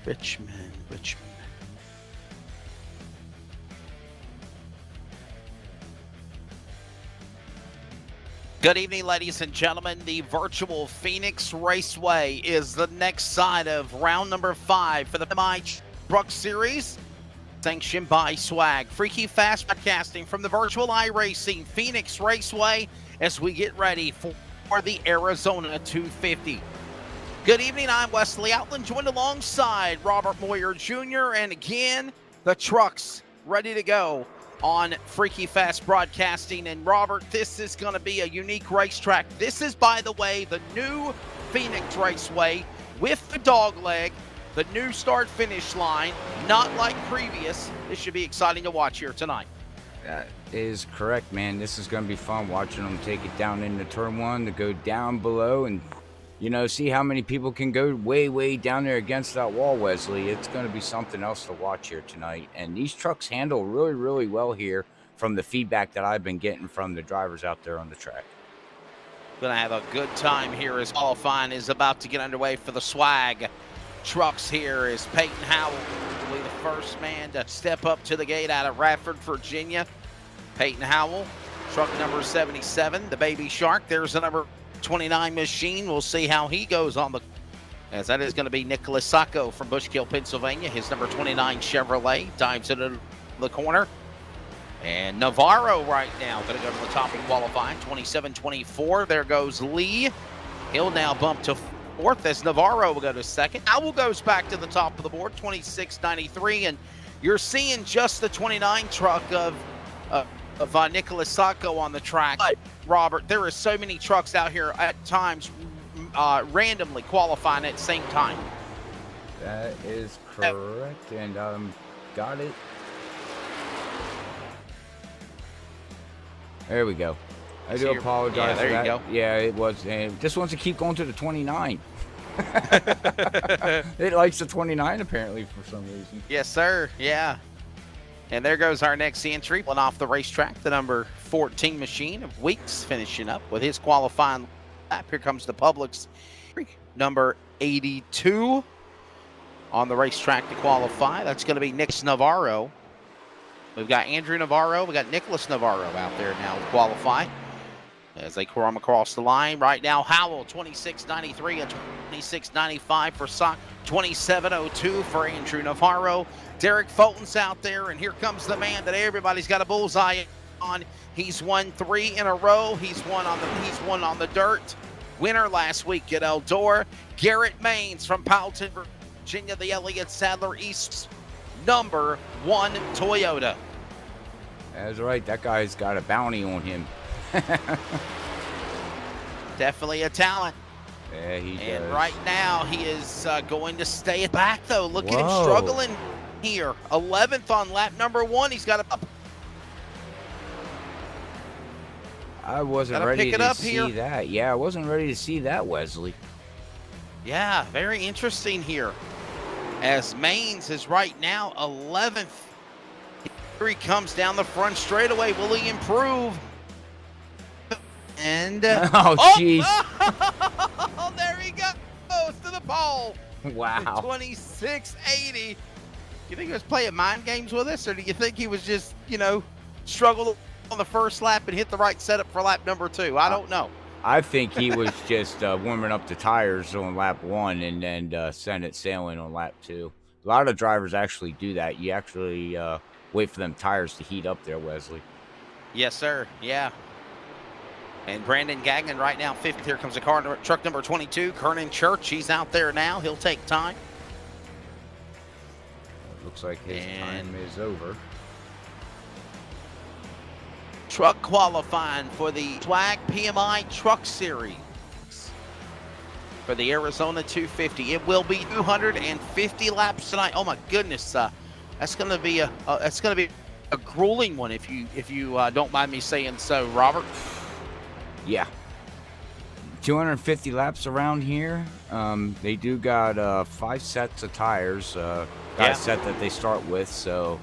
Richmond. Good evening, ladies and gentlemen. The virtual Phoenix Raceway is the next side of round number 5 for the PMI Truck Series, sanctioned by Swag. Freaky Fast broadcasting from the virtual iRacing Phoenix Raceway as we get ready for the Arizona 250. Good evening, I'm Wesley Outland, joined alongside Robert Moyer Jr. And again, the trucks ready to go on Freaky Fast Broadcasting. And Robert, this is going to be a unique racetrack. This is, by the way, the new Phoenix Raceway with the dog leg, the new start-finish line, not like previous. This should be exciting to watch here tonight. That is correct, man. This is going to be fun watching them take it down into turn 1 to go down below and, you know, see how many people can go way down there against that wall, Wesley. It's going to be something else to watch here tonight. And these trucks handle really well here from the feedback that I've been getting from the drivers out there on the track. Going to have a good time here as qualifying is about to get underway for the Swag trucks. Here is Peyton Howell, will be the first man to step up to the gate out of Radford, Virginia. Peyton Howell, truck number 77, the Baby Shark. There's the number 29 machine. We'll see how he goes on the, as that is going to be Nicholas Sacco from Bushkill, Pennsylvania. His number 29 Chevrolet dives into the corner. And Navarro right now going to go to the top of qualifying, 27-24. There goes Lee. He'll now bump to fourth as Navarro will go to second. Howell goes back to the top of the board, 26-93. And you're seeing just the 29 truck of Nicholas Sacco on the track. But Robert, there are so many trucks out here at times randomly qualifying at the same time. That is correct, and got it. There we go. I do apologize for that. Yeah, it was. And this wants to keep going to the 29. It likes the 29 apparently for some reason. Yes, sir. Yeah. And there goes our next entry, one off the racetrack, the number 14 machine of Weeks finishing up with his qualifying lap. Here comes the Publix number 82 on the racetrack to qualify. That's going to be Nick Navarro. We've got Andrew Navarro. We got Nicholas Navarro out there now to qualify as they come across the line. Right now, Howell, 26.93 and 26.95 for Sock, 27.02 for Andrew Navarro. Derek Fulton's out there, and here comes the man that everybody's got a bullseye on. He's won 3 in a row. He's won on the dirt. Winner last week at Eldora. Garrett Maines from Powelton, Virginia, the Elliott Sadler East number 1 Toyota. That's right. That guy's got a bounty on him. Definitely a talent. Yeah, he does. And right now, he is going to stay back, though. Look at him struggling here. 11th on lap number 1. He's got a... I wasn't ready to see that. Yeah, I wasn't ready to see that, Wesley. Yeah, very interesting here. As Maines is right now 11th. Here he comes down the front straightaway. Will he improve? And oh, jeez. Oh, there he goes to the pole. Wow. 26.80. You think he was playing mind games with us, or do you think he was just, you know, struggled on the first lap and hit the right setup for lap number 2? I don't know. I think he was just warming up the tires on lap 1 and then send it sailing on lap 2. A lot of drivers actually do that. You actually wait for them tires to heat up there, Wesley. Yes, sir. Yeah. And Brandon Gagnon right now, 5th. Here comes the car, truck number 22, Kernan Church. He's out there now. He'll take time. Looks like his time is over. Truck qualifying for the Swag PMI Truck Series for the Arizona 250. It will be 250 laps tonight. Oh my goodness, that's going to be a grueling one if you don't mind me saying so, Robert. Yeah. 250 laps around here. They do got 5 sets of tires. Got a set that they start with, so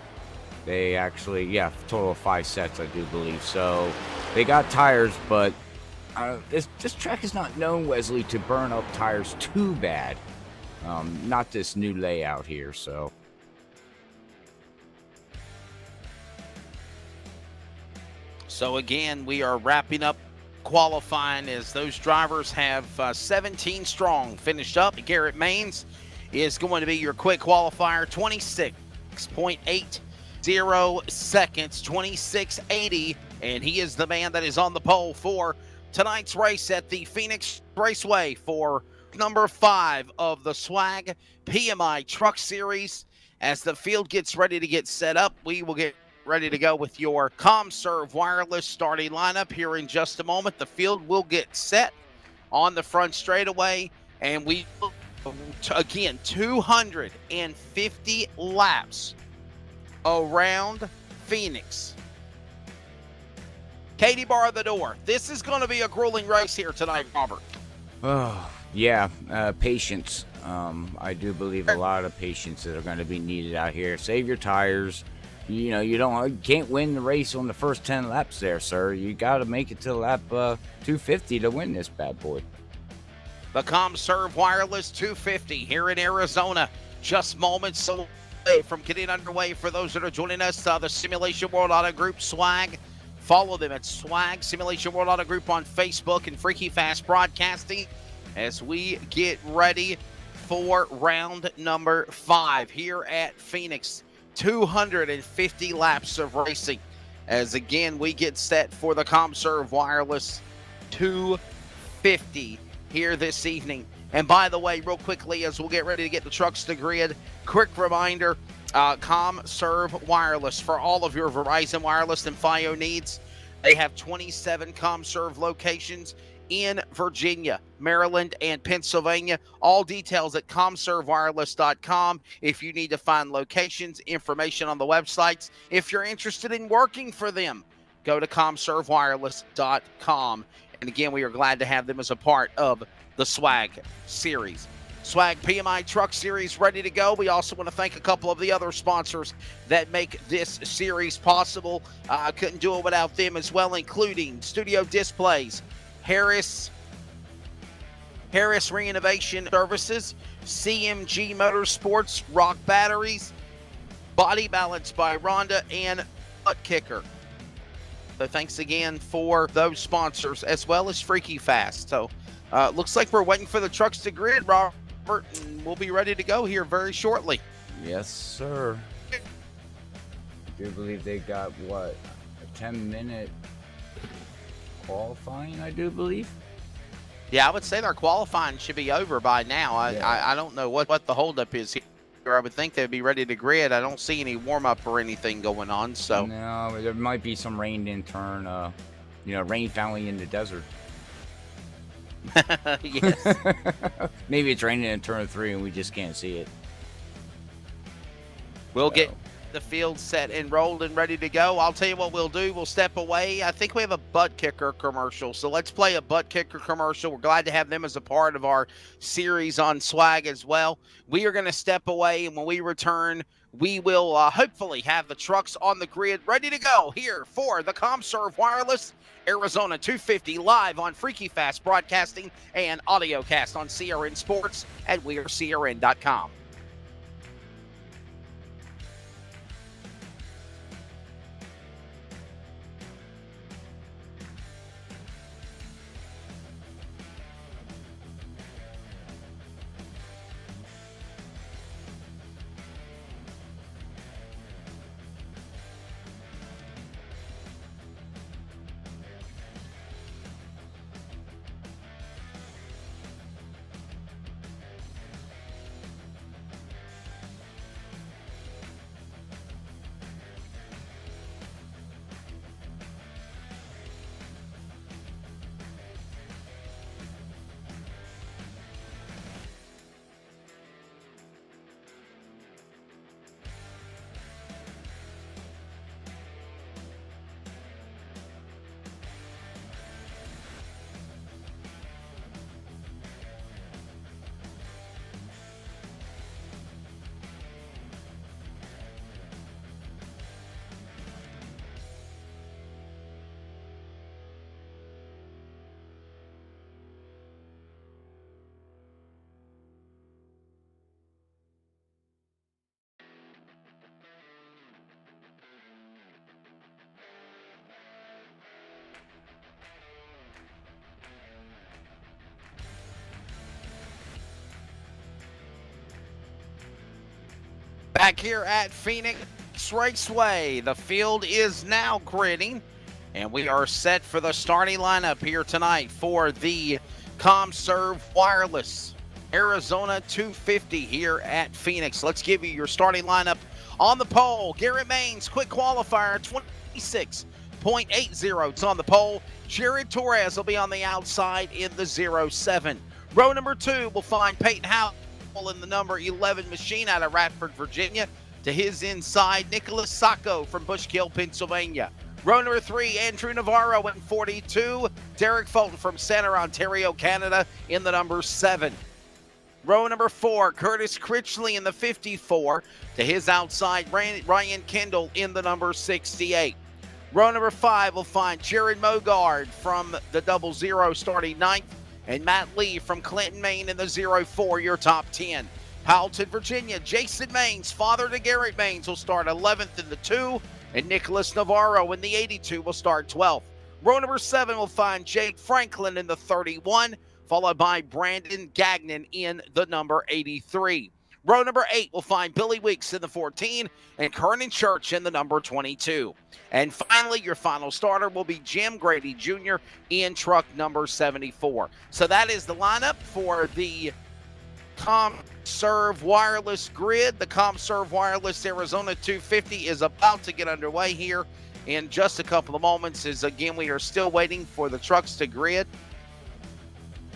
they actually, total of 5 sets, I do believe. So they got tires, but this track is not known, Wesley, to burn up tires too bad. not this new layout here. So again, we are wrapping up qualifying as those drivers have 17 strong finished up. Garrett Maines is going to be your quick qualifier, 26.80 seconds, 26.80, and he is the man that is on the pole for tonight's race at the Phoenix Raceway for number 5 of the Swag PMI Truck Series. As the field gets ready to get set up, we will get ready to go with your ComServe wireless starting lineup here in just a moment. The field will get set on the front straightaway, and we again 250 laps around Phoenix. Katie, bar the door. This is going to be a grueling race here tonight, Robert. oh yeah, patience. I do believe a lot of patience that are going to be needed out here. Save your tires. You can't win the race on the first 10 laps there, sir. You got to make it to lap 250 to win this bad boy. The ComServe Wireless 250 here in Arizona, just moments away from getting underway. For those that are joining us, the Simulation World Auto Group Swag. Follow them at Swag Simulation World Auto Group on Facebook and Freaky Fast Broadcasting as we get ready for round number 5 here at Phoenix. 250 laps of racing as again we get set for the ComServe Wireless 250 here this evening. And by the way, real quickly, as we'll get ready to get the trucks to grid, quick reminder, ComServe Wireless for all of your Verizon Wireless and Fios needs. They have 27 ComServe locations in Virginia, Maryland, and Pennsylvania. All details at ComServeWireless.com. If you need to find locations, information on the websites. If you're interested in working for them, go to ComServeWireless.com. And again, we are glad to have them as a part of the Swag Series. Swag PMI Truck Series ready to go. We also want to thank a couple of the other sponsors that make this series possible. Couldn't do it without them as well, including Studio Displays, Harris Reinnovation Services, CMG Motorsports, Rock Batteries, Body Balance by Rhonda, and ButtKicker. So thanks again for those sponsors, as well as Freaky Fast. So looks like we're waiting for the trucks to grid, Robert, and we'll be ready to go here very shortly. Yes, sir. I do believe they got, a 10-minute qualifying, I do believe. Yeah, I would say their qualifying should be over by now. I don't know what the holdup is here. I would think they'd be ready to grid. I don't see any warm-up or anything going on. So no, there might be some rain in turn. Rain finally in the desert. Yes. Maybe it's raining in turn 3 and we just can't see it. We'll get the field set and rolled and ready to go. I'll tell you what we'll do. We'll step away. I think we have a ButtKicker commercial, so let's play a ButtKicker commercial. We're glad to have them as a part of our series on Swag as well. We are going to step away, and when we return, we will hopefully have the trucks on the grid ready to go here for the ComServe Wireless Arizona 250 live on Freaky Fast Broadcasting and audiocast on CRN Sports at wearecrn.com. Back here at Phoenix Raceway, the field is now gridding, and we are set for the starting lineup here tonight for the ComServe Wireless Arizona 250 here at Phoenix. Let's give you your starting lineup on the pole. Garrett Maines, quick qualifier, 26.80. It's on the pole. Jared Torres will be on the outside in the 07. Row number 2 will find Peyton Howell in the number 11 machine out of Radford, Virginia. To his inside, Nicholas Sacco from Bushkill, Pennsylvania. Row number 3, Andrew Navarro in 42. Derek Fulton from Center, Ontario, Canada in the number 7. Row number 4, Curtis Critchley in the 54. To his outside, Ryan Kendall in the number 68. Row number 5 will find Jared Mogard from the 00 starting 9th. And Matt Lee from Clinton, Maine in the 04, your top 10. Powelton, Virginia, Jason Maines, father to Garrett Maines, will start 11th in the 2. And Nicholas Navarro in the 82 will start 12th. Row number 7 will find Jake Franklin in the 31, followed by Brandon Gagnon in the number 83. Row number 8 will find Billy Weeks in the 14 and Kernan Church in the number 22. And finally, your final starter will be Jim Grady Jr. in truck number 74. So that is the lineup for the ComServe Wireless Grid. The ComServe Wireless Arizona 250 is about to get underway here in just a couple of moments. As again, we are still waiting for the trucks to grid.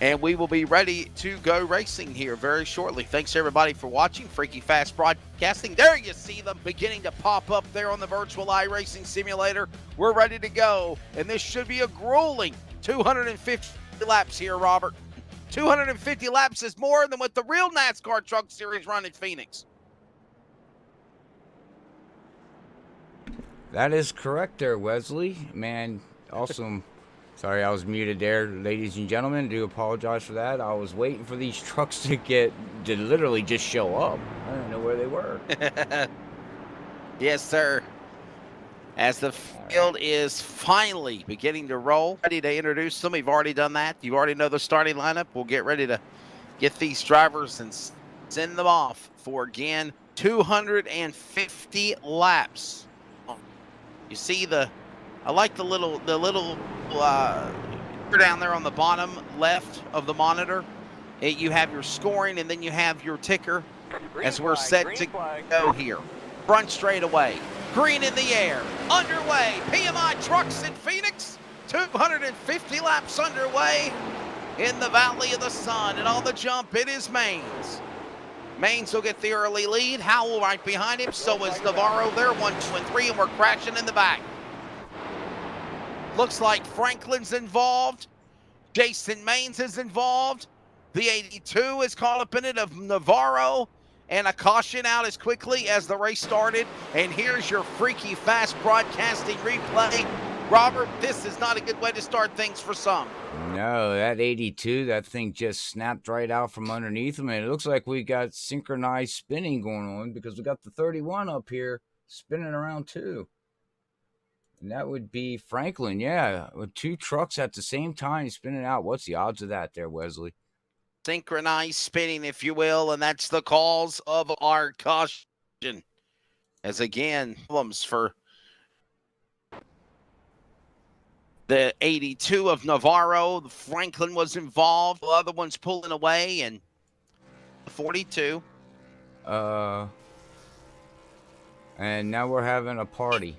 And we will be ready to go racing here very shortly. Thanks, everybody, for watching Freaky Fast Broadcasting. There you see them beginning to pop up there on the virtual iRacing simulator. We're ready to go. And this should be a grueling 250 laps here, Robert. 250 laps is more than what the real NASCAR Truck Series run at Phoenix. That is correct there, Wesley. Man, awesome. Sorry, I was muted there, ladies and gentlemen. I do apologize for that. I was waiting for these trucks to literally just show up. I didn't know where they were. Yes, sir. As the field is finally beginning to roll, ready to introduce them. We've already done that. You already know the starting lineup. We'll get ready to get these drivers and send them off for, again, 250 laps. You see I like the little down there on the bottom left of the monitor. You have your scoring, and then you have your ticker as we're set to go here. Front straightaway, green in the air, underway. PMI Trucks in Phoenix, 250 laps underway in the Valley of the Sun. And on the jump, it is Maines. Maines will get the early lead. Howell right behind him. So is Navarro there, 1, 2, and 3, and we're crashing in the back. Looks like Franklin's involved. Jason Maines is involved. The 82 is caught up in it of Navarro. And a caution out as quickly as the race started. And here's your Freaky Fast Broadcasting replay. Robert, this is not a good way to start things for some. No, that 82, that thing just snapped right out from underneath him. And it looks like we got synchronized spinning going on because we got the 31 up here spinning around too. And that would be Franklin, yeah, with 2 trucks at the same time spinning out. What's the odds of that there, Wesley? Synchronized spinning, if you will, and that's the cause of our caution. As again, problems for the 82 of Navarro. Franklin was involved. The other one's pulling away, and 42. And now we're having a party.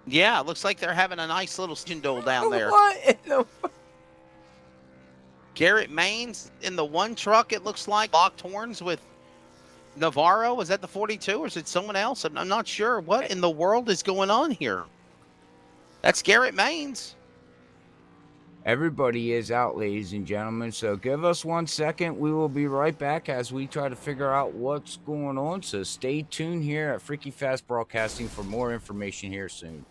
Yeah, it looks like they're having a nice little duel down there. What in the... Garrett Maines in the one truck, it looks like. Locked horns with Navarro. Is that the 42 or is it someone else? I'm not sure. What in the world is going on here? That's Garrett Maines. Everybody is out, ladies and gentlemen. So give us 1 second. We will be right back as we try to figure out what's going on. So stay tuned here at Freaky Fast Broadcasting for more information here soon.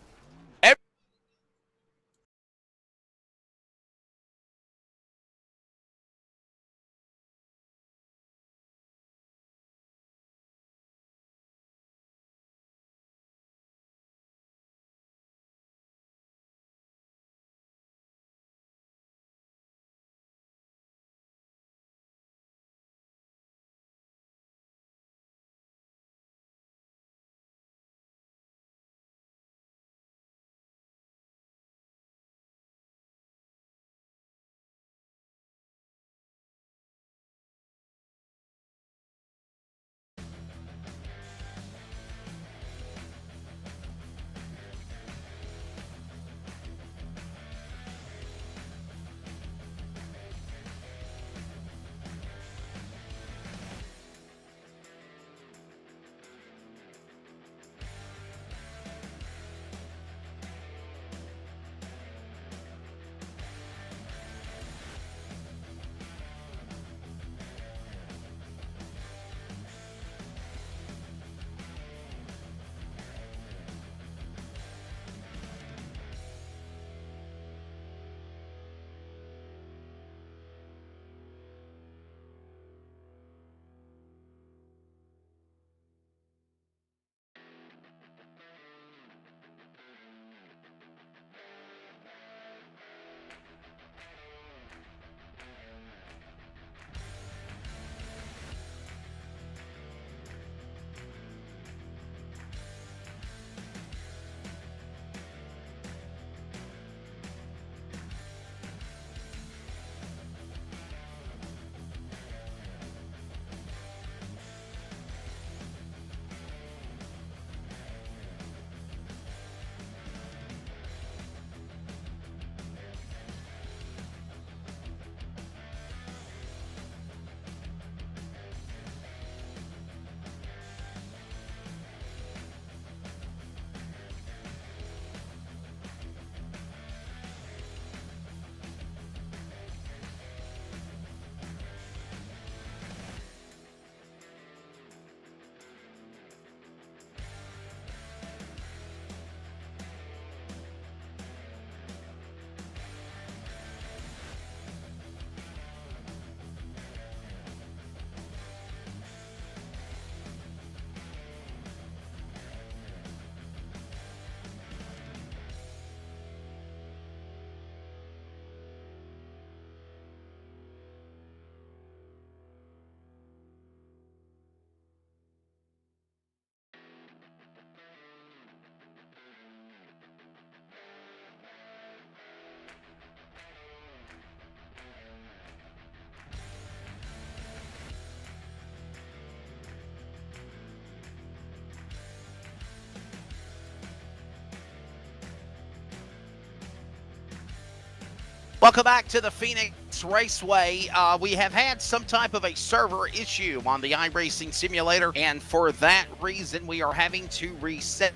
Welcome back to the Phoenix Raceway. We have had some type of a server issue on the iRacing simulator, and for that reason, we are having to reset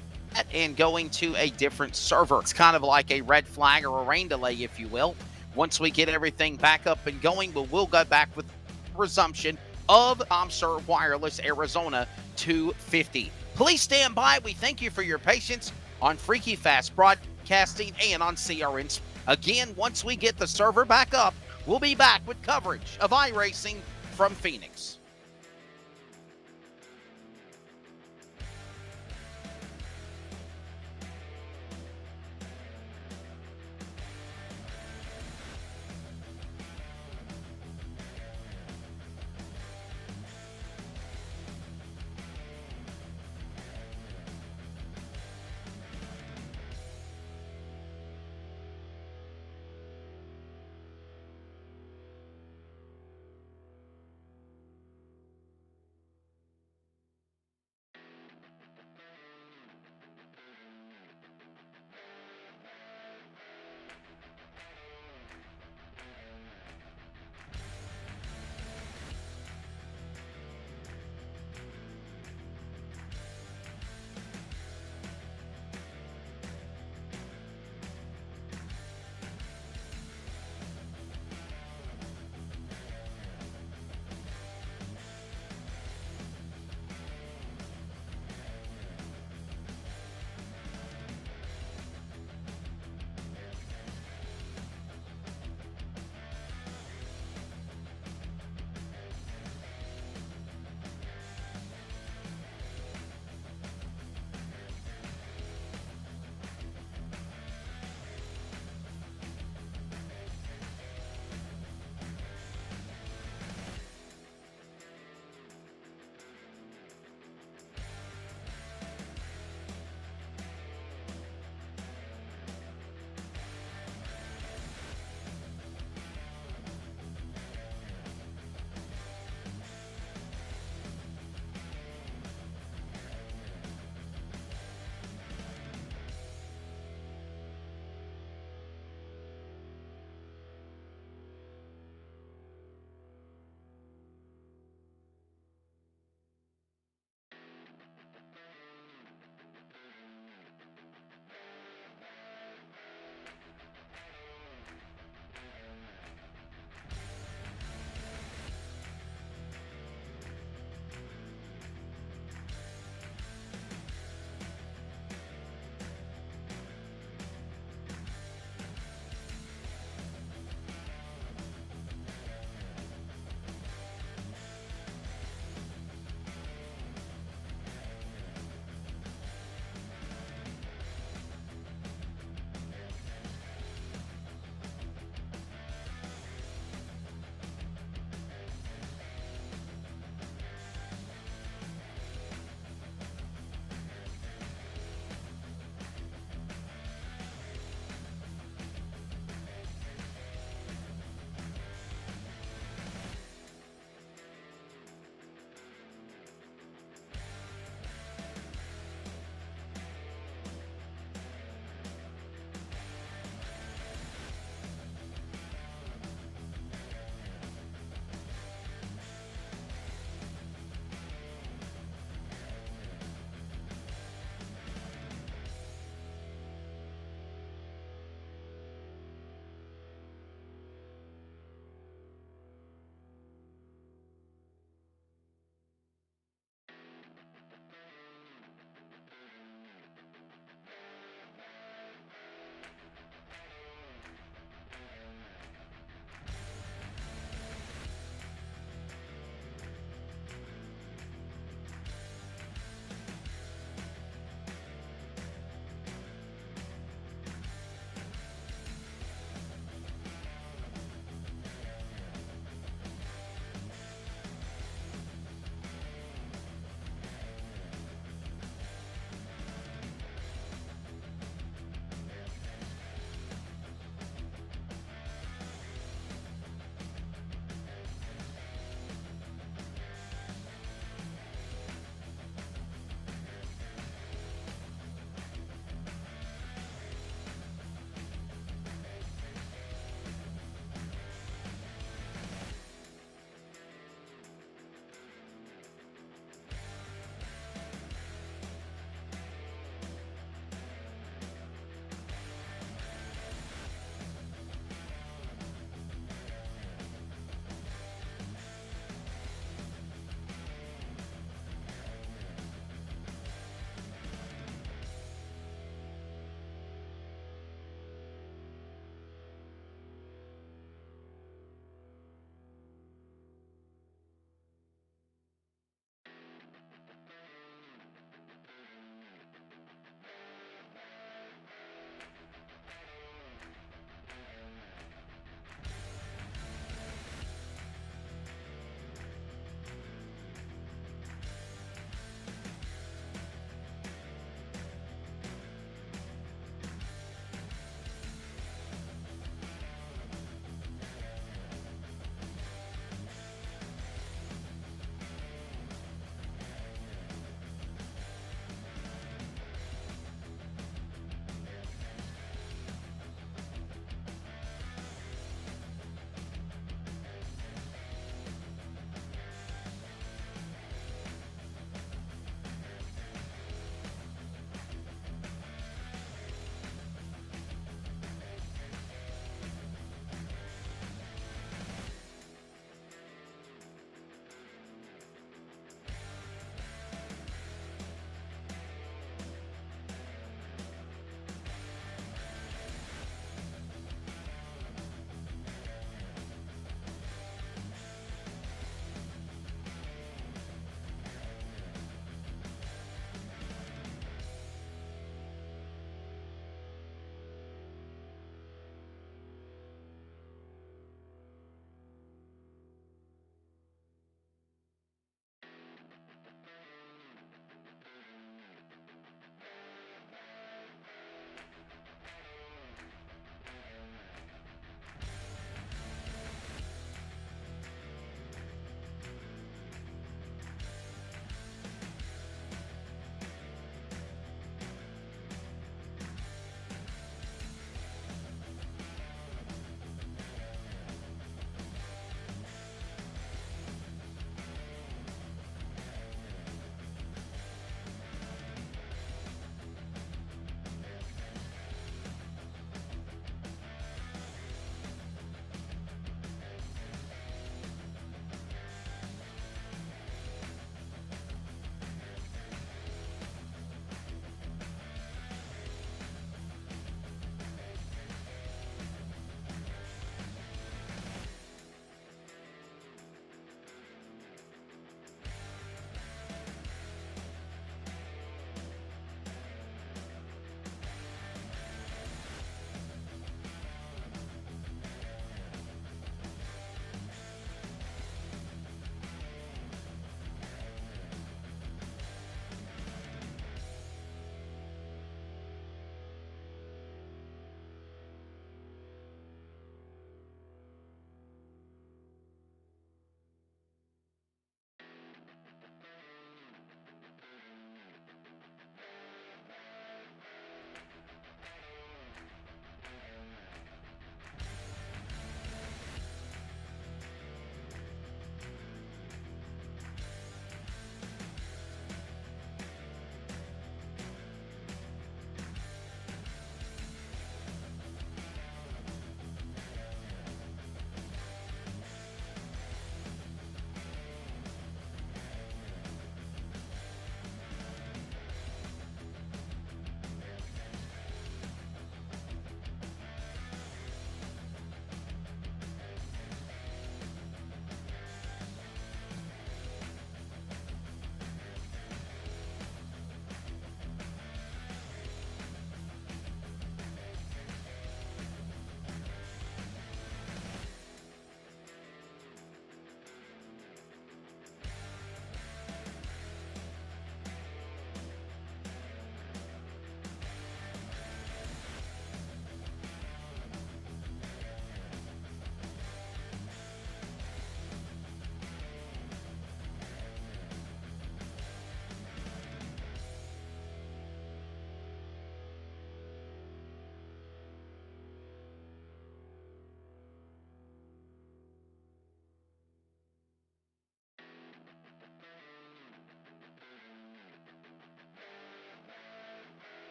and going to a different server. It's kind of like a red flag or a rain delay, if you will. Once we get everything back up and going, we'll go back with resumption of ComServe Wireless Arizona 250. Please stand by. We thank you for your patience on Freaky Fast Broadcasting and on CRN. Again, once we get the server back up, we'll be back with coverage of iRacing from Phoenix.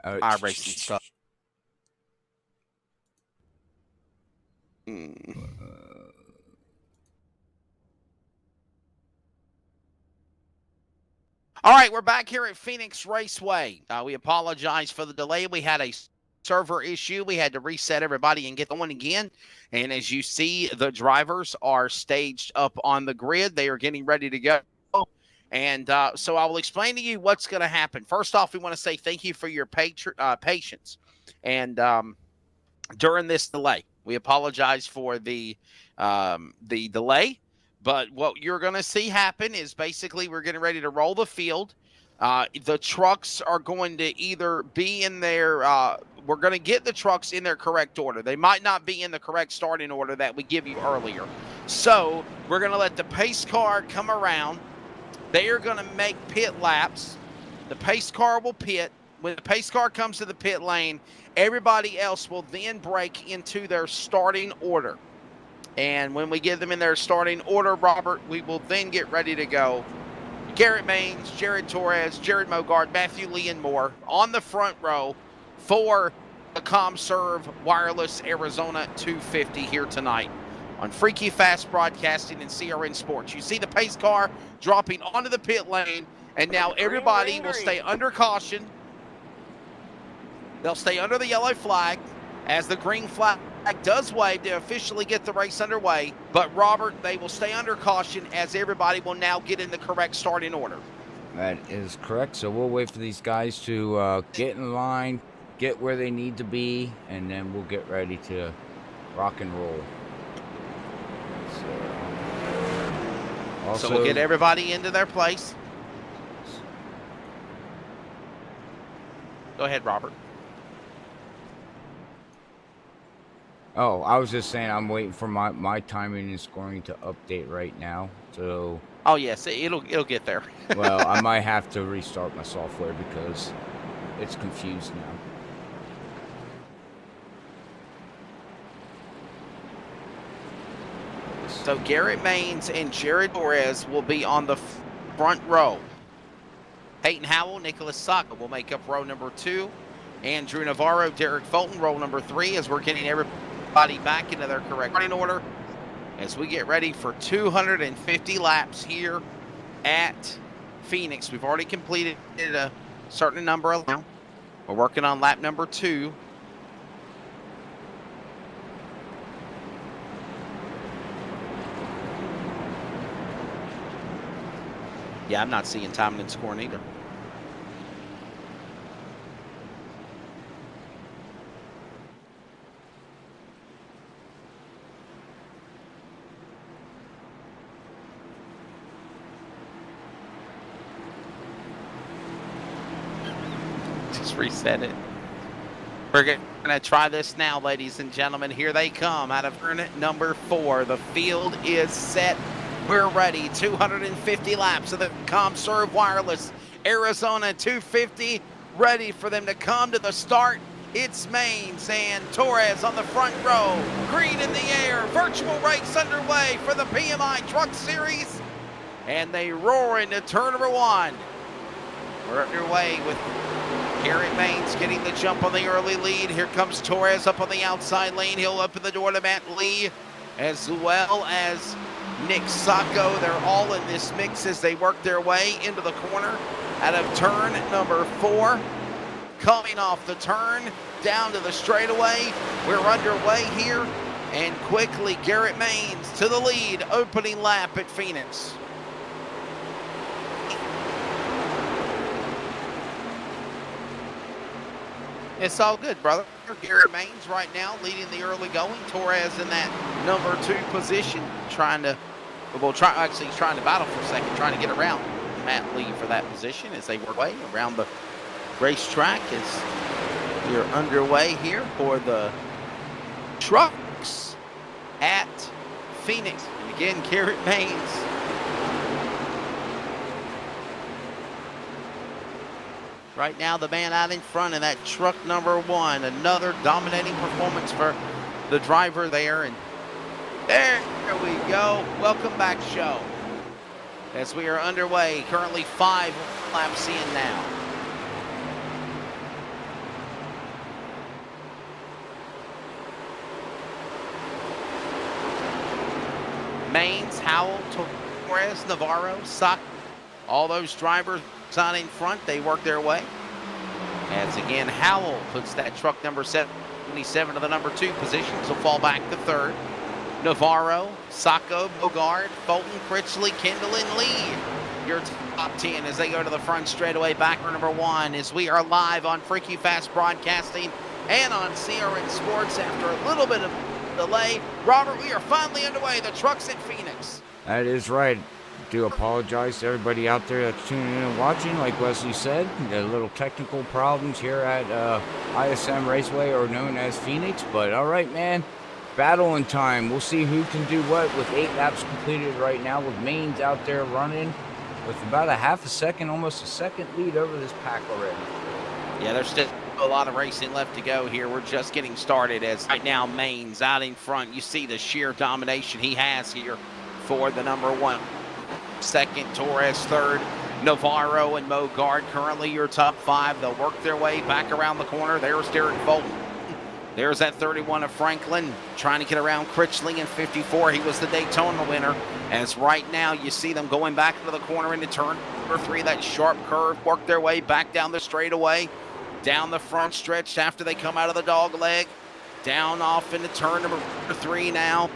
iRacing stuff. All right, we're back here at Phoenix Raceway. We apologize for the delay. We had a server issue. We had to reset everybody and get going again. And as you see, the drivers are staged up on the grid. They are getting ready to go. And so I will explain to you what's going to happen. First off, we want to say thank you for your patience. And during this delay, we apologize for the delay. But what you're going to see happen is basically we're getting ready to roll the field. The trucks are going to either be in their we're going to get the trucks in their correct order. They might not be in the correct starting order that we give you earlier. So we're going to let the pace car come around. They are going to make pit laps. The pace car will pit. When the pace car comes to the pit lane, everybody else will then break into their starting order. And when we get them in their starting order, Robert, we will then get ready to go. Garrett Maines, Jared Torres, Jared Mogard, Matthew Lee, and more on the front row for the ComServe Wireless Arizona 250 here tonight on Freaky Fast Broadcasting and CRN Sports. You see the pace car dropping onto the pit lane, and now everybody will stay under caution. They'll stay under the yellow flag as the green flag does wave to officially get the race underway. But, Robert, they will stay under caution as everybody will now get in the correct starting order. That is correct. So we'll wait for these guys to get in line, get where they need to be, and then we'll get ready to rock and roll. So we'll get everybody into their place. Go ahead, Robert. Oh, I was just saying I'm waiting for my timing and scoring to update right now. So. Oh yes, it'll get there. Well, I might have to restart my software because it's confused now. So Garrett Maines and Jared Torres will be on the front row. Peyton Howell, Nicholas Saka will make up row number 2. Andrew Navarro, Derek Fulton, row number 3, as we're getting everybody back into their correct running order as we get ready for 250 laps here at Phoenix. We've already completed a certain number now. We're working on lap number 2. Yeah, I'm not seeing timing and scoring either. Just reset it. We're going to try this now, ladies and gentlemen. Here they come out of turn number 4. The field is set. We're ready. 250 laps of the ComServe Wireless Arizona 250. Ready for them to come to the start. It's Maines and Torres on the front row. Green in the air. Virtual race underway for the PMI Truck Series. And they roar into turn number 1. We're underway with Garrett Maines getting the jump on the early lead. Here comes Torres up on the outside lane. He'll open the door to Matt Lee, as well as Nick Sacco. They're all in this mix as they work their way into the corner out of turn number 4. Coming off the turn down to the straightaway. We're underway here, and quickly Garrett Maines to the lead, opening lap at Phoenix. It's all good, brother. Garrett Maines right now leading the early going. Torres in that number 2 position, trying to battle for a second, trying to get around Matt Lee for that position as they work way around the racetrack as we're underway here for the trucks at Phoenix. And again, Garrett Maines. Right now, the man out in front in that truck number 1. Another dominating performance for the driver there. And there we go. Welcome back, show. As we are underway, currently 5 laps in now. Howell, Torres, Navarro, Sock, all those drivers on in front, they work their way. As again, Howell puts that truck number 77 to the number 2 position, so fall back to third. Navarro, Sacco, Bogard, Fulton, Critchley, Kendall, and Lee. Your top 10 as they go to the front straightaway. Backer number 1 as we are live on Freaky Fast Broadcasting and on CRN Sports after a little bit of delay. Robert, we are finally underway. The truck's at Phoenix. That is right. Do apologize to everybody out there that's tuning in and watching. Like Wesley said, a little technical problems here at ISM Raceway, or known as Phoenix. But all right, man. Battle in time. We'll see who can do what with 8 laps completed right now, with Maines out there running with about a half a second, almost a second lead over this pack already. Yeah, there's still a lot of racing left to go here. We're just getting started as right now Maines out in front. You see the sheer domination he has here for the number 1. Second, Torres third, Navarro and Mogard currently your top 5. They'll work their way back around the corner. There's Derek Fulton. There's that 31 of Franklin trying to get around Critchley in 54. He was the Daytona winner. As right now you see them going back into the corner into turn number 3, that sharp curve, work their way back down the straightaway, down the front stretch after they come out of the dog leg, down off into turn number 3 now.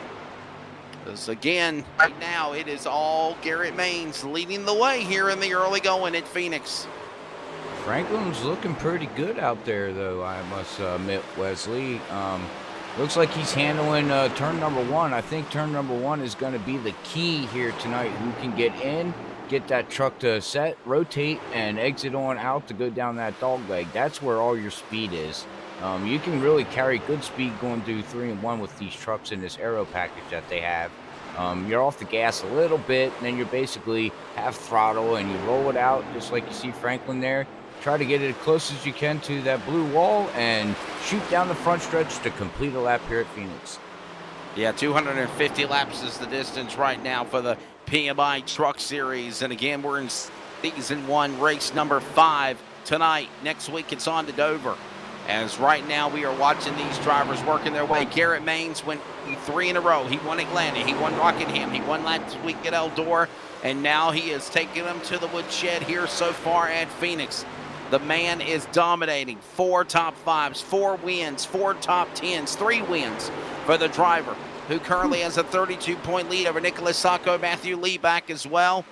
As again, right now it is all Garrett Maines leading the way here in the early going at Phoenix. Franklin's looking pretty good out there, though, I must admit, Wesley. Looks like he's handling turn number 1. I think turn number 1 is going to be the key here tonight. Who can get in, get that truck to set, rotate, and exit on out to go down that dog leg. That's where all your speed is. You can really carry good speed going through 3 and 1 with these trucks in this aero package that they have. You're off the gas a little bit, and then you're basically half throttle, and you roll it out just like you see Franklin there. Try to get it as close as you can to that blue wall and shoot down the front stretch to complete a lap here at Phoenix. Yeah, 250 laps is the distance right now for the PMI Truck Series. And again, we're in Season 1, race number 5 tonight. Next week, it's on to Dover. As right now, we are watching these drivers working their way. Garrett Maines went 3 in a row. He won Atlanta. He won Rockingham. He won last week at Eldora. And now he is taking them to the woodshed here so far at Phoenix. The man is dominating. 4 top 5s, 4 wins, 4 top 10s, 3 wins for the driver, who currently has a 32-point lead over Nicholas Sacco. Matthew Lee back as well.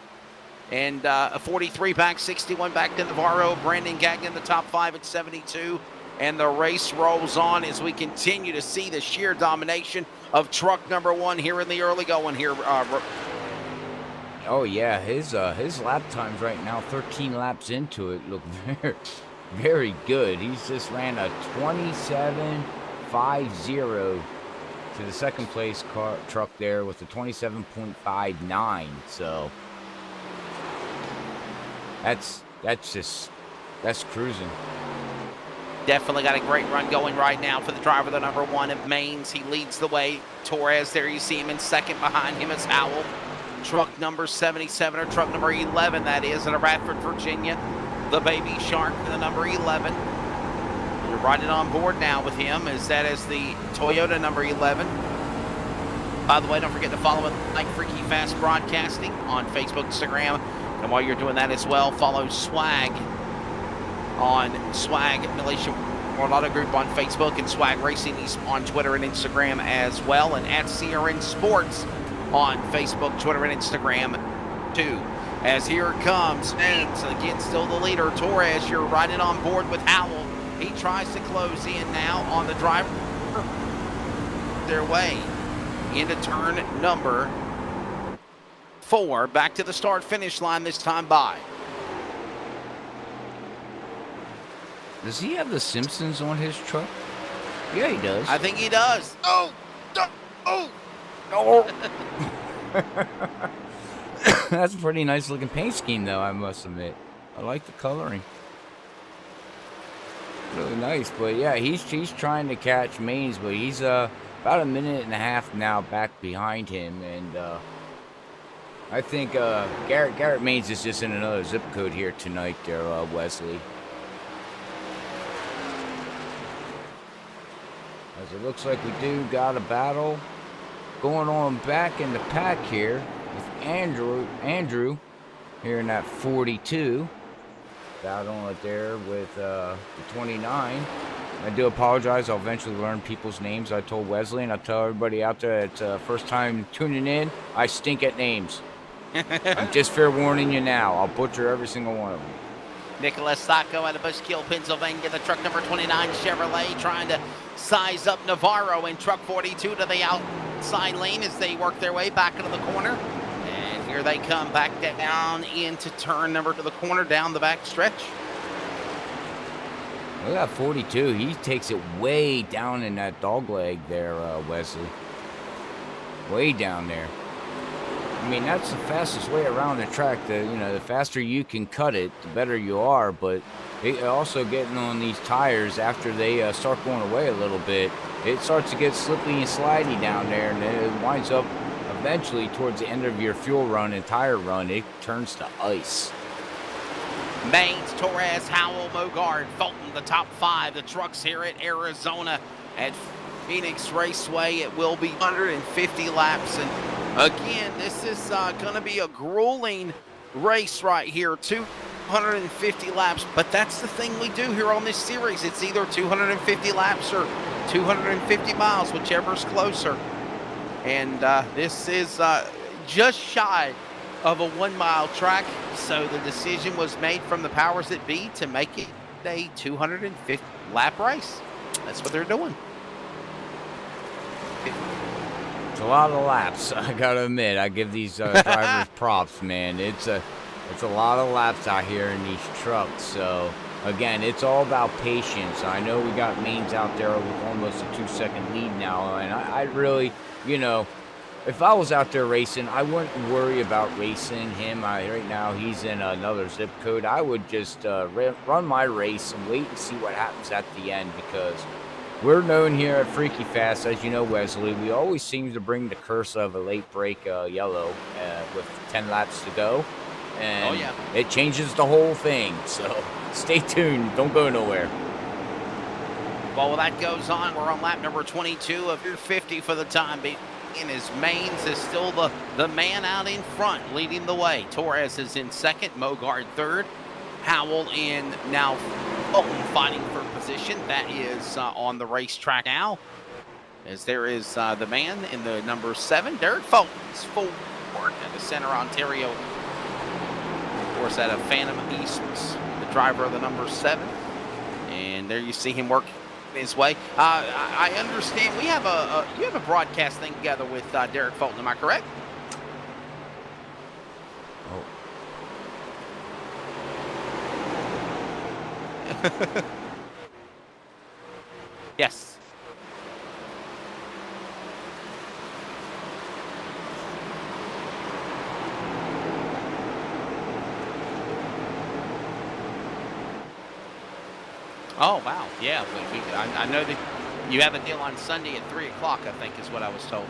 And a 43 back, 61 back to Navarro. Brandon Gagnon, the top 5 at 72. And the race rolls on as we continue to see the sheer domination of truck number 1 here in the early going here. Oh yeah, his lap times right now, 13 laps into it, look very, very good. He's just ran a 27.50 to the second place truck there with a 27.59. So that's cruising. Definitely got a great run going right now for the driver, the number 1 of Maines. He leads the way. Torres, there you see him in second. Behind him is Howell. Truck number 77, or truck number 11, that is, out of Radford, Virginia. The Baby Shark, the number 11. You're riding on board now with him, as that is the Toyota number 11. By the way, don't forget to follow it like Freaky Fast Broadcasting on Facebook, Instagram. And while you're doing that as well, follow Swag on Swag Malaysia World Auto Group on Facebook, and Swag Racing on Twitter and Instagram as well, and at CRN Sports on Facebook, Twitter, and Instagram too. As here it comes, and again, still the leader, Torres. You're riding on board with Howell. He tries to close in now on the driver. Their way into turn number 4. Back to the start-finish line this time by. Does he have the Simpsons on his truck? Yeah, he does. I think he does. Oh! That's a pretty nice looking paint scheme, though, I must admit. I like the coloring. Really nice. But yeah, he's trying to catch Maines, but he's about a minute and a half now back behind him, and I think Garrett Maines is just in another zip code here tonight there, Wesley. As it looks like we do got a battle going on back in the pack here. The Andrew here in that 42. Out on it there with the 29. I do apologize. I'll eventually learn people's names. I told Wesley, and I tell everybody out there that's first time tuning in, I stink at names. I'm just fair warning you now. I'll butcher every single one of them. Nicholas Sacco out of Bushkill, Pennsylvania. The truck number 29 Chevrolet trying to size up Navarro in truck 42 to the outside lane as they work their way back into the corner. And here they come back down into turn number to the corner, down the back stretch. Look at that 42. He takes it way down in that dog leg there, Wesley. Way down there. I mean, that's the fastest way around the track. The faster you can cut it, the better you are. But also getting on these tires after they start going away a little bit, it starts to get slippy and slidey down there, and it winds up eventually towards the end of your fuel run and tire run, it turns to ice. Maines, Torres, Howell, Mogard, Fulton, the top 5. The trucks here at Arizona at Phoenix Raceway. It will be 150 laps. And again, this is going to be a grueling race right here. 250 laps. But that's the thing we do here on this series. It's either 250 laps or 250 miles, whichever's closer. And this is just shy of a 1 mile track, so the decision was made from the powers that be to make it a 250 lap race. That's what they're doing. It's a lot of laps. I gotta admit, I give these drivers props, man. It's a lot of laps out here in these trucks. So again, it's all about patience. I know we got Maines out there with almost a 2-second lead now, and I really, if I was out there racing, I wouldn't worry about racing him. Right now, he's in another zip code. I would just run my race and wait and see what happens at the end, because we're known here at Freaky Fast, as you know, Wesley, we always seem to bring the curse of a late break yellow with 10 laps to go. And it changes the whole thing. So stay tuned. Don't go nowhere. Well, that goes on. We're on lap number 22 of 50 for the time being. As Maines is still the man out in front, leading the way. Torres is in second, Mogard third, Howell in now, Fulton fighting for position. That is on the racetrack now, as there is the man in the number 7, Derek Fulton, is forward at the Center Ontario. Of course, out of Phantom East, the driver of the number 7, and there you see him working his way. I understand you have a broadcast thing together with Derek Fulton. Am I correct? Oh. Yes. Oh, wow. Yeah, I know that you have a deal on Sunday at 3 o'clock, I think is what I was told.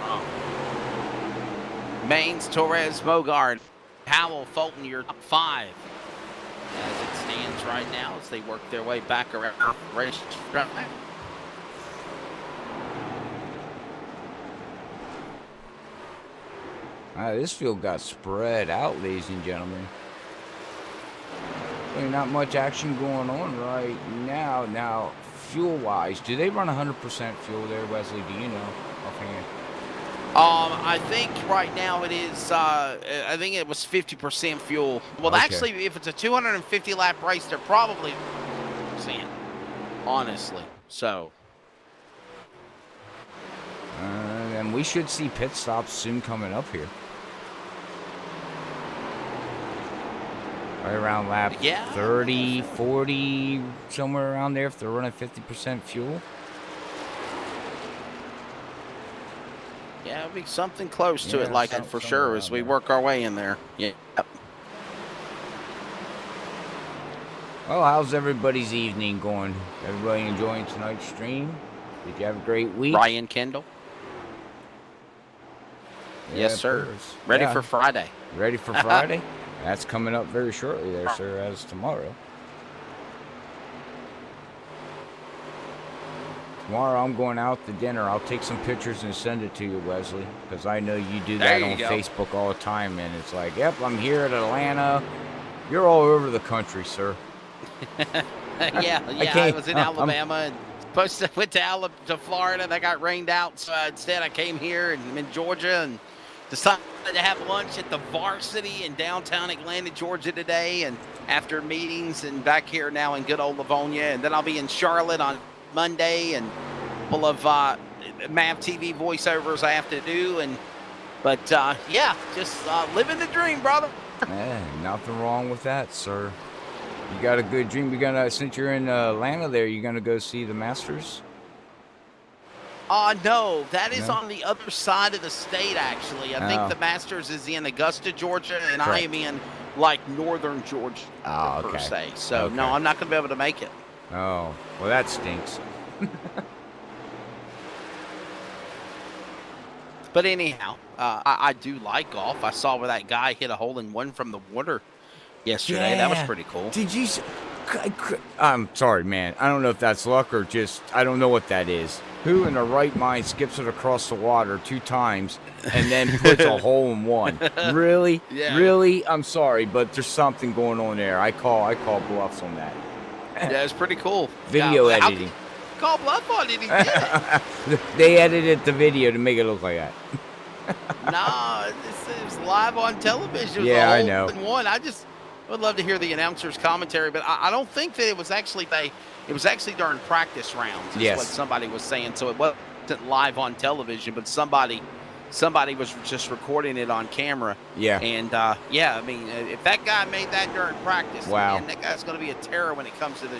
Oh. Maines, Torres, Mogard, Howell, Fulton, your top 5. As it stands right now, as they work their way back around the racetrack. This field got spread out, ladies and gentlemen. Really not much action going on right now. Now, fuel-wise, do they run 100% fuel there, Wesley? Do you know offhand? I think right now it is, I think it was 50% fuel. Well, okay. Actually, if it's a 250 lap race, they're probably percent, honestly. So. And we should see pit stops soon coming up here. Right around lap 30, 40, somewhere around there if they're running 50% fuel. Yeah, it'll be something close to it like that for sure as we work our way in there. Yeah. Well, how's everybody's evening going? Everybody enjoying tonight's stream? Did you have a great week? Ryan Kendall. Yeah, yes, sir. Ready for Friday. Ready for Friday? That's coming up very shortly there, sir, as tomorrow. Tomorrow I'm going out to dinner. I'll take some pictures and send it to you, Wesley, because I know you do that on Facebook all the time. And it's like, yep, I'm here at Atlanta. You're all over the country, sir. I was in Alabama and went to Florida. That got rained out. So instead, I came here and I'm in Georgia and decided to have lunch at the Varsity in downtown Atlanta, Georgia today. And after meetings and back here now in good old Livonia. And then I'll be in Charlotte on Monday and full of MAV TV voiceovers I have to do. But just living the dream, brother. Nothing wrong with that, sir. You got a good dream. You're gonna, since you're in Atlanta there, you gonna go see the Masters? No, that is on the other side of the state, actually. I think the Masters is in Augusta, Georgia, and I am in, like, northern Georgia, per se. So, no, I'm not going to be able to make it. Oh, well, that stinks. But anyhow, I do like golf. I saw where that guy hit a hole-in-one from the water yesterday. That was pretty cool. Did you? I'm sorry, man. I don't know if that's luck or just I don't know what that is. Who in their right mind skips it across the water 2 times and then puts a hole in one? Really? Yeah. Really? I'm sorry, but there's something going on there. I call bluffs on that. Yeah, it's pretty cool. Video editing. Call bluff on it. He did it. They edited the video to make it look like that. No, this is live on television. Yeah, I know. One. I would love to hear the announcer's commentary, but I don't think that it was actually during practice rounds. Is what somebody was saying. So it wasn't live on television, but somebody was just recording it on camera. Yeah. And I mean, if that guy made that during practice, wow, man, that guy's going to be a terror when it comes to the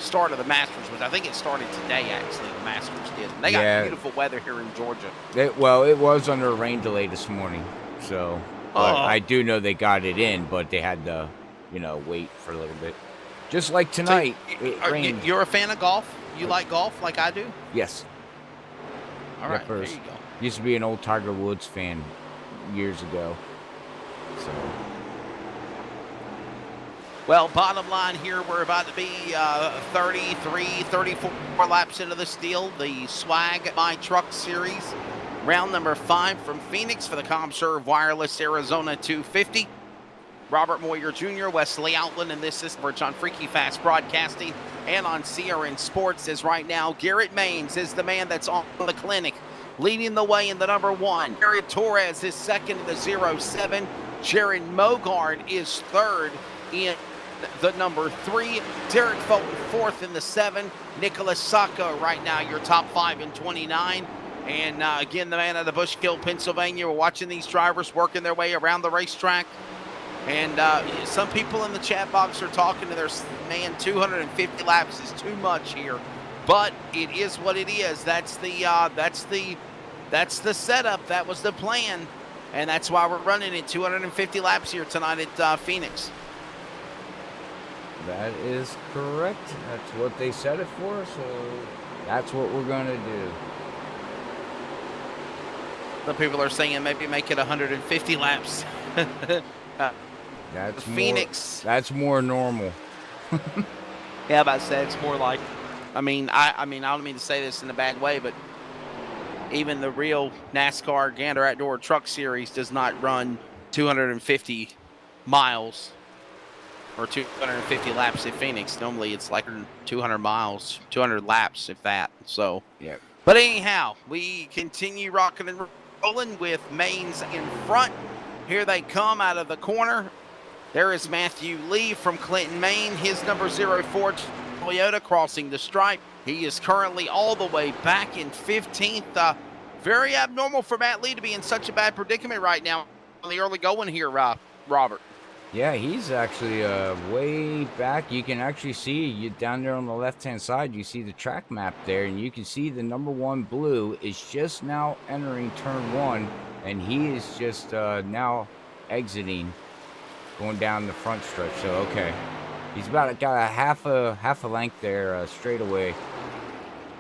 start of the Masters, which I think it started today. Actually, the Masters did. And they got beautiful weather here in Georgia. It was under a rain delay this morning, so. But I do know they got it in, but they had to, wait for a little bit. Just like tonight, it rained. You're a fan of golf? You like golf like I do? Yes. All right, there you go. Used to be an old Tiger Woods fan years ago. So. Well, bottom line here, we're about to be 33, 34 laps into this deal. The Swag My Truck Series. Round number 5 from Phoenix for the ComServe Wireless Arizona 250. Robert Moyer Jr., Wesley Outland, and this is coverage on Freaky Fast Broadcasting and on CRN Sports. As right now, Garrett Maines is the man that's on the clinic, leading the way in the number 1. Jared Torres is second in the 07. Jared Mogard is third in the number 3. Derek Fulton fourth in the 7. Nicholas Sacco right now your top 5 in 29. And again, the man out of Bushkill, Pennsylvania. We're watching these drivers working their way around the racetrack. And some people in the chat box are talking to their man. 250 laps is too much here, but it is what it is. That's the setup. That was the plan, and that's why we're running it 250 laps here tonight at Phoenix. That is correct. That's what they set it for. So that's what we're gonna do. Some people are saying maybe make it 150 laps. That's Phoenix. That's more normal. Yeah, but I said it's more like. I mean, I don't mean to say this in a bad way, but even the real NASCAR Gander Outdoor Truck Series does not run 250 miles or 250 laps at Phoenix. Normally, it's like 200 miles, 200 laps, if that. So. Yeah. But anyhow, we continue rocking and rolling with Maines in front. Here they come out of the corner. There is Matthew Lee from Clinton, Maine. His number 04 Toyota crossing the stripe. He is currently all the way back in 15th. Very abnormal for Matt Lee to be in such a bad predicament right now on the early going here, Robert. Yeah, he's actually way back. You can actually see you down there on the left-hand side. You see the track map there, and you can see the number 1 blue is just now entering turn 1, and he is just now exiting, going down the front stretch. So okay, he's got a half a length there straight away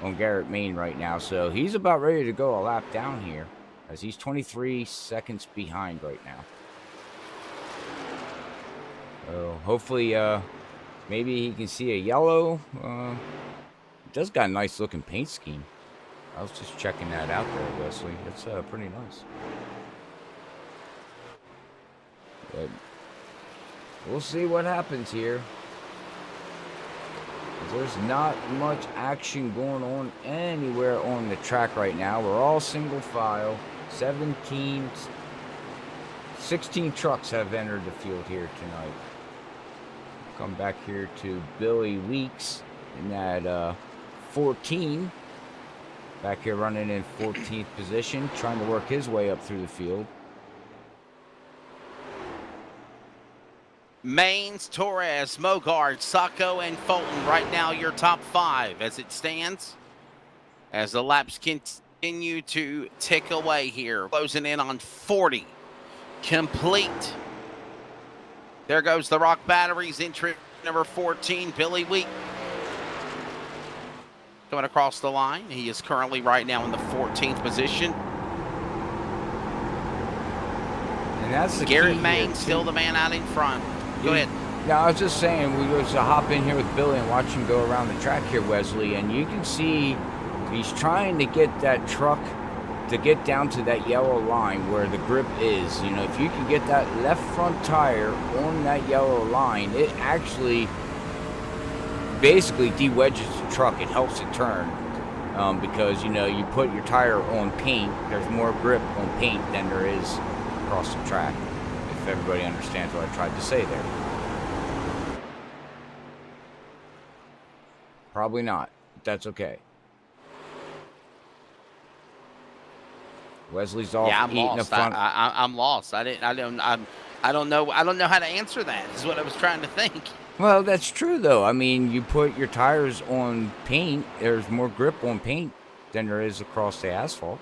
on Garrett Maine right now. So he's about ready to go a lap down here, as he's 23 seconds behind right now. So hopefully, maybe he can see a yellow It does got a nice looking paint scheme. I was just checking that out there, Wesley. It's pretty nice. But we'll see what happens here. There's not much action going on anywhere on the track right now. We're all single file. 16 trucks have entered the field here tonight. Come back here to Billy Weeks in that 14. Back here running in 14th position, trying to work his way up through the field. Maines, Torres, Mogard, Sacco, and Fulton right now your top 5 as it stands. As the laps continue to tick away here. Closing in on 40. Complete. There goes the Rock Batteries, entry number 14, Billy Week. Coming across the line. He is currently right now in the 14th position. And that's the Garrett Maines still the man out in front. Go ahead. Now, I was just saying, we was to hop in here with Billy and watch him go around the track here, Wesley, and you can see he's trying to get that truck to get down to that yellow line where the grip is. You know, if you can get that left front tire on that yellow line, it actually basically de-wedges the truck. It helps it turn because, you know, you put your tire on paint, there's more grip on paint than there is across the track. If everybody understands what I tried to say there. Probably not, but that's okay. Wesley's off eating lost. I'm lost. I don't know how to answer that. Is what I was trying to think. Well, that's true though. I mean, you put your tires on paint, there's more grip on paint than there is across the asphalt.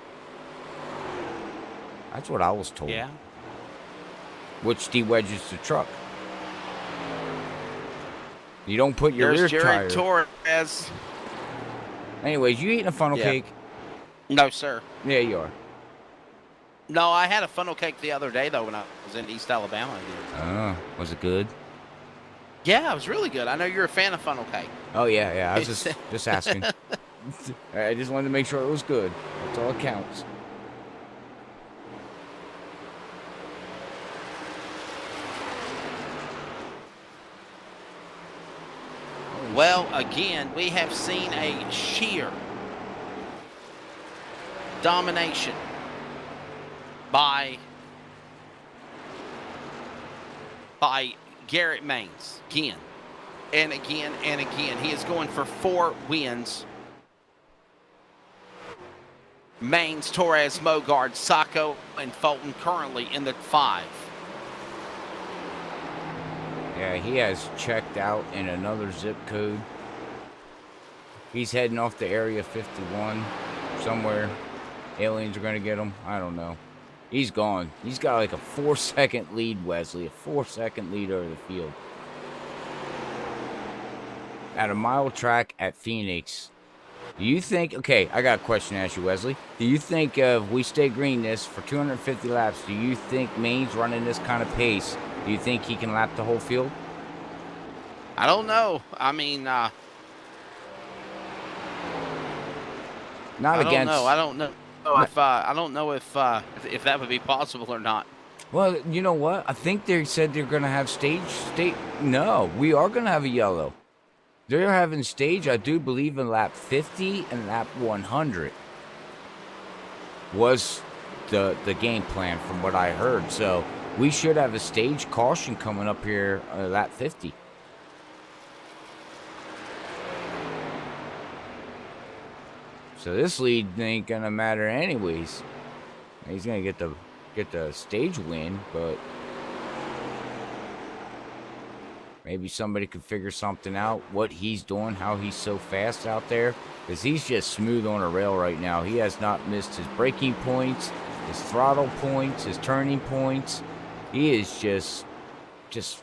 That's what I was told. Yeah. Which de-wedges the truck. You don't put your rear tire. Torres. Anyways, you eating a funnel cake? No, sir. Yeah, you are. No, I had a funnel cake the other day though when I was in East Alabama. Oh, was it good? Yeah, it was really good. I know you're a fan of funnel cake. Oh yeah. I was just asking. I just wanted to make sure it was good. That's all that counts. Well, again, we have seen a sheer domination by Garrett Maines again and again and again. He is going for 4 wins. Maines, Torres, Mogard, Sacco, and Fulton currently in the 5. Yeah, he has checked out in another zip code. He's heading off to Area 51 somewhere. Aliens are going to get him. I don't know. He's gone. He's got like a 4-second lead, Wesley. A 4-second lead over the field. At a mile track at Phoenix. Do you think... Okay, I got a question to ask you, Wesley. Do you think if we stay green this for 250 laps, do you think Maine's running this kind of pace? Do you think he can lap the whole field? I don't know. I mean... Not against... I don't know if that would be possible or not. Well, you know what? I think they said they're going to have No, we are going to have a yellow. They're having stage, I do believe, in lap 50 and lap 100 was the game plan from what I heard. So we should have a stage caution coming up here lap 50. So this lead ain't gonna matter anyways. He's gonna get the stage win, but maybe somebody could figure something out, what he's doing, how he's so fast out there, because he's just smooth on a rail right now. He has not missed his braking points, his throttle points, his turning points. He is just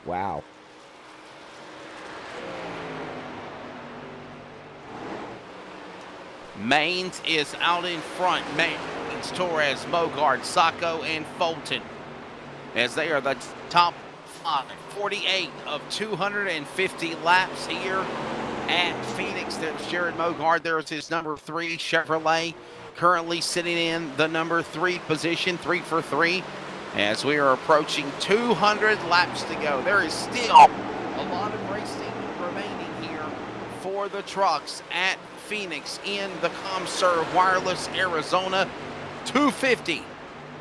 wow. Maines is out in front. Maines, Torres, Mogard, Sacco, and Fulton, as they are the top 5. 48 of 250 laps here at Phoenix. There's Jared Mogard. There's his number 3 Chevrolet, currently sitting in the number 3 position, 3 for 3, as we are approaching 200 laps to go. There is still a lot of racing remaining here for the trucks at Phoenix in the ComServe Wireless Arizona 250.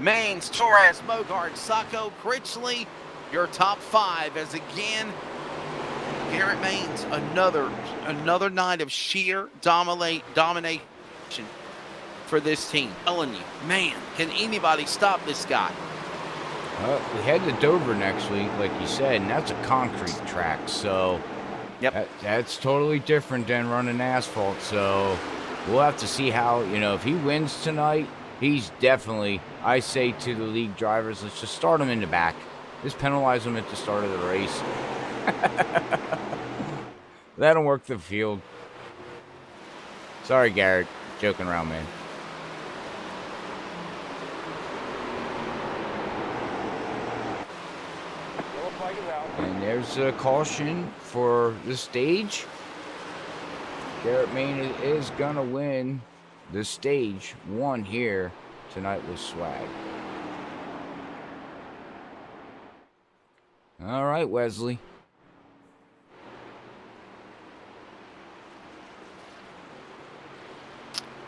Maines, Torres, Mogard, Sacco, Critchley, your top 5, as again, Garrett Maines, another night of sheer domination for this team. I'm telling you, man, can anybody stop this guy? We head to Dover next week, like you said, and that's a concrete track, so Yep. that's totally different than running asphalt. So we'll have to see how, if he wins tonight, he's definitely, I say to the league drivers, let's just start him in the back. Just penalize him at the start of the race. Let him work the field. Sorry, Garrett. Joking around, man. And there's a caution for the stage. Garrett Maines is going to win the stage 1 here tonight with swag. All right, Wesley.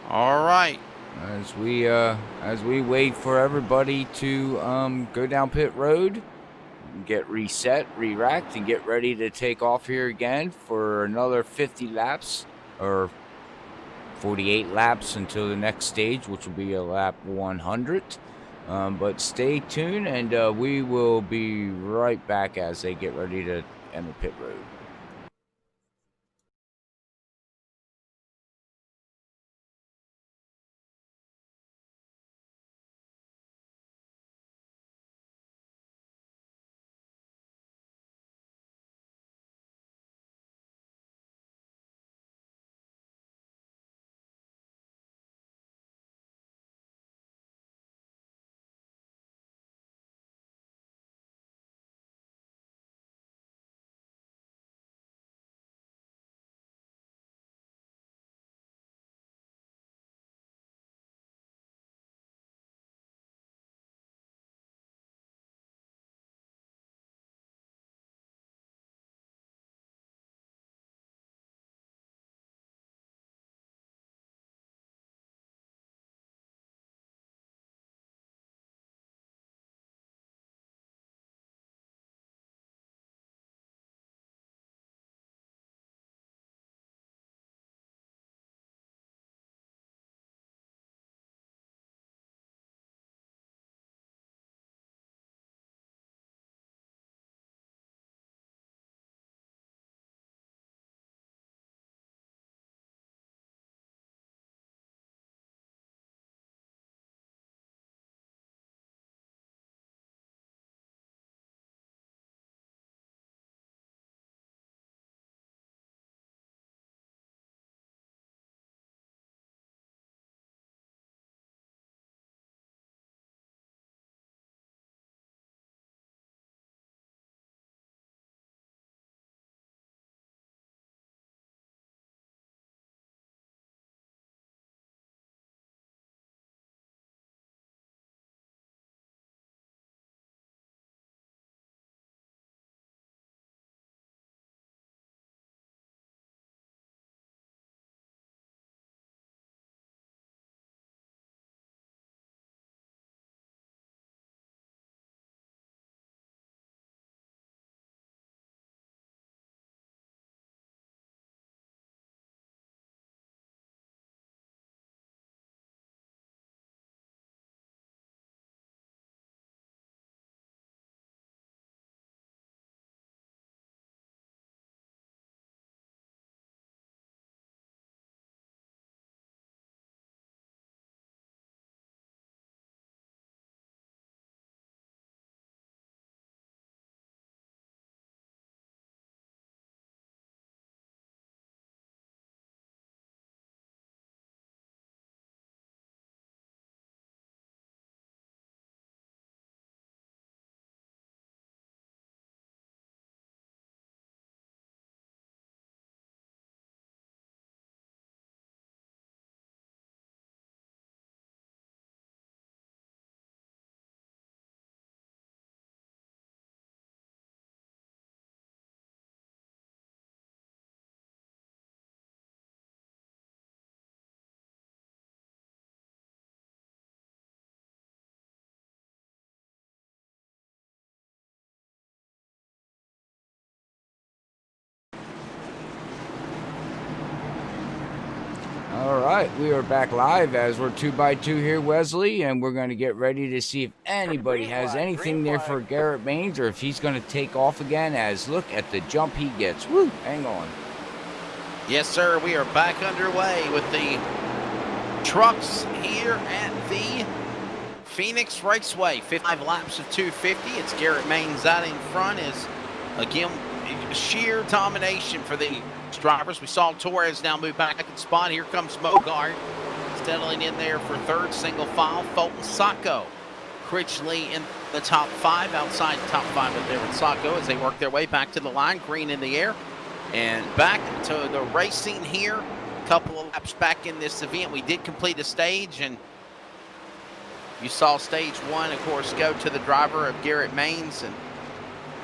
All right. As we wait for everybody to go down pit road, get reset, re-racked, and get ready to take off here again for another 50 laps or 48 laps until the next stage, which will be a lap 100. But stay tuned, and we will be right back as they get ready to enter pit road. right, we are back live as we're 2x2 here, Wesley, and we're going to get ready to see if anybody has anything there for Garrett Maines or if he's going to take off again. As look at the jump he gets. Woo, hang on. Yes, sir. We are back underway with the trucks here at the Phoenix Raceway. 55 laps of 250. It's Garrett Maines out in front. Is again sheer domination for the drivers. We saw Torres now move back in spot. Here comes Mogart settling in there for third, single file. Fulton, Sacco, Critchley in the top 5, outside the top 5 of there with Sacco as they work their way back to the line. Green in the air and back to the racing here. A couple of laps back in this event. We did complete a stage, and you saw stage 1, of course, go to the driver of Garrett Maines,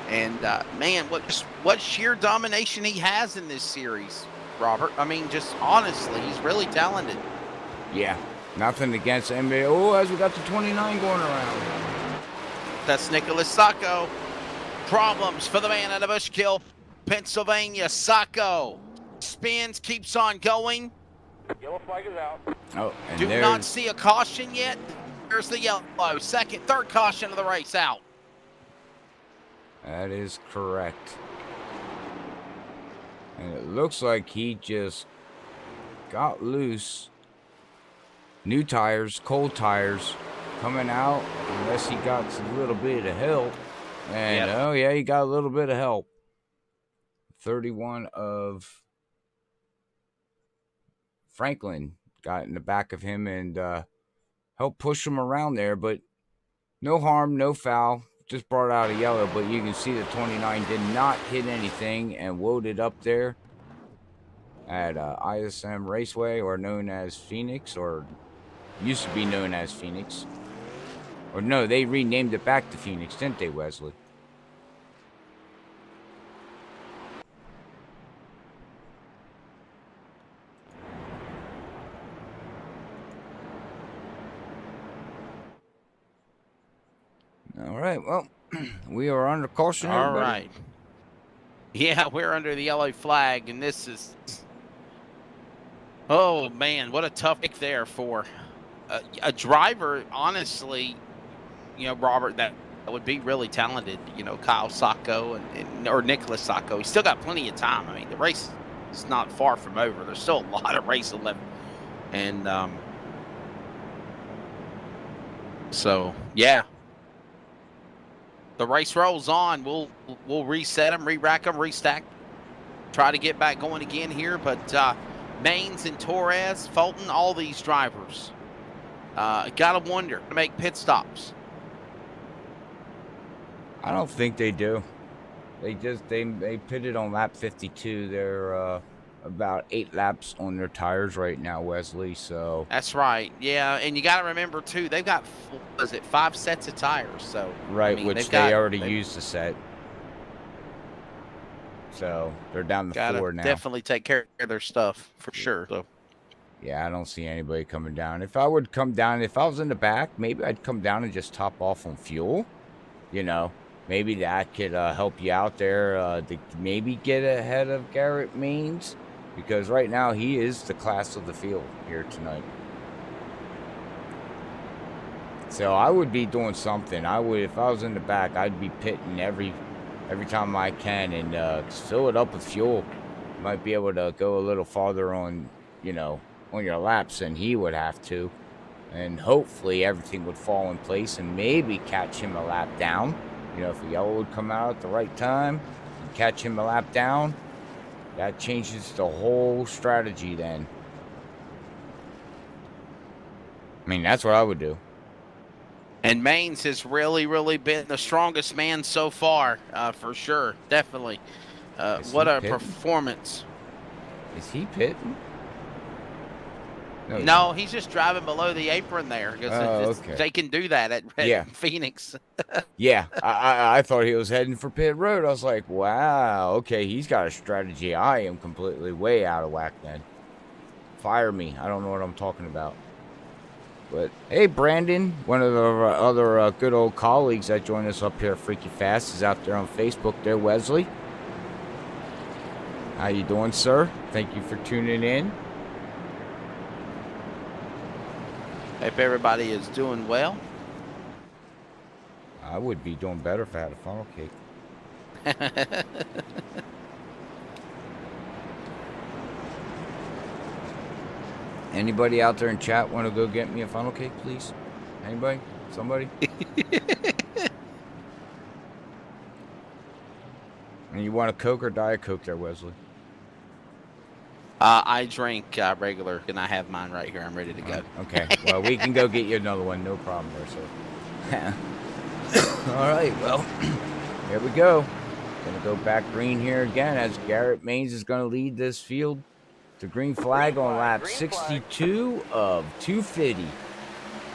and man, what sheer domination he has in this series, Robert. I mean, just honestly, he's really talented. Yeah, nothing against him. Oh, as we got the 29 going around. That's Nicholas Sacco. Problems for the man out of Bushkill, Pennsylvania. Sacco spins, keeps on going. Yellow flag is out. Oh, and do not see a caution yet. There's the yellow. Second, third caution of the race out. That is correct. And it looks like he just got loose. New tires, cold tires coming out, unless he got a little bit of help. And yep. Oh yeah, he got a little bit of help. 31 of Franklin got in the back of him and helped push him around there, but no harm, no foul. Just brought out a yellow, but you can see the 29 did not hit anything and loaded up there at ISM Raceway, or known as Phoenix, or used to be known as Phoenix. Or no, they renamed it back to Phoenix, didn't they, Wesley? All right, well, we are under caution. All right. Yeah, we're under the yellow flag, and this is... Oh, man, what a tough pick there for a driver, honestly, you know, Robert, that would be really talented, you know, Kyle Sacco or Nicholas Sacco. He's still got plenty of time. I mean, the race is not far from over. There's still a lot of race left. And so, yeah. The race rolls on. We'll reset them, re-rack them, restack, try to get back going again here. But Maines and Torres, Fulton, all these drivers gotta wonder to make pit stops. I don't think they do. They pitted on lap 52. They're about 8 laps on their tires right now, Wesley. So that's right. Yeah, and you got to remember too, they've got 5 sets of tires. So right, I mean, which they already they've used a set. So they're down to 4 now. Definitely take care of their stuff for sure. So yeah, I don't see anybody coming down. If I would come down, if I was in the back, maybe I'd come down and just top off on fuel. You know, maybe that could help you out there to maybe get ahead of Garrett Maines. Because right now he is the class of the field here tonight. So I would be doing something. I would, if I was in the back, I'd be pitting every time I can and fill it up with fuel. Might be able to go a little farther on, you know, on your laps than he would have to. And hopefully everything would fall in place and maybe catch him a lap down. You know, if the yellow would come out at the right time and catch him a lap down, that changes the whole strategy then. I mean, that's what I would do. And Maines has really been the strongest man so far, for sure. Definitely. What a performance. Is he pitting? No, he's just driving below the apron there. Okay. They can do that at Phoenix. Yeah, I thought he was heading for pit road. I was like, wow, okay, he's got a strategy. I am completely way out of whack then. Fire me. I don't know what I'm talking about. But, hey, Brandon, one of the other good old colleagues that joined us up here at Freaky Fast, is out there on Facebook there, Wesley. How you doing, sir? Thank you for tuning in. Hope everybody is doing well. I would be doing better if I had a funnel cake. Anybody out there in chat want to go get me a funnel cake, please? Anybody? Somebody? And you want a Coke or Diet Coke there, Wesley? I drink regular, and I have mine right here. I'm ready to go. Okay. Well, we can go get you another one. No problem there, sir. All right. Well, here we go. Going to go back green here again as Garrett Maines is going to lead this field to green flag on lap 62 of 250.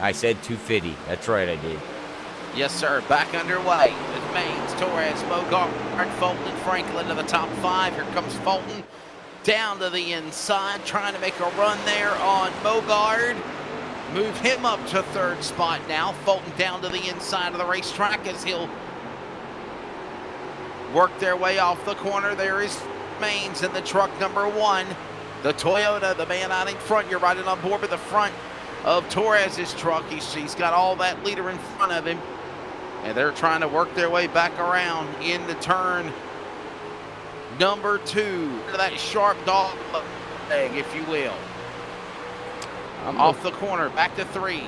I said 250. That's right, I did. Yes, sir. Back underway with Maines, Torres, Bogart, Fulton, and Franklin to the top 5. Here comes Fulton down to the inside, trying to make a run there on Bogard. Move him up to 3rd spot now. Fulton down to the inside of the racetrack as he'll work their way off the corner. There is Maines in the truck number 1. The Toyota, the man out in front. You're riding on board with the front of Torres's truck. He's got all that leader in front of him. And they're trying to work their way back around in the turn number 2. That sharp dog leg, if you will. Off the corner, back to 3.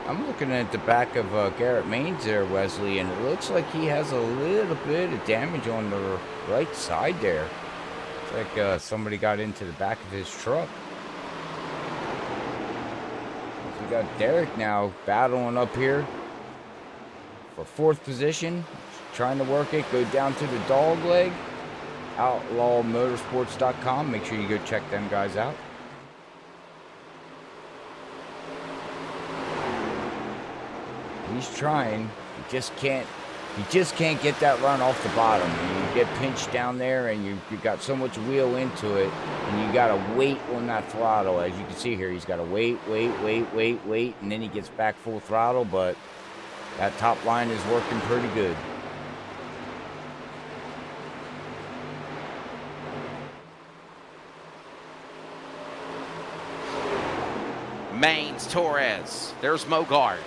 I'm looking at the back of Garrett Maines there, Wesley, and it looks like he has a little bit of damage on the right side there. It's like somebody got into the back of his truck. So we got Derek now battling up here for 4th position, trying to work it, go down to the dog leg. OutlawMotorsports.com. Make sure you go check them guys out. He's trying. He just can't get that run off the bottom. You get pinched down there and you got so much wheel into it, and you got to wait on that throttle. As you can see here, he's got to wait, and then he gets back full throttle, but that top line is working pretty good. Maines, Torres. There's Bogard,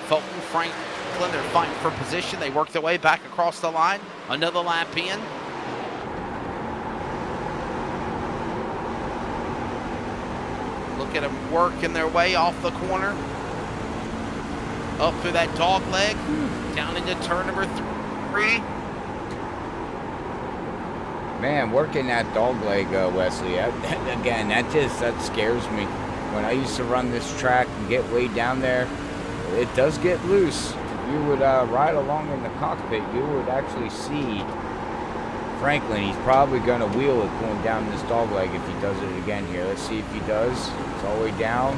Fulton, Franklin. They're fighting for position. They work their way back across the line. Another lap in. Look at them working their way off the corner. Up through that dog leg. Down into turn number 3. Man, working that dog leg, Wesley, again, that scares me. When I used to run this track and get way down there, it does get loose. If you would ride along in the cockpit, you would actually see Franklin. He's probably going to wheel it going down this dog leg if he does it again here. Let's see if he does. It's all the way down.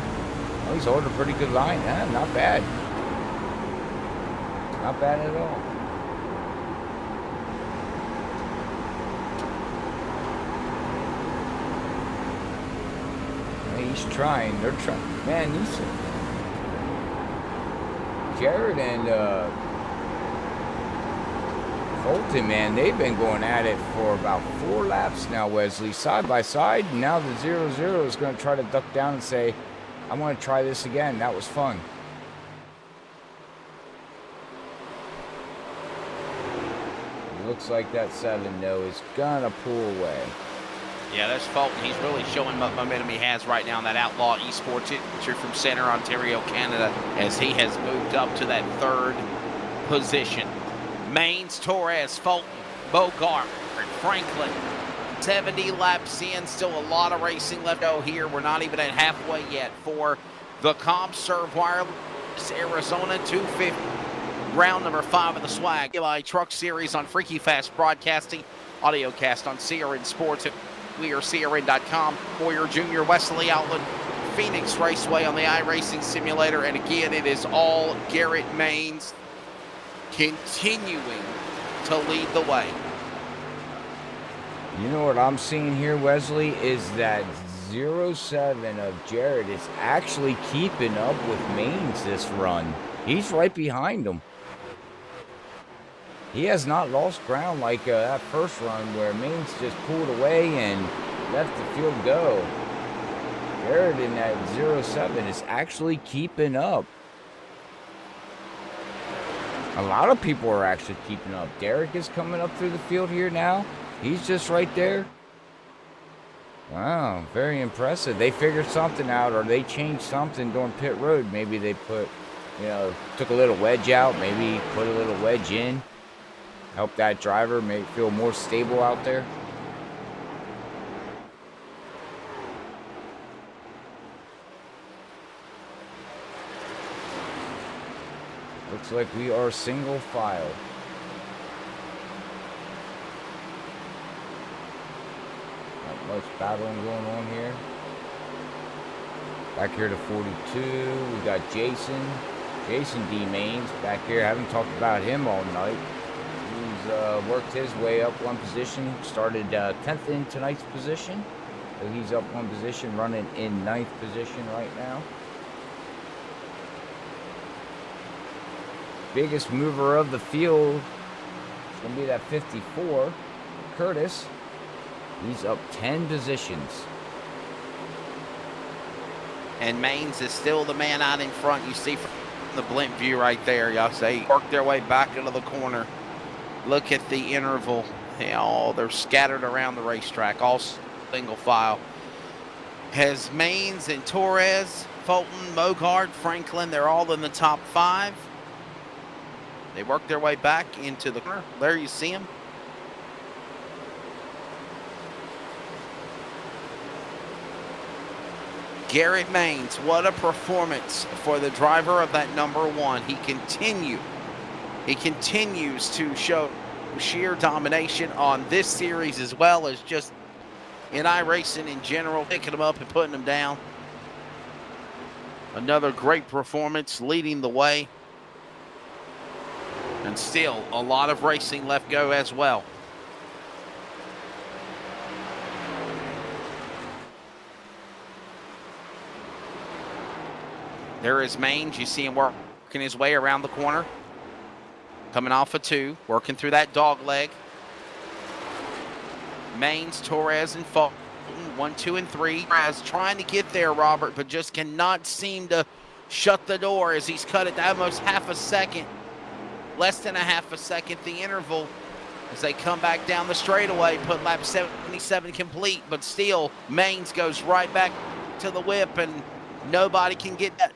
Oh, he's holding a pretty good line. Not bad. Not bad at all. He's trying. They're trying. Man, these Jared and Fulton, man, they've been going at it for about 4 laps now, Wesley, side by side. And now the 0-0 is going to try to duck down and say, I want to try this again. That was fun. It looks like that 7-0 is going to pull away. Yeah, that's Fulton. He's really showing what momentum he has right now in that Outlaw Esports feature from Center, Ontario, Canada, as he has moved up to that 3rd position. Maines, Torres, Fulton, Bogart, Franklin. 70 laps in, still a lot of racing left out here. We're not even at halfway yet for the ComServe Wireless Arizona 250. Round number 5 of the Swag PMI Truck Series on Freaky Fast Broadcasting. Audio cast on CRN Sports. We are CRN.com, Boyer Jr. Wesley Outlet, Phoenix Raceway on the iRacing Simulator. And again, it is all Garrett Maines continuing to lead the way. You know what I'm seeing here, Wesley, is that 07 of Jared is actually keeping up with Maines this run. He's right behind him. He has not lost ground like that first run where Maines just pulled away and left the field go. Barrett in that 07 is actually keeping up. A lot of people are actually keeping up. Derek is coming up through the field here now. He's just right there. Wow, very impressive. They figured something out, or they changed something during pit road. Maybe they put, took a little wedge out, maybe put a little wedge in. Help that driver make feel more stable out there. Looks like we are single file. Not much battling going on here. Back here to 42, we got Jason D. Maines back here. I haven't talked about him all night. He's worked his way up one position, started 10th in tonight's position. So he's up one position, running in 9th position right now. Biggest mover of the field is going to be that 54, Curtis. He's up 10 positions. And Maines is still the man out in front. You see from the blimp view right there. Y'all say work their way back into the corner. Look at the interval. They're scattered around the racetrack, all single file. Has Maines and Torres, Fulton, Mogard, Franklin, they're all in the top 5. They work their way back into the corner. There you see them. Garrett Maines, what a performance for the driver of that number 1. He continues to show sheer domination on this series as well as just in iRacing in general, picking them up and putting them down. Another great performance, leading the way. And still a lot of racing left go as well. There is Maines. You see him working his way around the corner. Coming off of 2, working through that dog leg. Maines, Torres, and Fulton, 1, 2, and 3. Torres trying to get there, Robert, but just cannot seem to shut the door as he's cut it to almost half a second. Less than a half a second, the interval, as they come back down the straightaway, put lap 77 complete, but still, Maines goes right back to the whip, and nobody can get that.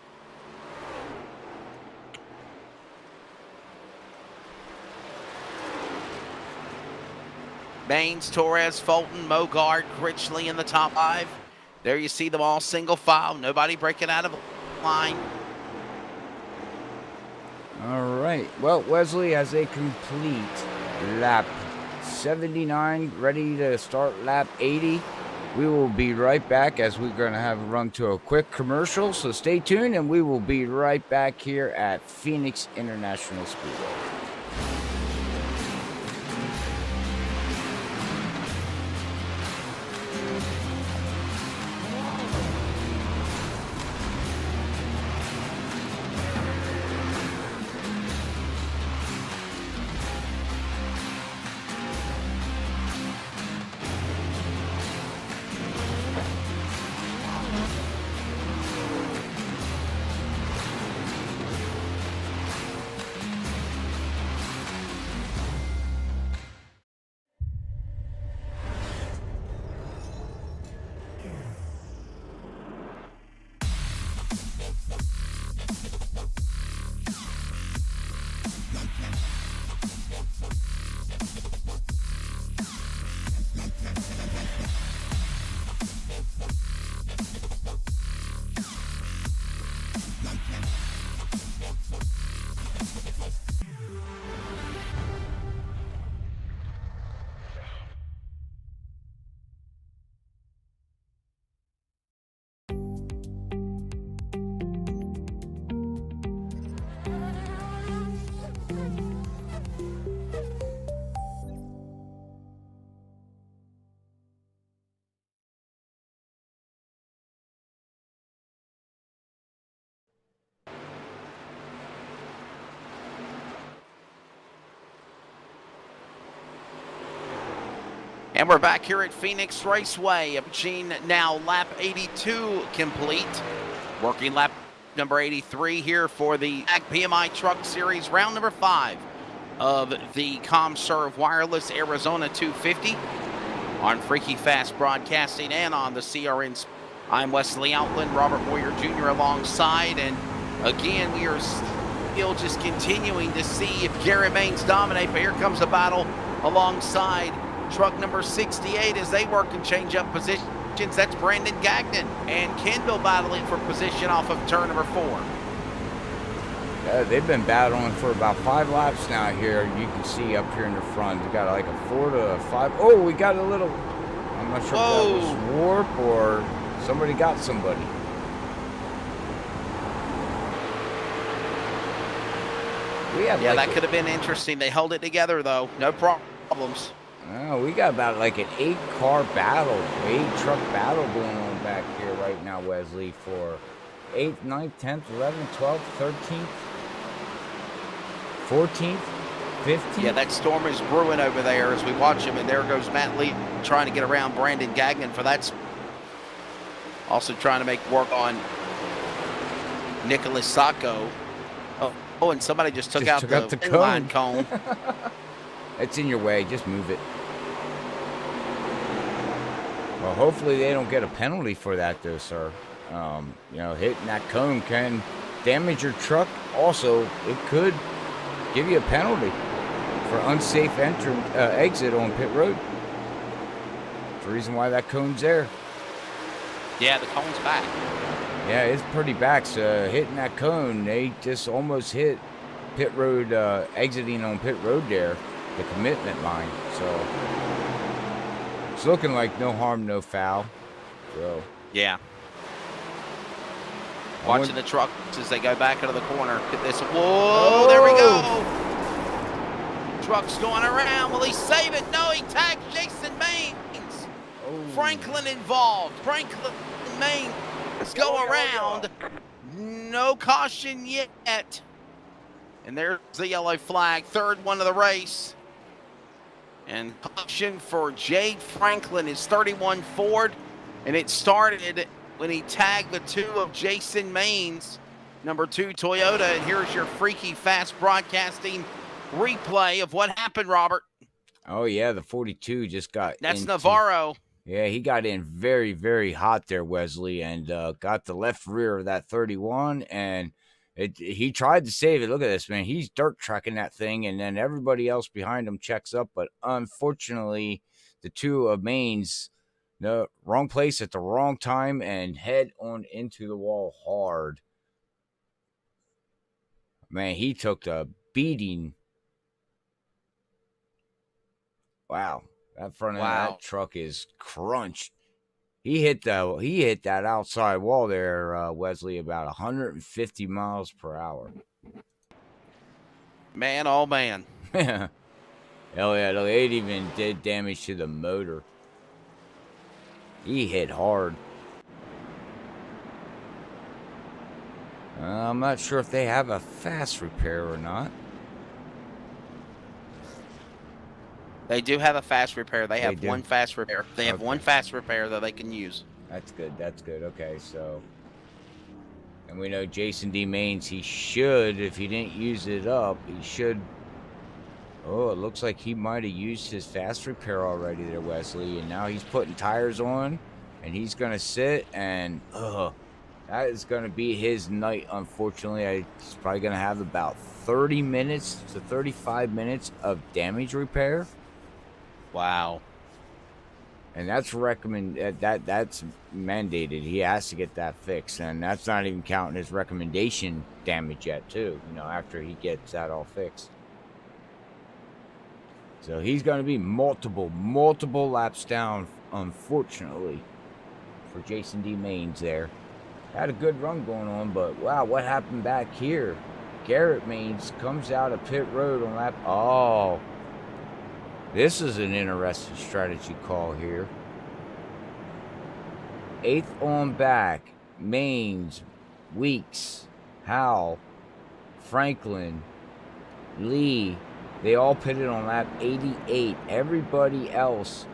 Maines, Torres, Fulton, Mogard, Critchley in the top 5. There you see them all single file. Nobody breaking out of line. All right. Well, Wesley has a complete lap 79, ready to start lap 80. We will be right back as we're going to have a run to a quick commercial. So stay tuned, and we will be right back here at Phoenix International Speedway. And we're back here at Phoenix Raceway. Machine now lap 82 complete. Working lap number 83 here for the PMI Truck Series, round number 5 of the ComServe Wireless Arizona 250 on Freaky Fast Broadcasting and on the CRN. I'm Wesley Outland, Robert Boyer Jr. alongside, and again, we are still just continuing to see if Garrett Maines dominate, but here comes a battle alongside truck number 68 as they work and change up positions. That's Brandon Gagnon and Kendall battling for position off of turn number 4. They've been battling for about 5 laps now here. You can see up here in the front. We got like a 4 to a 5. Oh, we got a little, I'm not sure if that was warp or somebody got somebody. Yeah, that could have been interesting. They held it together though. No problems. Oh, we got about like an 8-car battle, 8-truck battle going on back here right now, Wesley, for 8th, 9th, 10th, 11th, 12th, 13th, 14th, 15th. Yeah, that storm is brewing over there as we watch him, and there goes Matt Lee trying to get around Brandon Gagnon for that. Also trying to make work on Nicholas Sacco. Oh, and somebody just took out the inline cone. It's in your way. Just move it. Well, hopefully they don't get a penalty for that, though, sir. You know, hitting that cone can damage your truck. Also, it could give you a penalty for unsafe exit on pit road. That's the reason why that cone's there. Yeah, the cone's back. Yeah, it's pretty back. So hitting that cone, they just almost hit pit road, exiting on pit road there, the commitment line. So it's looking like no harm, no foul. So yeah. Watching the trucks as they go back into the corner. Hit this. Whoa, there we go. Truck's going around. Will he save it? No, he tagged Jason Maines. Oh. Franklin involved. Franklin Maines. Let's go around. No caution yet. And there's the yellow flag. Third one of the race. And caution for Jade Franklin is 31 Ford. And it started when he tagged the 2 of Jason Maines, number 2 Toyota. And here's your Freaky Fast Broadcasting replay of what happened, Robert. Oh, yeah, the 42 just got That's Navarro. Yeah, he got in very, very hot there, Wesley, and got the left rear of that 31, and he tried to save it. Look at this, man. He's dirt tracking that thing, and then everybody else behind him checks up, but unfortunately, the 2 of Maines, the wrong place at the wrong time and head on into the wall hard. Man, he took the beating. Wow. That front end of that truck is crunched. He hit that outside wall there, Wesley, about 150 miles per hour. Man, oh man. Hell yeah, it even did damage to the motor. He hit hard. I'm not sure if they have a fast repair or not. They do have a fast repair. They have one fast repair. They have one fast repair that they can use. That's good. That's good. Okay, so. And we know Jason D. Maines, he should, if he didn't use it up, he should. Oh, it looks like he might have used his fast repair already there, Wesley. And now he's putting tires on, and he's going to sit, and that is going to be his night, unfortunately. He's probably going to have about 30 minutes to 35 minutes of damage repair. Wow. And that's that's mandated. He has to get that fixed, and that's not even counting his recommendation damage yet, too. You know, after he gets that all fixed. So he's going to be multiple laps down, unfortunately, for Jason D. Maines there. Had a good run going on, but wow, what happened back here? Garrett Maines comes out of pit road on lap. Oh. This is an interesting strategy call here. 8th on back, Maines, Weeks, Howell, Franklin, Lee. They all pitted on lap 88. Everybody else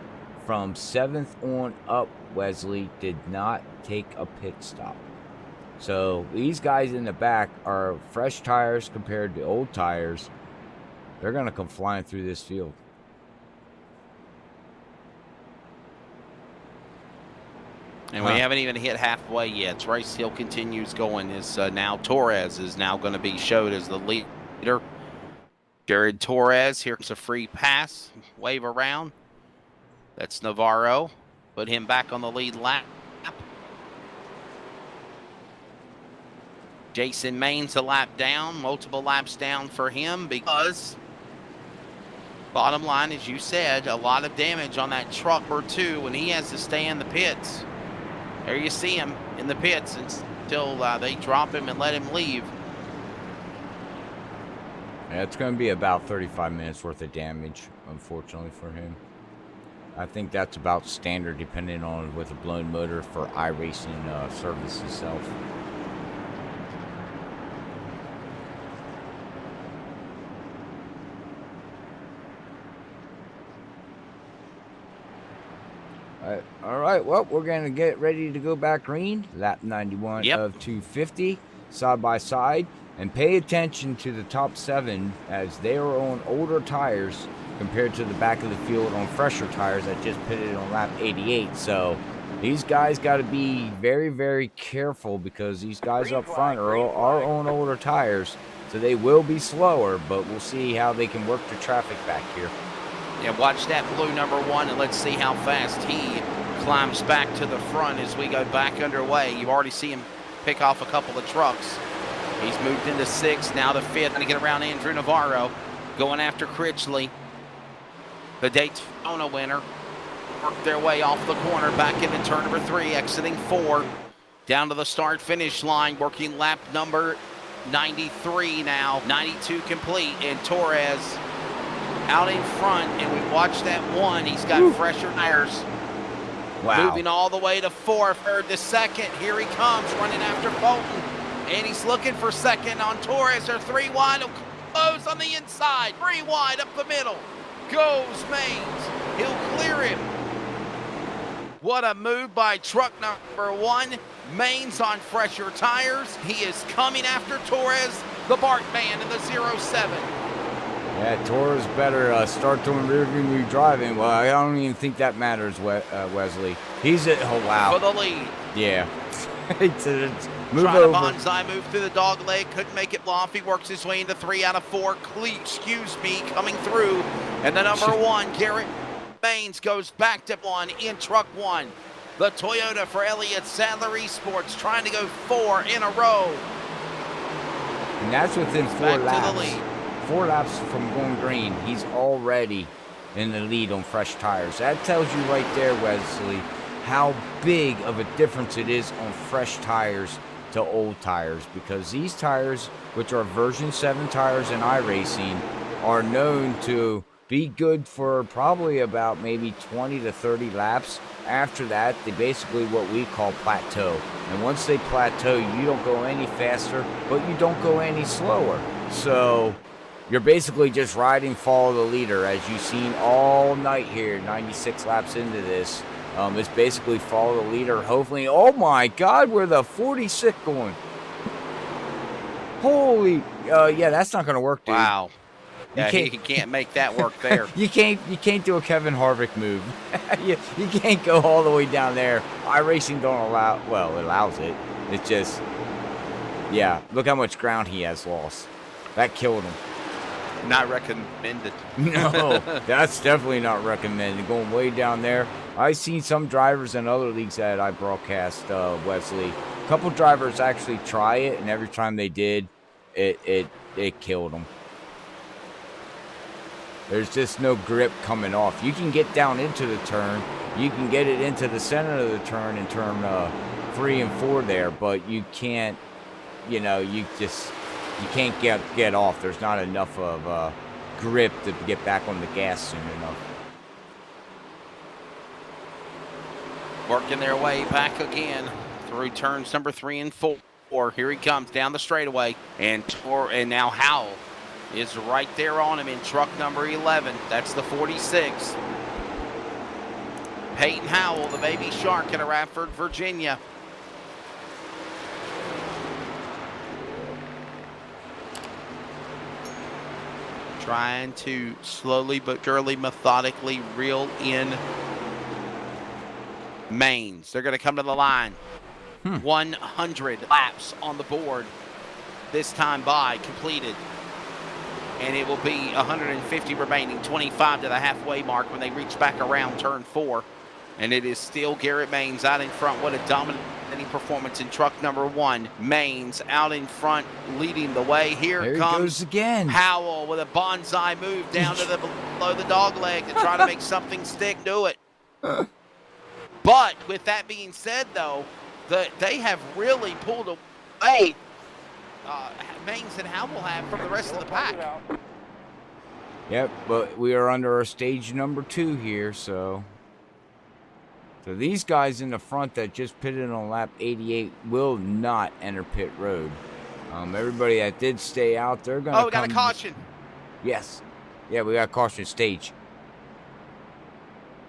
from 7th on up, Wesley, did not take a pit stop. So these guys in the back are fresh tires compared to old tires. They're going to come flying through this field. And we haven't even hit halfway yet. This race still continues going. Now Torres is now going to be showed as the leader. Jared Torres, here's a free pass. Wave around. That's Navarro. Put him back on the lead lap. Jason Maines a lap down. Multiple laps down for him because, bottom line, as you said, a lot of damage on that truck or two when he has to stay in the pits. There you see him in the pits until they drop him and let him leave. Yeah, it's going to be about 35 minutes worth of damage, unfortunately for him. I think that's about standard depending on with a blown motor for iRacing service itself. All right, well, we're going to get ready to go back green. Lap 91 of 250, side by side. And pay attention to the top 7 as they are on older tires compared to the back of the field on fresher tires that just pitted on lap 88. So these guys got to be very, very careful because these guys up front are on older tires. So they will be slower, but we'll see how they can work the traffic back here. Yeah, watch that blue number 1, and let's see how fast he climbs back to the front as we go back underway. You already see him pick off a couple of trucks. He's moved into 6th, now the 5th, going to get around Andrew Navarro, going after Critchley. The Daytona winner worked their way off the corner, back into turn number 3, exiting 4, down to the start-finish line, working lap number 93 now, 92 complete, and Torres out in front, and we watched that 1. He's got fresher tires. Wow. Moving all the way to 4th, third to 2nd. Here he comes, running after Fulton. And he's looking for 2nd on Torres. They're 3 wide. He'll close on the inside. 3 wide up the middle. Goes Maines. He'll clear him. What a move by truck number 1. Maines on fresher tires. He is coming after Torres, the Bart man in the 07. Yeah, Torres better start doing rear view driving. Well, I don't even think that matters, Wesley. He's at, oh wow. For the lead. Yeah. Move Trying over. to bonsai move through the dog leg, couldn't make it long. He works his way into 3 out of 4. Excuse me, coming through. And the number 1, Garrett Maines, goes back to 1 in truck 1. The Toyota for Elliott Sadler Esports trying to go 4 in a row. And that's within 4 back laps. to the lead. 4 laps from going green. He's already in the lead on fresh tires. That tells you right there, Wesley, how big of a difference it is on fresh tires to old tires, because these tires, which are version 7 tires in iRacing, are known to be good for probably about maybe 20 to 30 laps. After that, they basically what we call plateau. And once they plateau, you don't go any faster, but you don't go any slower. So you're basically just riding follow the leader, as you've seen all night here, 96 laps into this. It's basically follow the leader. Hopefully, oh my God, where the 46 going? Holy, yeah, that's not going to work, dude. Wow. Yeah, he can't make that work there. You can't do a Kevin Harvick move. you can't go all the way down there. iRacing don't allow, well, it allows it. It's just, yeah, look how much ground he has lost. That killed him. Not recommended. No, that's definitely not recommended. Going way down there. I've seen some drivers in other leagues that I broadcast, Wesley. A couple drivers actually try it, and every time they did, it killed them. There's just no grip coming off. You can get down into the turn. You can get it into the center of the turn in turn 3 and 4 there, but you can't, you can't get off. There's not enough of grip to get back on the gas soon enough. Working their way back again through turns number 3 and 4. Here he comes down the straightaway, and now Howell is right there on him in truck number 11. That's the 46. Peyton Howell, the baby shark out of Radford, Virginia. Trying to slowly but surely, methodically reel in Maines. They're going to come to the line. 100 laps on the board this time by completed. And it will be 150 remaining, 25 to the halfway mark when they reach back around turn 4. And it is still Garrett Maines out in front. What a dominating performance in truck number 1. Maines out in front, leading the way. Here comes goes again. Howell with a bonsai move down to the below the dog leg to try to make something stick to it. But with that being said, though, they have really pulled away. Maines and Howell have from the rest of the pack. Yep, but we are under our stage number 2 here, so these guys in the front that just pitted on lap 88 will not enter pit road. Everybody that did stay out, they're going to we got a caution. Yes. Yeah, we got caution stage.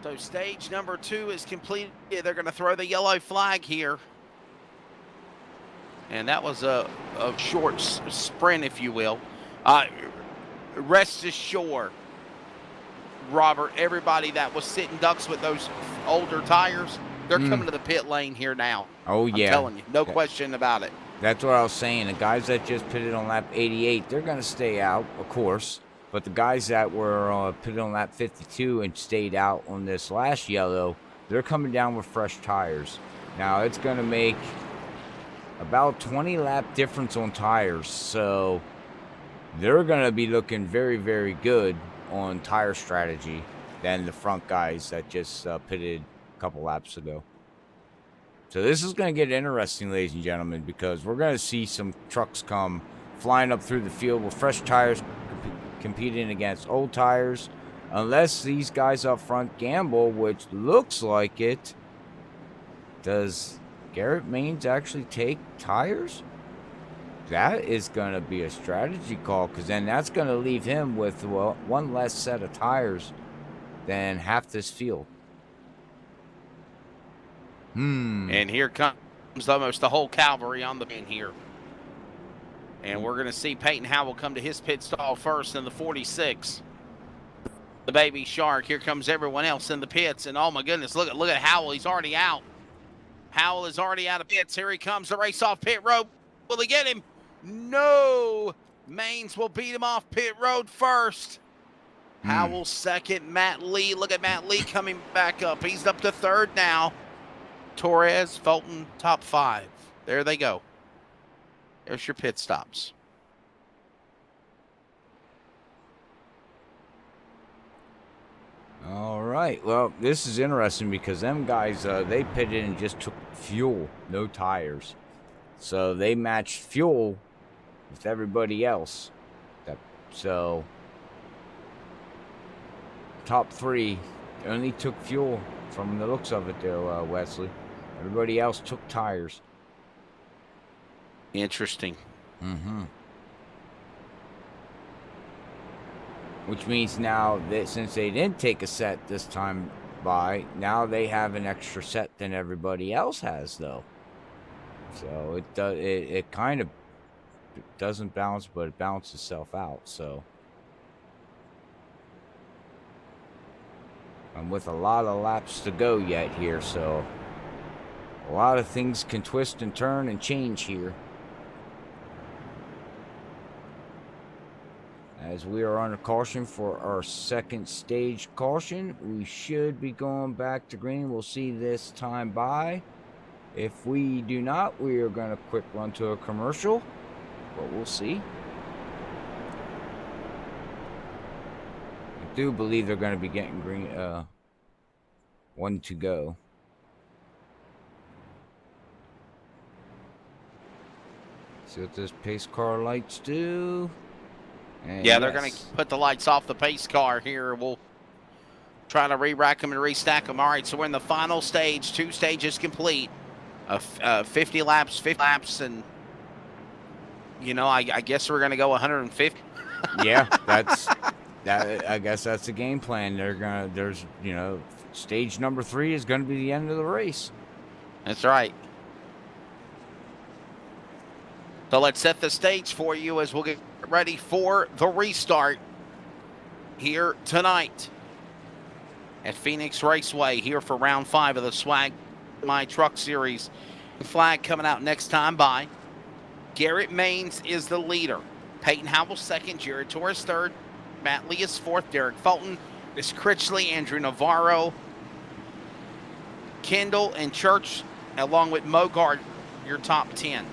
So stage number 2 is completed. They're going to throw the yellow flag here. And that was a short sprint, if you will. Rest assured, Robert, everybody that was sitting ducks with those older tires, they're coming to the pit lane here now. Oh, yeah. I'm telling you, no question about it. That's what I was saying. The guys that just pitted on lap 88, they're going to stay out, of course. But the guys that were pitted on lap 52 and stayed out on this last yellow, they're coming down with fresh tires. Now, it's going to make about 20 lap difference on tires. So they're going to be looking very, very good on tire strategy than the front guys that just pitted a couple laps ago. So this is going to get interesting, ladies and gentlemen, because we're going to see some trucks come flying up through the field with fresh tires competing against old tires. Unless these guys up front gamble, which looks like it. Does Garrett Maines actually take tires? That is going to be a strategy call, because then that's going to leave him with, well, one less set of tires than half this field. And here comes almost the whole cavalry on the pin here. And we're going to see Peyton Howell come to his pit stall first in the 46. The baby shark. Here comes everyone else in the pits. And oh my goodness, look at Howell. He's already out. Howell is already out of pits. Here he comes to race off pit road. Will he get him? No. Maines will beat him off pit road first. Howell second. Matt Lee. Look at Matt Lee coming back up. He's up to third now. Torres, Fulton, top 5. There they go. There's your pit stops. All right. Well, this is interesting because them guys, they pitted and just took fuel, no tires. So they matched fuel with everybody else. So top 3 only took fuel from the looks of it there, Wesley. Everybody else took tires. Interesting. Which means now that since they didn't take a set this time by, now they have an extra set than everybody else has, though. So it kind of doesn't balance, but it balances itself out. So, and with a lot of laps to go yet here, so a lot of things can twist and turn and change here. As we are on a caution for our second stage caution, we should be going back to green. We'll see this time by. If we do not, we are going to quick run to a commercial, but we'll see. I do believe they're going to be getting green, 1 to go. See what those pace car lights do. And yeah, they're going to put the lights off the pace car here. We'll try to re-rack them and restack them. All right, so we're in the final stage. 2 stages complete. 50 laps, and, you know, I guess we're going to go 150. Yeah, I guess that's the game plan. There's, stage number 3 is gonna be the end of the race. That's right. So let's set the stage for you as we'll get ready for the restart here tonight at Phoenix Raceway here for round 5 of the Swag My Truck Series. The flag coming out next time by Garrett Maines is the leader. Peyton Howell second, Jared Torres third, Matt Lee is fourth, Derek Fulton, Chris Critchley, Andrew Navarro, Kendall and Church, along with Mogard, your top 10.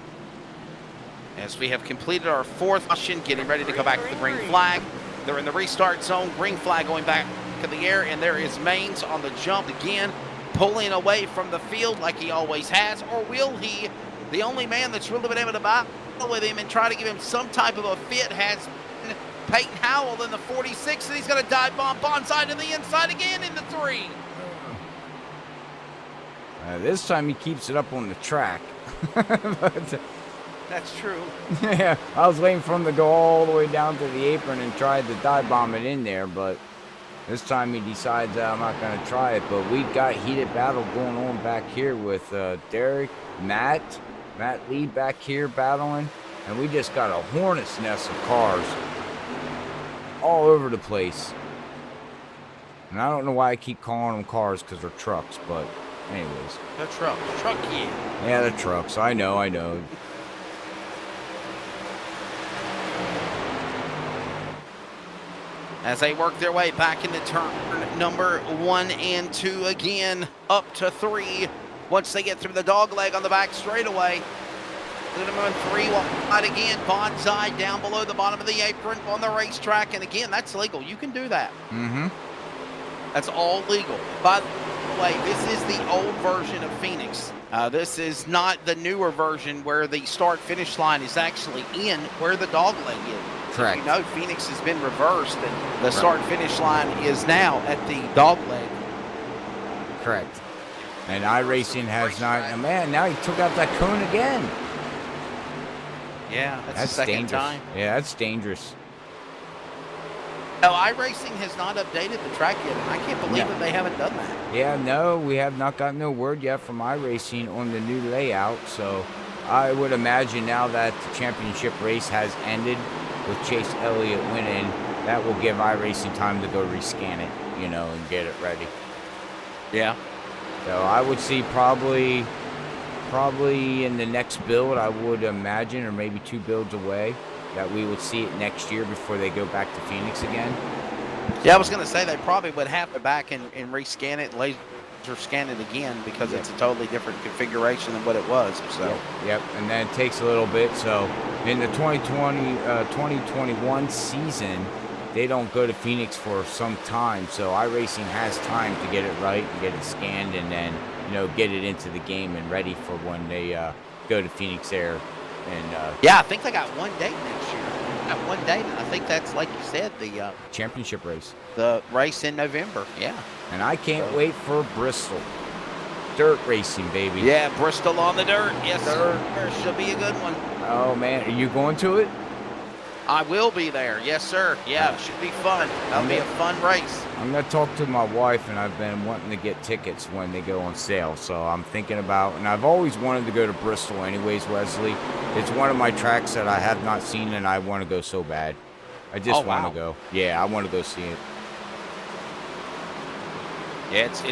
As we have completed our 4th session, getting ready to go back to the green flag. They're in the restart zone, green flag going back to the air, and there is Maines on the jump again, pulling away from the field like he always has, or will he? The only man that's really been able to battle with him and try to give him some type of a fit has been Peyton Howell in the 46, and he's going to dive bomb bonsai to the inside again in the 3. This time he keeps it up on the track. But, that's true. yeah, I was waiting for him to go all the way down to the apron and try to dive bomb it in there, but this time he decides I'm not going to try it. But we got heated battle going on back here with Derek, Matt Lee back here battling, and we just got a hornet's nest of cars all over the place. And I don't know why I keep calling them cars, because they're trucks, but anyways. They're trucks. Trucky. Yeah, they're trucks. I know. As they work their way back into turn number 1 and 2 again, up to 3. Once they get through the dog leg on the back straightaway, number 3 wide again, bonsai down below the bottom of the apron on the racetrack, and again, that's legal. You can do that. Mm-hmm. That's all legal. By the way, this is the old version of Phoenix. This is not the newer version where the start-finish line is actually in where the dog leg is. Correct. You know, Phoenix has been reversed, and the start-finish line is now at the dog leg. Correct. And iRacing has not. Oh, man, now he took out that cone again. Yeah, that's the second dangerous. time. Yeah, that's dangerous. No, iRacing has not updated the track yet, and I can't believe that they haven't done that. Yeah, no, we have not gotten no word yet from iRacing on the new layout. So I would imagine now that the championship race has ended with Chase Elliott winning, that will give iRacing time to go rescan it, and get it ready. Yeah. So I would see probably in the next build, I would imagine, or maybe 2 builds away, that we would see it next year before they go back to Phoenix again. Yeah, I was going to say they probably would have to back and rescan it, laser scan it again, because it's a totally different configuration than what it was. So. Yep, and then it takes a little bit. So in the 2021 season, they don't go to Phoenix for some time. So iRacing has time to get it right and get it scanned, and then get it into the game and ready for when they go to Phoenix Air. And yeah, I think they got 1 date next year. Got 1 date, and I think that's, like you said, the championship race. The race in November. Yeah. And I can't wait for Bristol. Dirt racing, baby. Yeah, Bristol on the dirt. Yes, sir. Should be a good one. Oh man, are you going to it? I will be there. Yes, sir. Yeah, it should be fun. That'll be a fun race. I'm going to talk to my wife, and I've been wanting to get tickets when they go on sale. So I'm thinking about, and I've always wanted to go to Bristol anyways, Wesley. It's one of my tracks that I have not seen, and I want to go so bad. I just want to go. Yeah, I want to go see it. Yeah, it's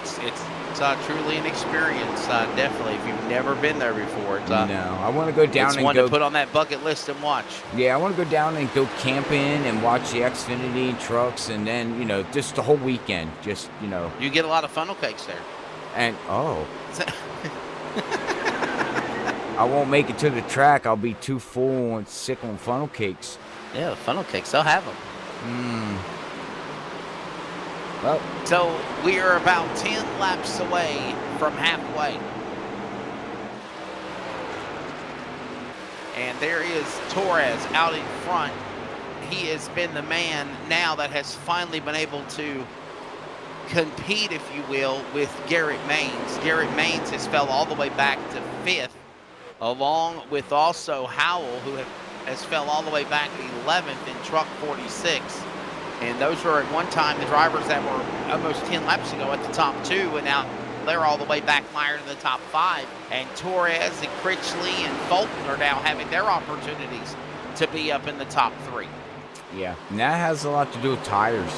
truly an experience. Definitely, if you've never been there before, it's no. I want to go down and one to put on that bucket list and watch. Yeah, I want to go down and go camping and watch the Xfinity trucks, and then just the whole weekend. Just you get a lot of funnel cakes there. And I won't make it to the track. I'll be too full and sick on funnel cakes. Yeah, the funnel cakes. They'll have them. Well, so we are about 10 laps away from halfway. And there is Torres out in front. He has been the man now that has finally been able to compete, if you will, with Garrett Maines. Garrett Maines has fell all the way back to 5th, along with also Howell, who has fell all the way back to 11th in truck 46. And those were at one time the drivers that were almost 10 laps ago at the top 2, and now they're all the way back mired in the top 5. And Torres and Critchley and Fulton are now having their opportunities to be up in the top 3. Yeah, and that has a lot to do with tires.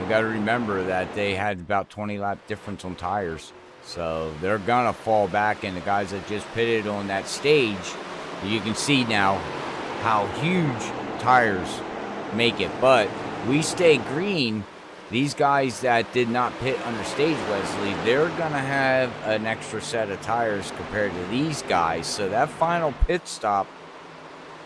We got to remember that they had about 20 lap difference on tires. So they're going to fall back, and the guys that just pitted on that stage, you can see now how huge tires make it. But we stay green. These guys that did not pit under stage, Wesley, they're going to have an extra set of tires compared to these guys. So that final pit stop,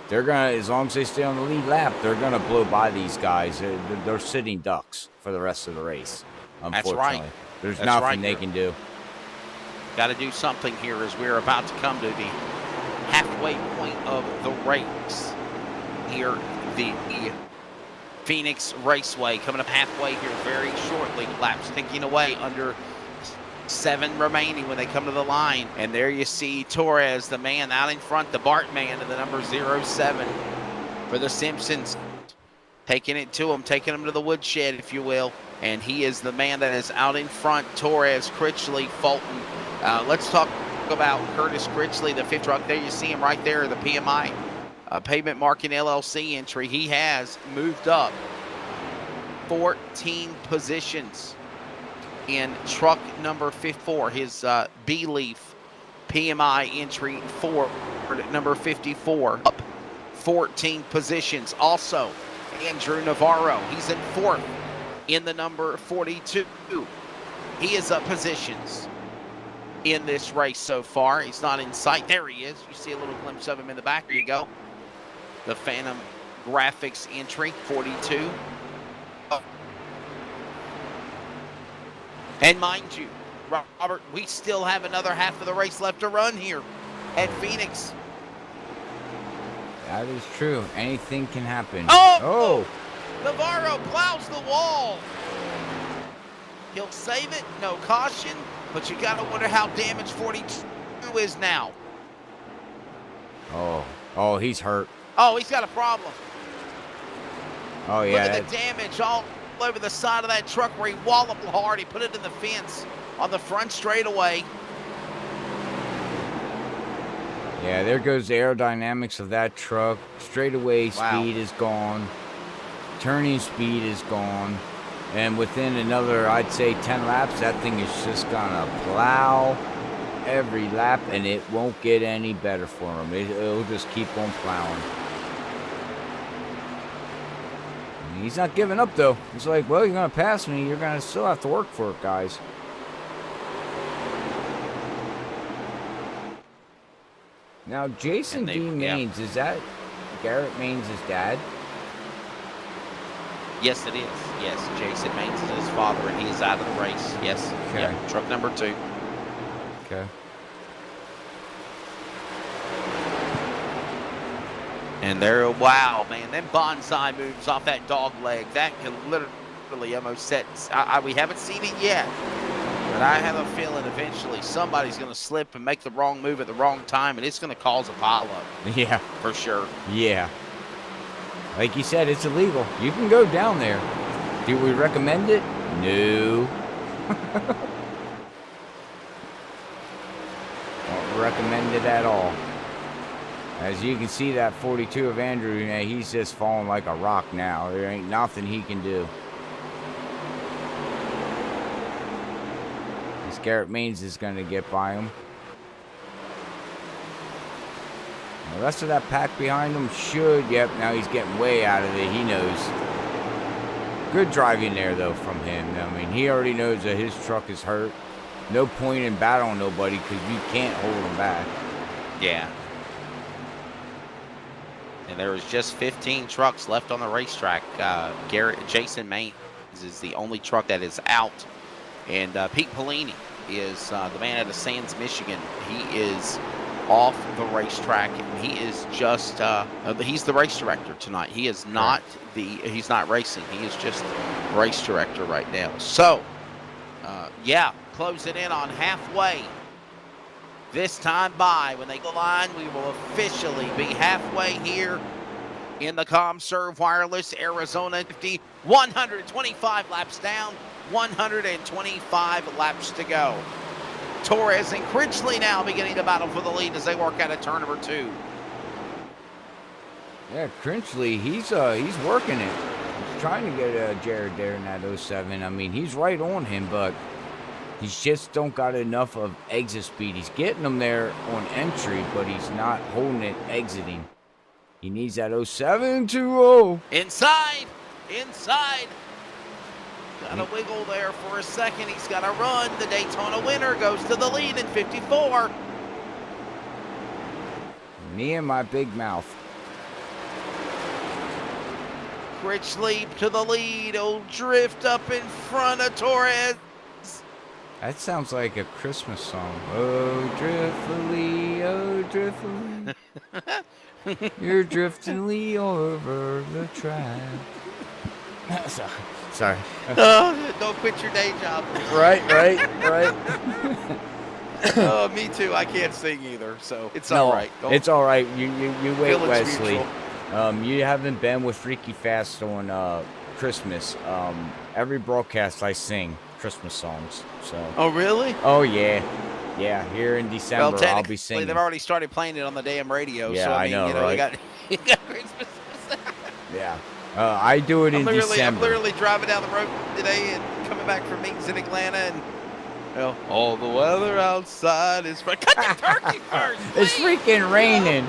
they're going to, as long as they stay on the lead lap, they're going to blow by these guys. They're sitting ducks for the rest of the race, unfortunately. That's right. There's nothing they can do. Got to do something here as we're about to come to the halfway point of the race. Here, the Phoenix Raceway coming up halfway here very shortly. Laps ticking away, under 7 remaining when they come to the line. And there you see Torres, the man out in front, the Bart man in the number 07 for the Simpsons. Taking it to him, taking him to the woodshed, if you will. And he is the man that is out in front. Torres, Critchley, Fulton. Let's talk about Curtis Critchley, the 5th truck. There you see him right there, the PMI. Pavement Marking LLC entry. He has moved up 14 positions in truck number 54, his B-Leaf PMI entry for number 54, up 14 positions. Also, Andrew Navarro, he's in 4th in the number 42. He is up positions in this race so far. He's not in sight. There he is. You see a little glimpse of him in the back. There you go. The Phantom Graphics entry, 42. And mind you, Robert, we still have another half of the race left to run here at Phoenix. That is true. Anything can happen. Oh! Navarro plows the wall. He'll save it, no caution, but you got to wonder how damaged 42 is now. Oh, he's hurt. Oh, he's got a problem. Oh, yeah. Look at the damage all over the side of that truck where he walloped hard. He put it in the fence on the front straightaway. Yeah, there goes the aerodynamics of that truck. Straightaway Wow. speed is gone. Turning speed is gone. And within another, I'd say, 10 laps, that thing is just going to plow every lap, and it won't get any better for him. It'll just keep on plowing. And he's not giving up, though. He's like, well, you're going to pass me. You're going to still have to work for it, guys. Now, Jason D. Maines, is that Garrett Maines' dad? Yes, it is. Yes, Jason Maines is his father, and he is out of the race. Yes. Okay. Yep. Truck number 2. Okay. And there, wow, man, them bonsai moves off that dog leg, that can literally almost set. We haven't seen it yet, but I have a feeling eventually somebody's going to slip and make the wrong move at the wrong time, and it's going to cause a pileup. Yeah. For sure. Yeah. Like you said, it's illegal. You can go down there. Do we recommend it? No. Don't recommend it at all. As you can see, that 42 of Andrew, he's just falling like a rock now. There ain't nothing he can do. This Garrett Maines is going to get by him. The rest of that pack behind him should, yep, now he's getting way out of it. He knows. Good driving there, though, from him. I mean, he already knows that his truck is hurt. No point in battling nobody because you can't hold him back. Yeah. And there is just 15 trucks left on the racetrack. Jason Maines is the only truck that is out. And Pete Pellini is the man out of Sands, Michigan. He is off the racetrack, and he is just he's the race director tonight. He is not he's not racing. He is just race director right now. So yeah, closing in on halfway. This time by, when they go line, we will officially be halfway here in the ComServe Wireless Arizona 50, 125 laps down, 125 laps to go. Torres and Critchley now beginning to battle for the lead as they work out of turn number 2. Yeah, Critchley, he's working it. He's trying to get Jared there in that 07. I mean, he's right on him, but he's just don't got enough of exit speed. He's getting them there on entry, but he's not holding it exiting. He needs that 07-2-0. Inside. Got a wiggle there for a second. He's got to run. The Daytona winner goes to the lead in 54. Me and my big mouth. Critchley to the lead. Oh, drift up in front of Torres. That sounds like a Christmas song. Oh, driftily, oh, driftily. You're driftingly over the track. Sorry. Don't quit your day job. Right. Oh, me too. I can't sing either, so it's all right. It's all right. You wait, Feel it's Wesley. mutual. You haven't been with Freaky Fast on Christmas. Every broadcast I sing Christmas songs. So. Oh, really? Oh yeah. Here in December, Well, I'll be singing. they've already started playing it on the damn radio. Yeah, so, I mean, know, right? You got Christmas. Yeah. I do it in December. I'm literally driving down the road today and coming back from meetings in Atlanta, and all the weather outside is cut the turkey first. It's freaking raining.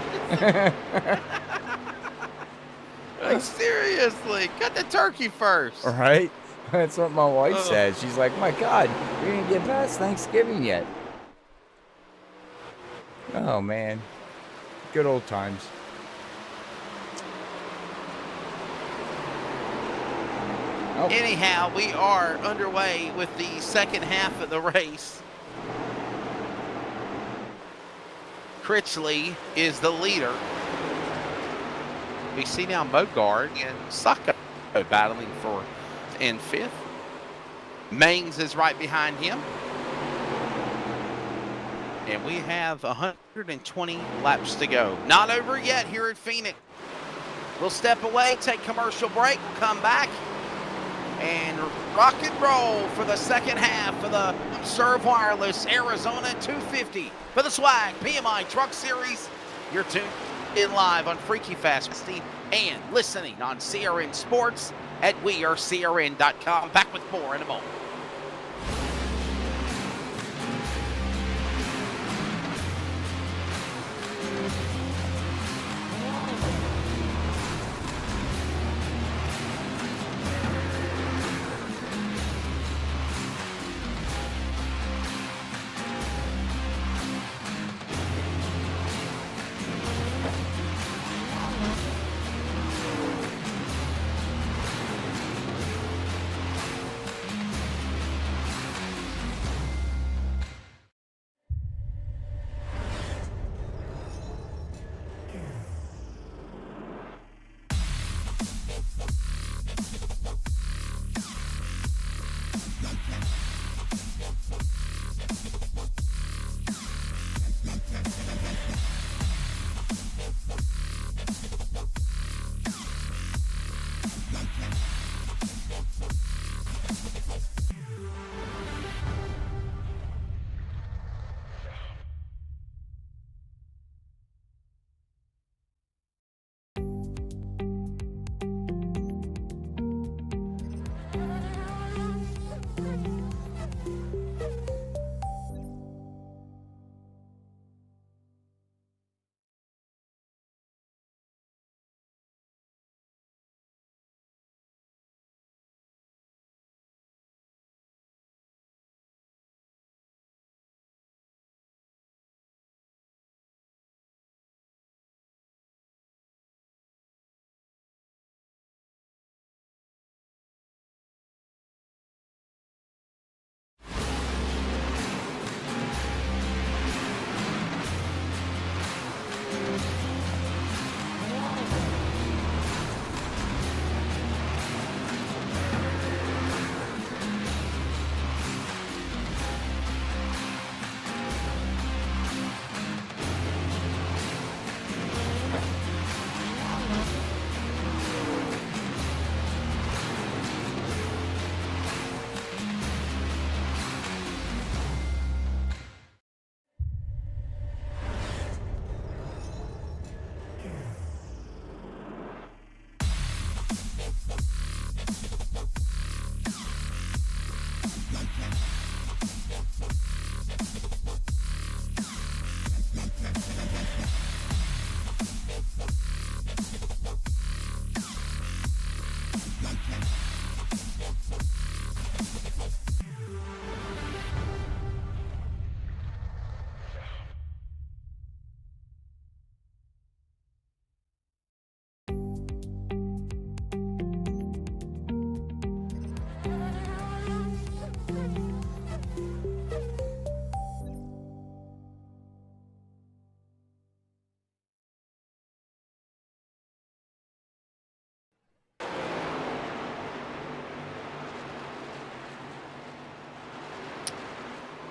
Like, seriously, cut the turkey first. All right. That's what my wife said. She's like, "My God, you're gonna get past Thanksgiving yet?" Oh man, good old times. Oh. Anyhow, we are underway with the second half of the race. Critchley is the leader. We see now Mogard and Sacco battling for in 5th. Maines is right behind him. And we have 120 laps to go. Not over yet here at Phoenix. We'll step away, take commercial break, come back, and rock and roll for the second half of the ComServe Wireless Arizona 250 for the Swag PMI Truck Series. You're tuned in live on Freaky Fast and listening on CRN Sports at wearecrn.com. Back with more in a moment.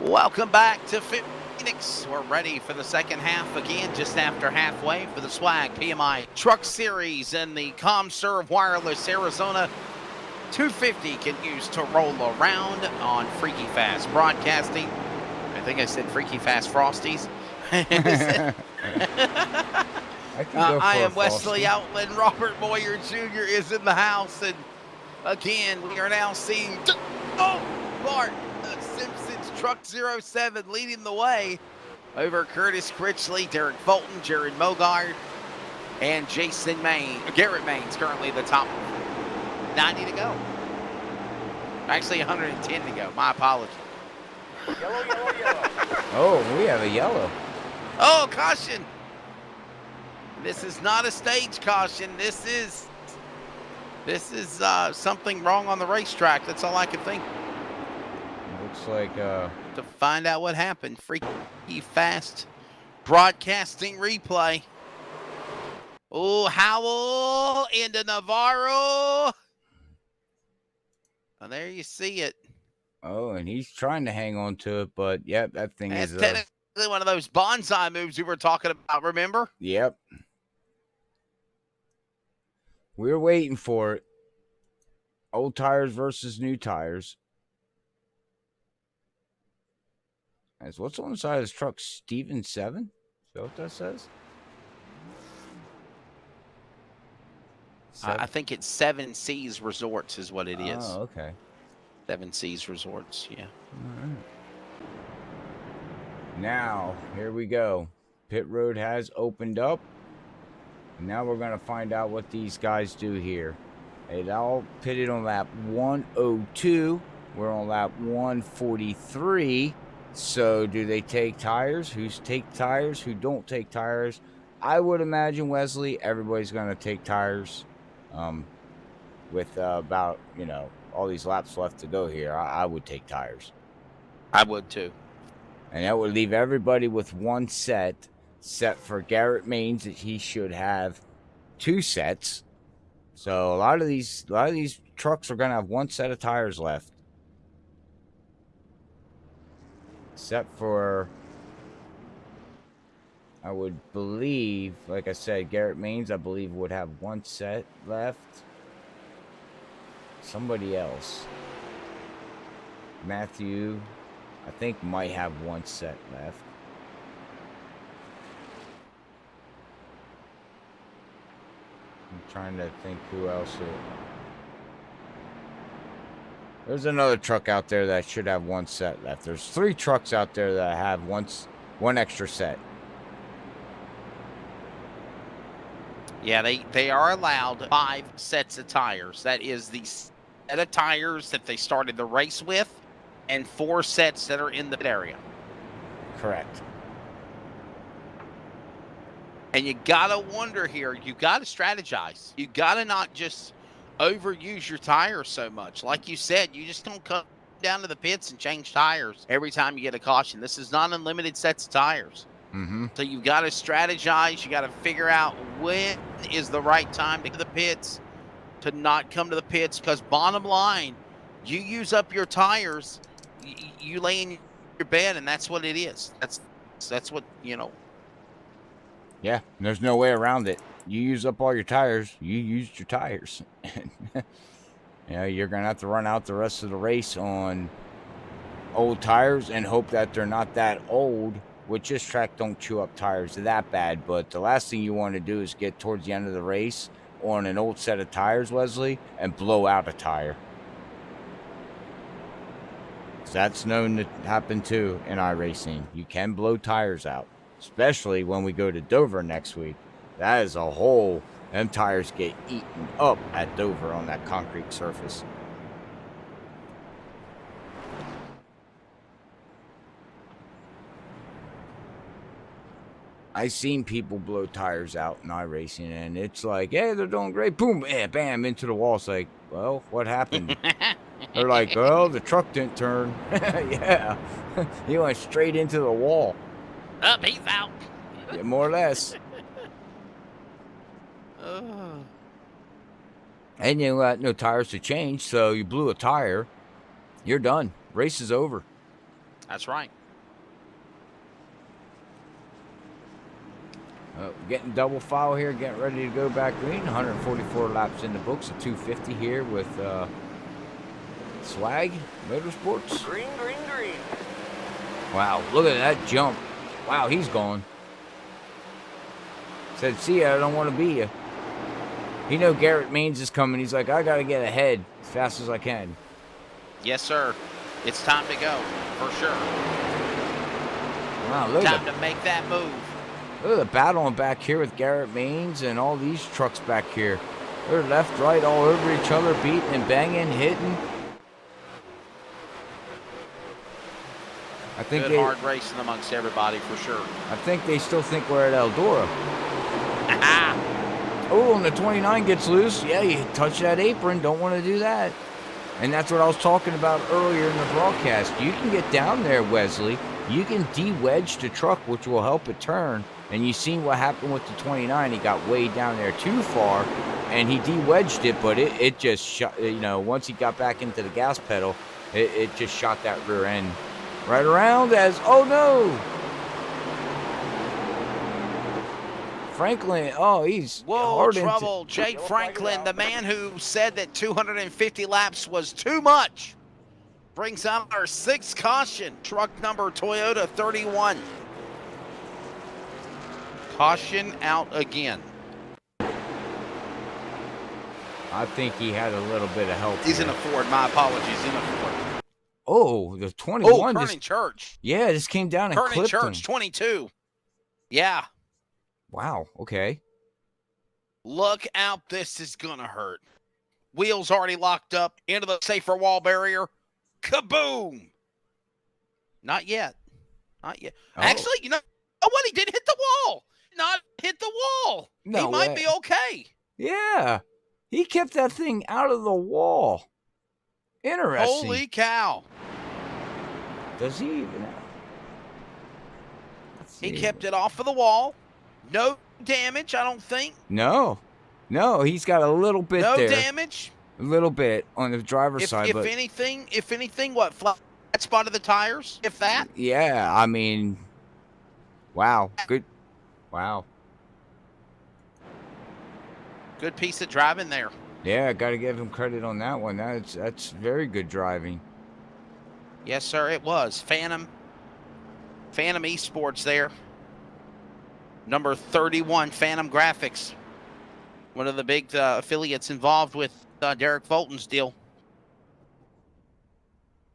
Welcome back to Phoenix. We're ready for the second half again, just after halfway for the Swag PMI Truck Series in the ComServe Wireless Arizona 250 continues to roll around on Freaky Fast Broadcasting. I think I said Freaky Fast Frosties. I can go for I a am Wesley Frosty. Outland. Robert Boyer Jr. is in the house, and again, we are now seeing Bart Simpson's Truck 07 leading the way over Curtis Critchley, Derek Fulton, Jared Mogard, and Jason Main. Garrett Main's currently the top. 90 to go. Actually, 110 to go. My apologies. Yellow, yellow, yellow. Oh, we have a yellow. Oh, caution. This is not a stage caution. This is something wrong on the racetrack. That's all I can think. Looks like To find out what happened, Freaky Fast Broadcasting replay. Oh, Howell into Navarro. Oh, there you see it. oh, and he's trying to hang on to it, but yep, that thing That's is technically one of those bonsai moves we were talking about, remember? yep. We're waiting for it. Old tires versus new tires. As what's on the side of this truck? Steven 7? Is that what that says? I think it's 7 Seas Resorts is what it is. Oh, okay. 7 Seas Resorts, yeah. All right. Now, here we go. Pit road has opened up. Now we're going to find out what these guys do here. It all pitted on lap 102. We're on lap 143. So do they take tires? Who's take tires? Who don't take tires? I would imagine, Wesley, everybody's going to take tires. With about, all these laps left to go here, I would take tires. I would too. And that would leave everybody with one set for Garrett Mains that he should have 2 sets. So a lot of these trucks are going to have 1 set of tires left. Except for, I would believe, like I said, Garrett Mains, I believe, would have 1 set left. Somebody else, Matthew, I think, might have 1 set left. I'm trying to think who else. There's another truck out there that should have 1 set left. There's 3 trucks out there that have one extra set. Yeah, they are allowed 5 sets of tires. That is the set of tires that they started the race with, and 4 sets that are in the pit area. Correct. And you gotta wonder here, you gotta strategize. You gotta not just overuse your tires so much. Like you said, you just don't come down to the pits and change tires every time you get a caution. This is not unlimited sets of tires. Mm-hmm. So you got to strategize. You got to figure out when is the right time to get to the pits, to not come to the pits. Because bottom line, you use up your tires, you lay in your bed, and that's what it is. That's what, Yeah, there's no way around it. You use up all your tires, you used your tires. You're going to have to run out the rest of the race on old tires and hope that they're not that old, which this track don't chew up tires that bad. But the last thing you want to do is get towards the end of the race on an old set of tires, Wesley, and blow out a tire. That's known to happen too in iRacing. You can blow tires out, especially when we go to Dover next week. That is a whole, them tires get eaten up at Dover on that concrete surface. I've seen people blow tires out in iRacing, and it's like, hey, they're doing great. Boom, bam, into the wall. It's like, well, what happened? They're like, well, the truck didn't turn. Yeah, he went straight into the wall. Up, he's out. Yeah, more or less. And you got no tires to change, so you blew a tire. You're done. Race is over. That's right. Getting double file here, getting ready to go back green. 144 laps in the books, a 250 here with Swag Motorsports. Green, green, green. Wow, look at that jump. Wow, he's gone. Said, see ya, I don't want to be you. He know Garrett Means is coming. He's like, I got to get ahead as fast as I can. Yes, sir. It's time to go, for sure. Wow, look Time to make that move. Look at the battling back here with Garrett Means and all these trucks back here. They're left, right, all over each other, beating and banging, hitting. I think Good hard racing amongst everybody for sure. I think they still think we're at Eldora. Oh, and the 29 gets loose. Yeah, you touch that apron. Don't want to do that. And that's what I was talking about earlier in the broadcast. You can get down there, Wesley. You can de-wedge the truck, which will help it turn. And you seen what happened with the 29. He got way down there too far, and he de-wedged it, but it just shot, you know, once he got back into the gas pedal, it just shot that rear end right around as, oh no! Franklin, oh, he's Whoa, hard trouble. Jake Franklin, the man who said that 250 laps was too much, brings out our 6th caution. Truck number Toyota 31. Caution out again. I think he had a little bit of help. He's there. in a Ford. My apologies. In a Ford. Oh, the 21. Oh, Kernan Church. Yeah, this came down and Kernan clipped Church, him. 22. Yeah. Wow, okay. Look out. This is going to hurt. Wheels already locked up into the safer wall barrier. Kaboom. Not yet. Not yet. Oh. Actually, you know what? He did hit the wall. Not hit the wall. No he might way. be okay. Yeah, he kept that thing out of the wall. Interesting. Holy cow. Does he even? He kept it off of the wall. No damage, I don't think. No, he's got a little bit No there. damage. A little bit on the driver's side, If but anything, what, flat spot of the tires? If that? yeah, I mean, wow, good, wow. Good piece of driving there. Yeah, got to give him credit on that one. That's very good driving. Yes, sir, it was. Phantom Esports there. Number 31, Phantom Graphics. One of the big affiliates involved with Derek Fulton's deal.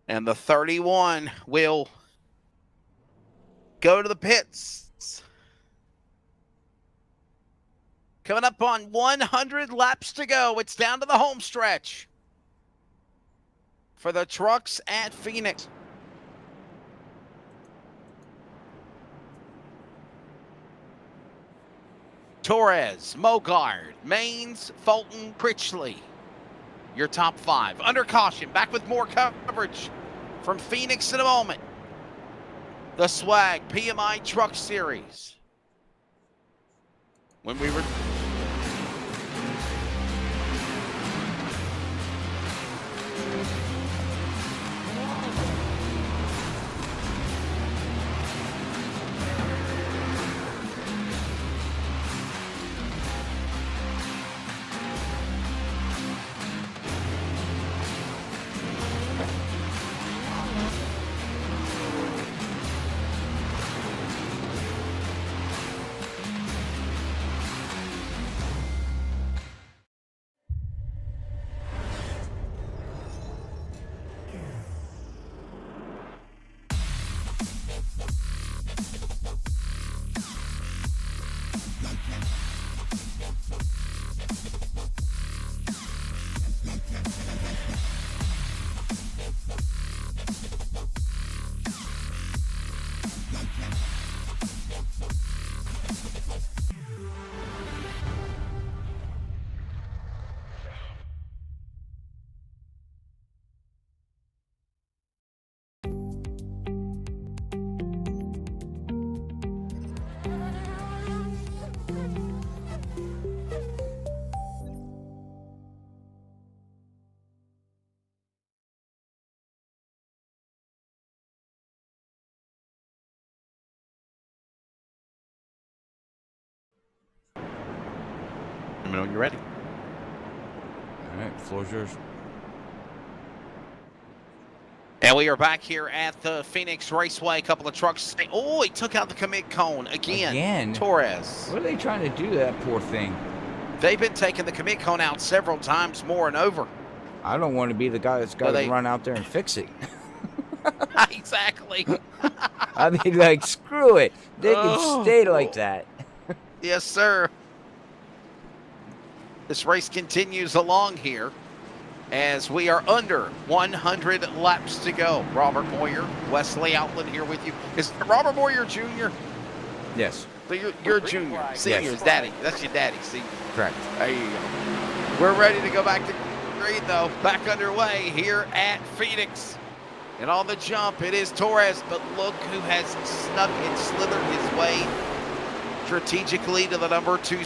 And the 31 will go to the pits. Coming up on 100 laps to go. It's down to the home stretch for the trucks at Phoenix. Torres, Mogard, Maines, Fulton, Critchley. Your top 5. Under caution, back with more coverage from Phoenix in a moment. The Swag PMI Truck Series. When we were... me know when you're ready. All right, floor's yours. And we are back here at the Phoenix Raceway. A couple of trucks. Oh, he took out the commit cone again. Torres. What are they trying to do to that poor thing? They've been taking the commit cone out several times more and over. I don't want to be the guy that's got to run out there and fix it. Exactly. I'd be like, screw it. They can stay like that. Yes, sir. This race continues along here as we are under 100 laps to go. Robert Moyer, Wesley Outland here with you. Is Robert Moyer Jr.? Yes. So you're a junior. Senior is daddy. That's your daddy, senior. Correct. There you go. We're ready to go back to green, though. Back underway here at Phoenix. And on the jump, it is Torres, but look who has snuck and slithered his way strategically to the number 2.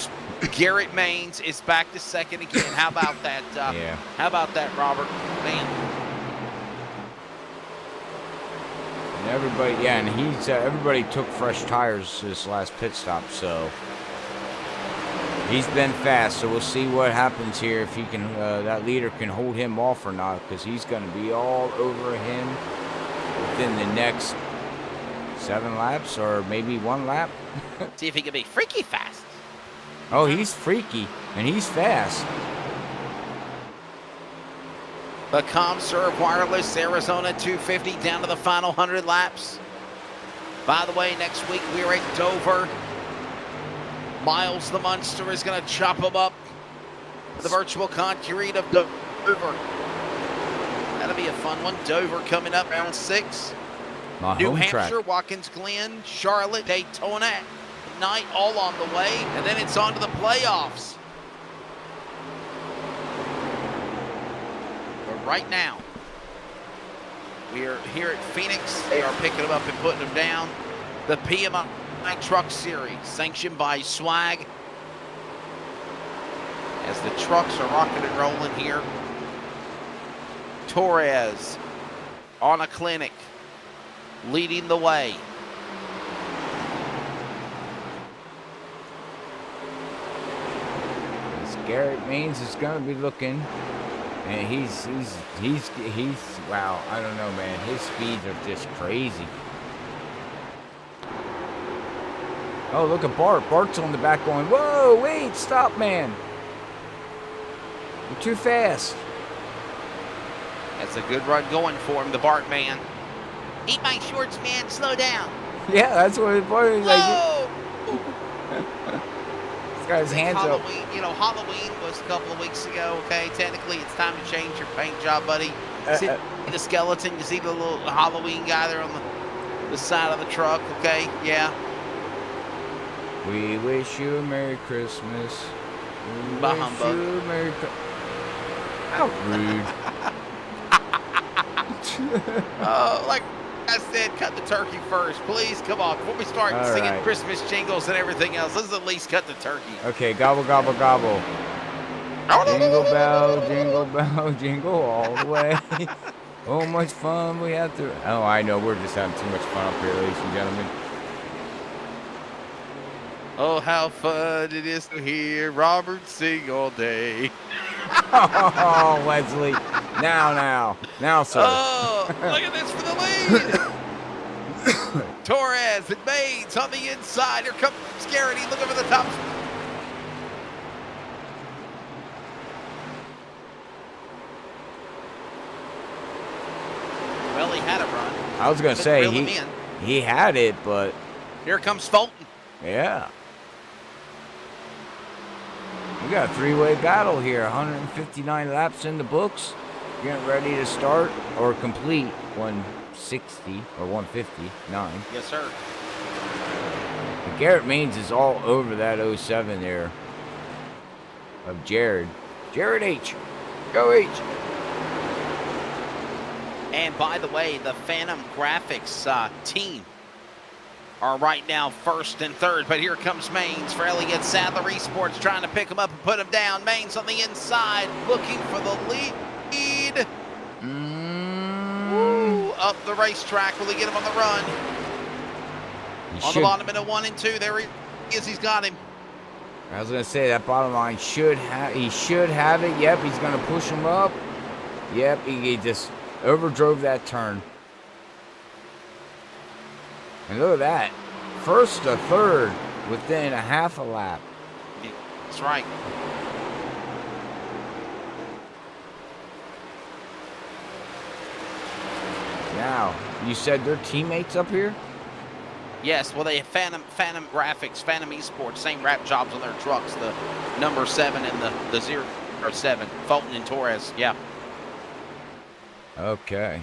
Garrett Maines is back to second again. How about that? Yeah. How about that, Robert? Man. And everybody, and he's everybody took fresh tires this last pit stop, so he's been fast. So we'll see what happens here if he can. That leader can hold him off or not, because he's going to be all over him within the next 7 laps or maybe 1 lap. See if he can be freaky fast. Oh, he's freaky, and he's fast. The ComServe Wireless Arizona 250 down to the final 100 laps. By the way, next week we're at Dover. Miles the Munster is going to chop him up. The virtual concrete of Dover. That'll be a fun one. Dover coming up round 6. My New home Hampshire, track. Watkins Glen, Charlotte, Daytona. Night all on the way, and then it's on to the playoffs. But right now, we are here at Phoenix. They are picking them up and putting them down. The PMI Truck Series, sanctioned by Swag. As the trucks are rocking and rolling here. Torres on a clinic, leading the way. Garrett Maines is going to be looking, and he's wow, I don't know, man. His speeds are just crazy. Oh, look at Bart. Bart's on the back going, whoa, wait, stop, man. You're too fast. That's a good run going for him, the Bart man. Eat my shorts, man, slow down. Yeah, that's what his Bart is like. Whoa! Got his hands up. You know, Halloween was a couple of weeks ago, okay? Technically, it's time to change your paint job, buddy. See the skeleton? You see the little Halloween guy there on the side of the truck, okay? Yeah. We wish you a Merry Christmas. We Bah wish humbug. you a Merry How rude. Oh, like I said, cut the turkey first. Please, come on. Before we start All singing right. Christmas jingles and everything else, let's at least cut the turkey. Okay, gobble, gobble, gobble. Jingle bell, jingle all the way. Oh, much fun we had to. Oh, I know. We're just having too much fun up here, ladies and gentlemen. Oh, how fun it is to hear Robert sing all day. Oh, Wesley. Now, sir. Oh, look at this for the lead. Torres and Maines on the inside. Here comes Garrity. Look over the top. Well, he had a run. I was going to say, he had it, but Here comes Fulton. yeah. We got a 3-way battle here. 159 laps in the books. Getting ready to start or complete 160 or 159. Yes, sir. But Garrett Maines is all over that 07 there of Jared. Jared H. Go H. And by the way, the Phantom Graphics team are right now first and third, but here comes Maines for Elliott Sadler Esports, trying to pick him up and put him down. Maines on the inside, looking for the lead. Woo, up the racetrack. Will he get him on the run? On the bottom in a 1 and 2. There he is. He's got him. I was gonna say that bottom line he should have it. Yep, he's gonna push him up. Yep, he just overdrove that turn. And look at that. First to third within a half a lap. That's right. Now, you said they're teammates up here? Yes, well, they have Phantom Graphics, Phantom Esports, same wrap jobs on their trucks, the number 7 and the 07, Fulton and Torres, yeah. Okay.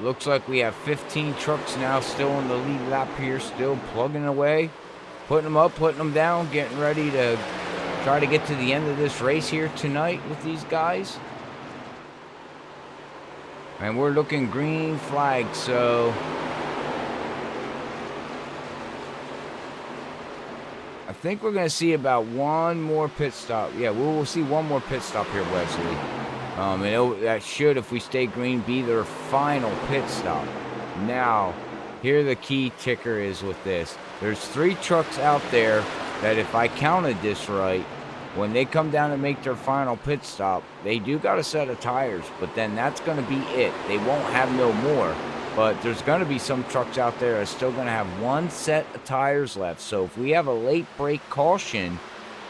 Looks like we have 15 trucks now still in the lead lap here, still plugging away, putting them up, putting them down, getting ready to try to get to the end of this race here tonight with these guys. And we're looking green flag, so I think we're going to see about one more pit stop. Yeah, we'll see one more pit stop here, Wesley. And that should, if we stay green, be their final pit stop. Now, here the key ticker is with this. There's 3 trucks out there that, if I counted this right, when they come down and make their final pit stop, they do got a set of tires, but then that's going to be it. They won't have no more. But there's going to be some trucks out there that are still going to have one set of tires left. So if we have a late break caution,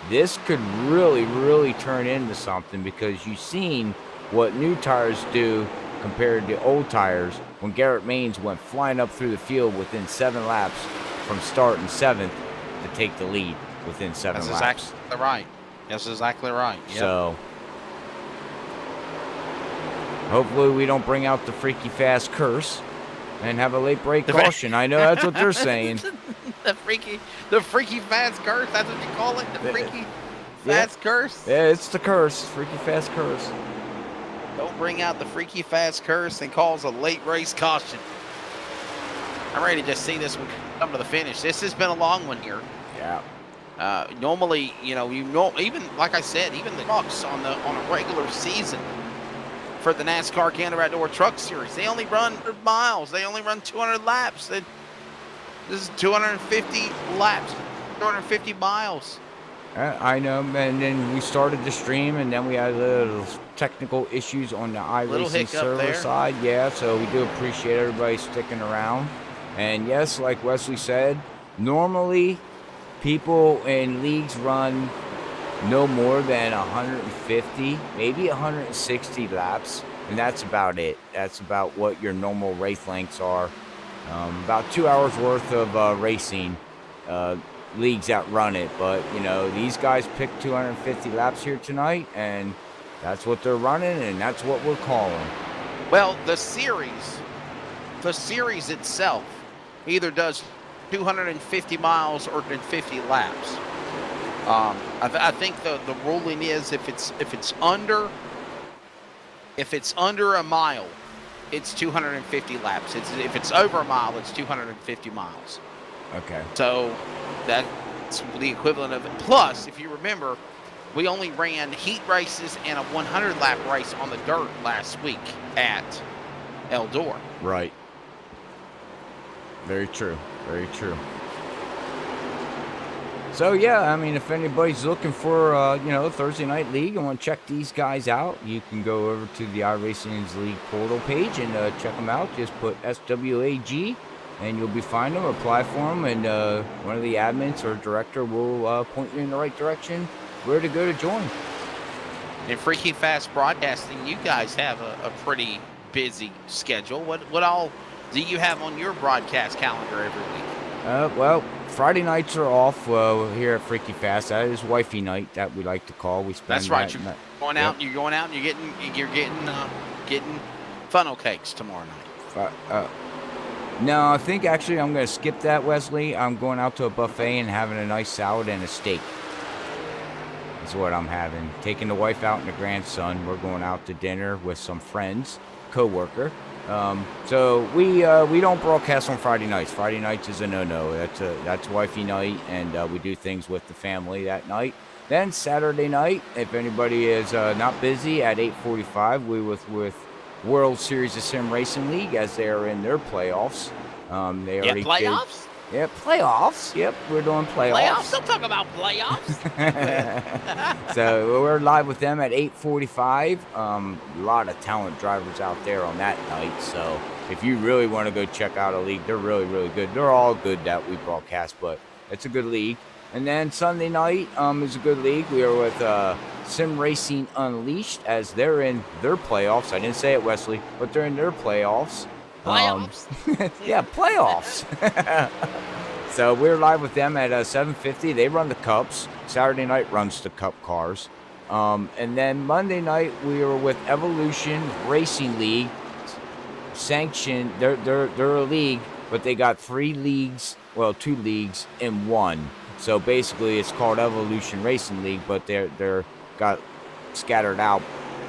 this could really, really turn into something, because you've seen what new tires do compared to old tires when Garrett Maines went flying up through the field within 7 laps from starting 7th to take the lead within 7 laps. That's exactly right. That's exactly right. Yep. So hopefully we don't bring out the freaky fast curse and have a late break caution. I know that's what they're saying. the freaky fast curse. That's what you call it. The freaky fast curse. Yeah, it's the curse. Freaky fast curse. Don't bring out the freaky fast curse and cause a late race caution. I'm ready to just see this one come to the finish. This has been a long one here. Yeah. Normally, even like I said, even the trucks on a regular season for the NASCAR Canada Outdoor Truck Series, they only run 100 miles. They only run 200 laps. This is 250 laps, 250 miles. I know, and then we started the stream, and then we had little technical issues on the iRacing server side. Yeah, so we do appreciate everybody sticking around. And yes, like Wesley said, normally people in leagues run no more than 150, maybe 160 laps, and that's about it. That's about what your normal race lengths are. About 2 hours worth of racing. Leagues that run it, but these guys picked 250 laps here tonight, and that's what they're running, and that's what we're calling. Well, the series itself either does 250 miles or 50 laps. I think the ruling is if it's under a mile, it's 250 laps. If it's over a mile, it's 250 miles. Okay. So that's the equivalent of it. Plus, if you remember, we only ran heat races and a 100-lap race on the dirt last week at Eldor. Right. Very true. Very true. So, yeah, I mean, if anybody's looking for, Thursday Night League and want to check these guys out, you can go over to the iRacing's League portal page and check them out. Just put SWAG, and you'll be finding them, apply for them, and one of the admins or director will point you in the right direction where to go to join. In Freaky Fast Broadcasting, you guys have a pretty busy schedule. What all do you have on your broadcast calendar every week? Well, Friday nights are off here at Freaky Fast. That is wifey night that we like to call. We spend. That's right. You're going out. You're going out, and you're getting funnel cakes tomorrow night. No, I think actually I'm going to skip that, Wesley. I'm going out to a buffet and having a nice salad and a steak. That's what I'm having. Taking the wife out and the grandson. We're going out to dinner with some friends, co-worker. So we don't broadcast on Friday nights. Friday nights is a no-no. That's wifey night, and we do things with the family that night. Then Saturday night, if anybody is not busy, at 8:45, we with World Series of Sim Racing League as they are in their playoffs. They Yeah, already playoffs? Yeah, playoffs. Yep, we're doing Playoffs? playoffs. Don't talk about playoffs. So we're live with them at 8:45. A lot of talent drivers out there on that night. So if you really want to go check out a league, they're really, really good. They're all good that we broadcast, but it's a good league. And then Sunday night is a good league. We are with Sim Racing Unleashed as they're in their playoffs. I didn't say it, Wesley, but they're in their playoffs. Playoffs? Yeah, playoffs. So we're live with them at 7:50. They run the Cups. Saturday night runs the Cup cars. And then Monday night we were with Evolution Racing League. Sanctioned. They're a league, but they got 3 leagues. Well, 2 leagues in one. So basically, it's called Evolution Racing League, but they're got scattered out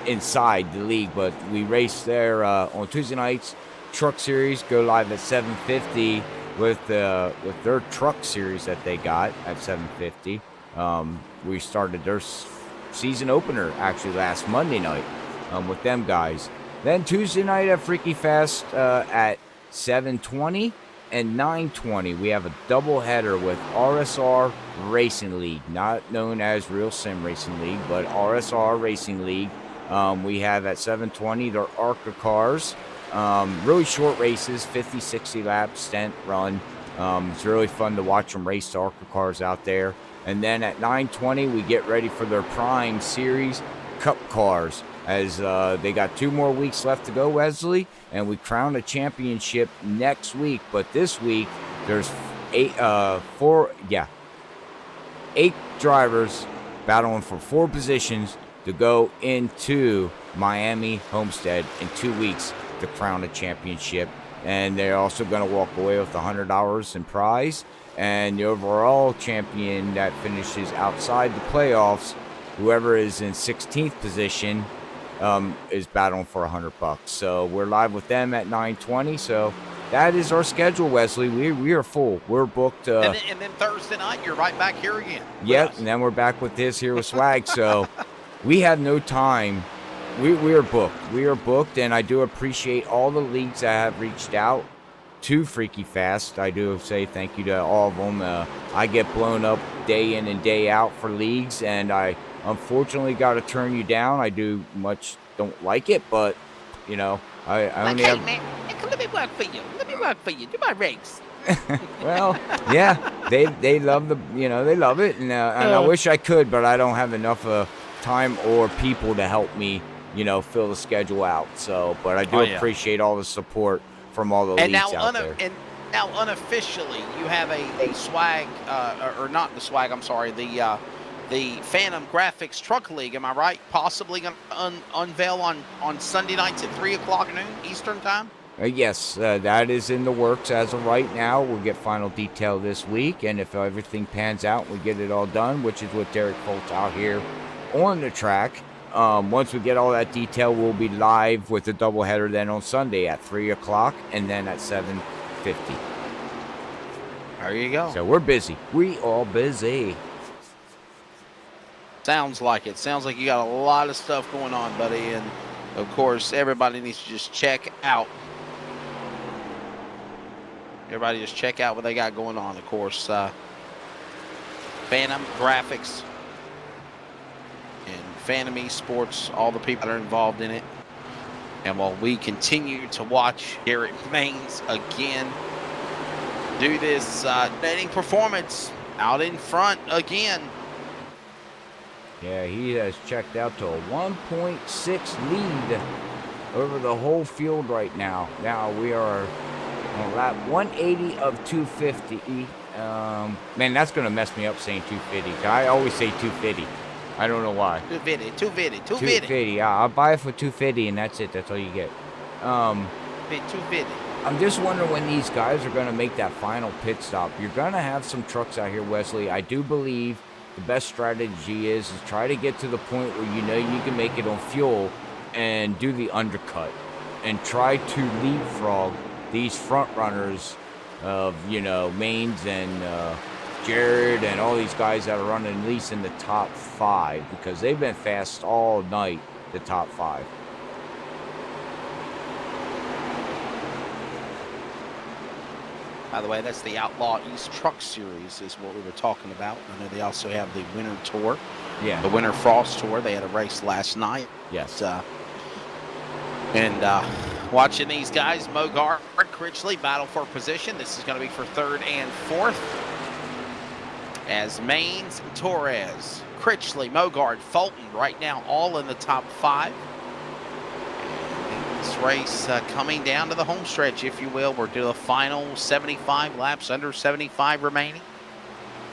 inside the league. But we race there on Tuesday nights. Truck Series go live at 7:50 with their Truck Series that they got at 7:50. We started their season opener actually last Monday night with them guys. Then Tuesday night at Freaky Fest at 7:20 and 9:20 we have a double header with RSR Racing League, not known as Real Sim Racing League, but RSR Racing League. We have at 7:20 their ARCA cars. Really short races, 50, 60 laps, stent run. It's really fun to watch them race the ARCA cars out there. And then at 9:20, we get ready for their Prime Series Cup cars as they got 2 more weeks left to go, Wesley, and we crown a championship next week. But this week, there's 8 drivers battling for 4 positions to go into Miami Homestead in 2 weeks to crown a championship. And they're also going to walk away with $100 in prize. And the overall champion that finishes outside the playoffs, whoever is in 16th position, is battling for $100. So we're live with them at 9:20. So that is our schedule, Wesley. We are full. We're booked. And then Thursday night, you're right back here again. Yep, and then we're back with this here with Swag. So we have no time. We are booked. We are booked, and I do appreciate all the leagues that have reached out to Freaky Fast. I do say thank you to all of them. I get blown up day in and day out for leagues, and I unfortunately got to turn you down. I don't like it, but you know, I only have. Man, come let me work for you. Let me work for you. Do my race. Well, yeah, they love they love it, and I wish I could, but I don't have enough time or people to help me, fill the schedule out. So, but I do appreciate all the support from all the leagues out there. And now unofficially, you have a swag, or not the swag. I'm sorry, the Phantom Graphics Truck League. Am I right? Possibly going to unveil on Sunday nights at 3:00 noon Eastern time. Yes, that is in the works as of right now. We'll get final detail this week, and if everything pans out, we get it all done, which is with Derek Foltz out here on the track. Once we get all that detail, we'll be live with the doubleheader then on Sunday at 3:00 and then at 7:50. There you go. So we're busy. We all busy. Sounds like it. Sounds like you got a lot of stuff going on, buddy. And of course, everybody needs to just check out. Everybody just check out what they got going on. Of course, Phantom Graphics and Phantom Esports, all the people that are involved in it. And while we continue to watch Garrett Maines again do this betting performance out in front again. Yeah, he has checked out to a 1.6 lead over the whole field right now. Now we are on lap 180 of 250. Man, that's going to mess me up saying 250. I always say 250. I don't know why. 250. I'll buy it for 250, and that's it. That's all you get. 250. I'm just wondering when these guys are going to make that final pit stop. You're going to have some trucks out here, Wesley. I do believe the best strategy is try to get to the point where you can make it on fuel and do the undercut and try to leapfrog these front runners of, Maines and Jared and all these guys that are running at least in the top 5 because they've been fast all night, the top 5. By the way, that's the Outlaw East Truck Series is what we were talking about. I know they also have the Winter Tour, Yeah. the Winter Frost Tour. They had a race last night. Yes. Watching these guys, Mogart, Critchley battle for position. This is going to be for third and fourth. As Maines, Torres, Critchley, Mogart, Fulton right now all in the top 5. This race coming down to the home stretch, if you will. We're doing the final 75 laps, under 75 remaining.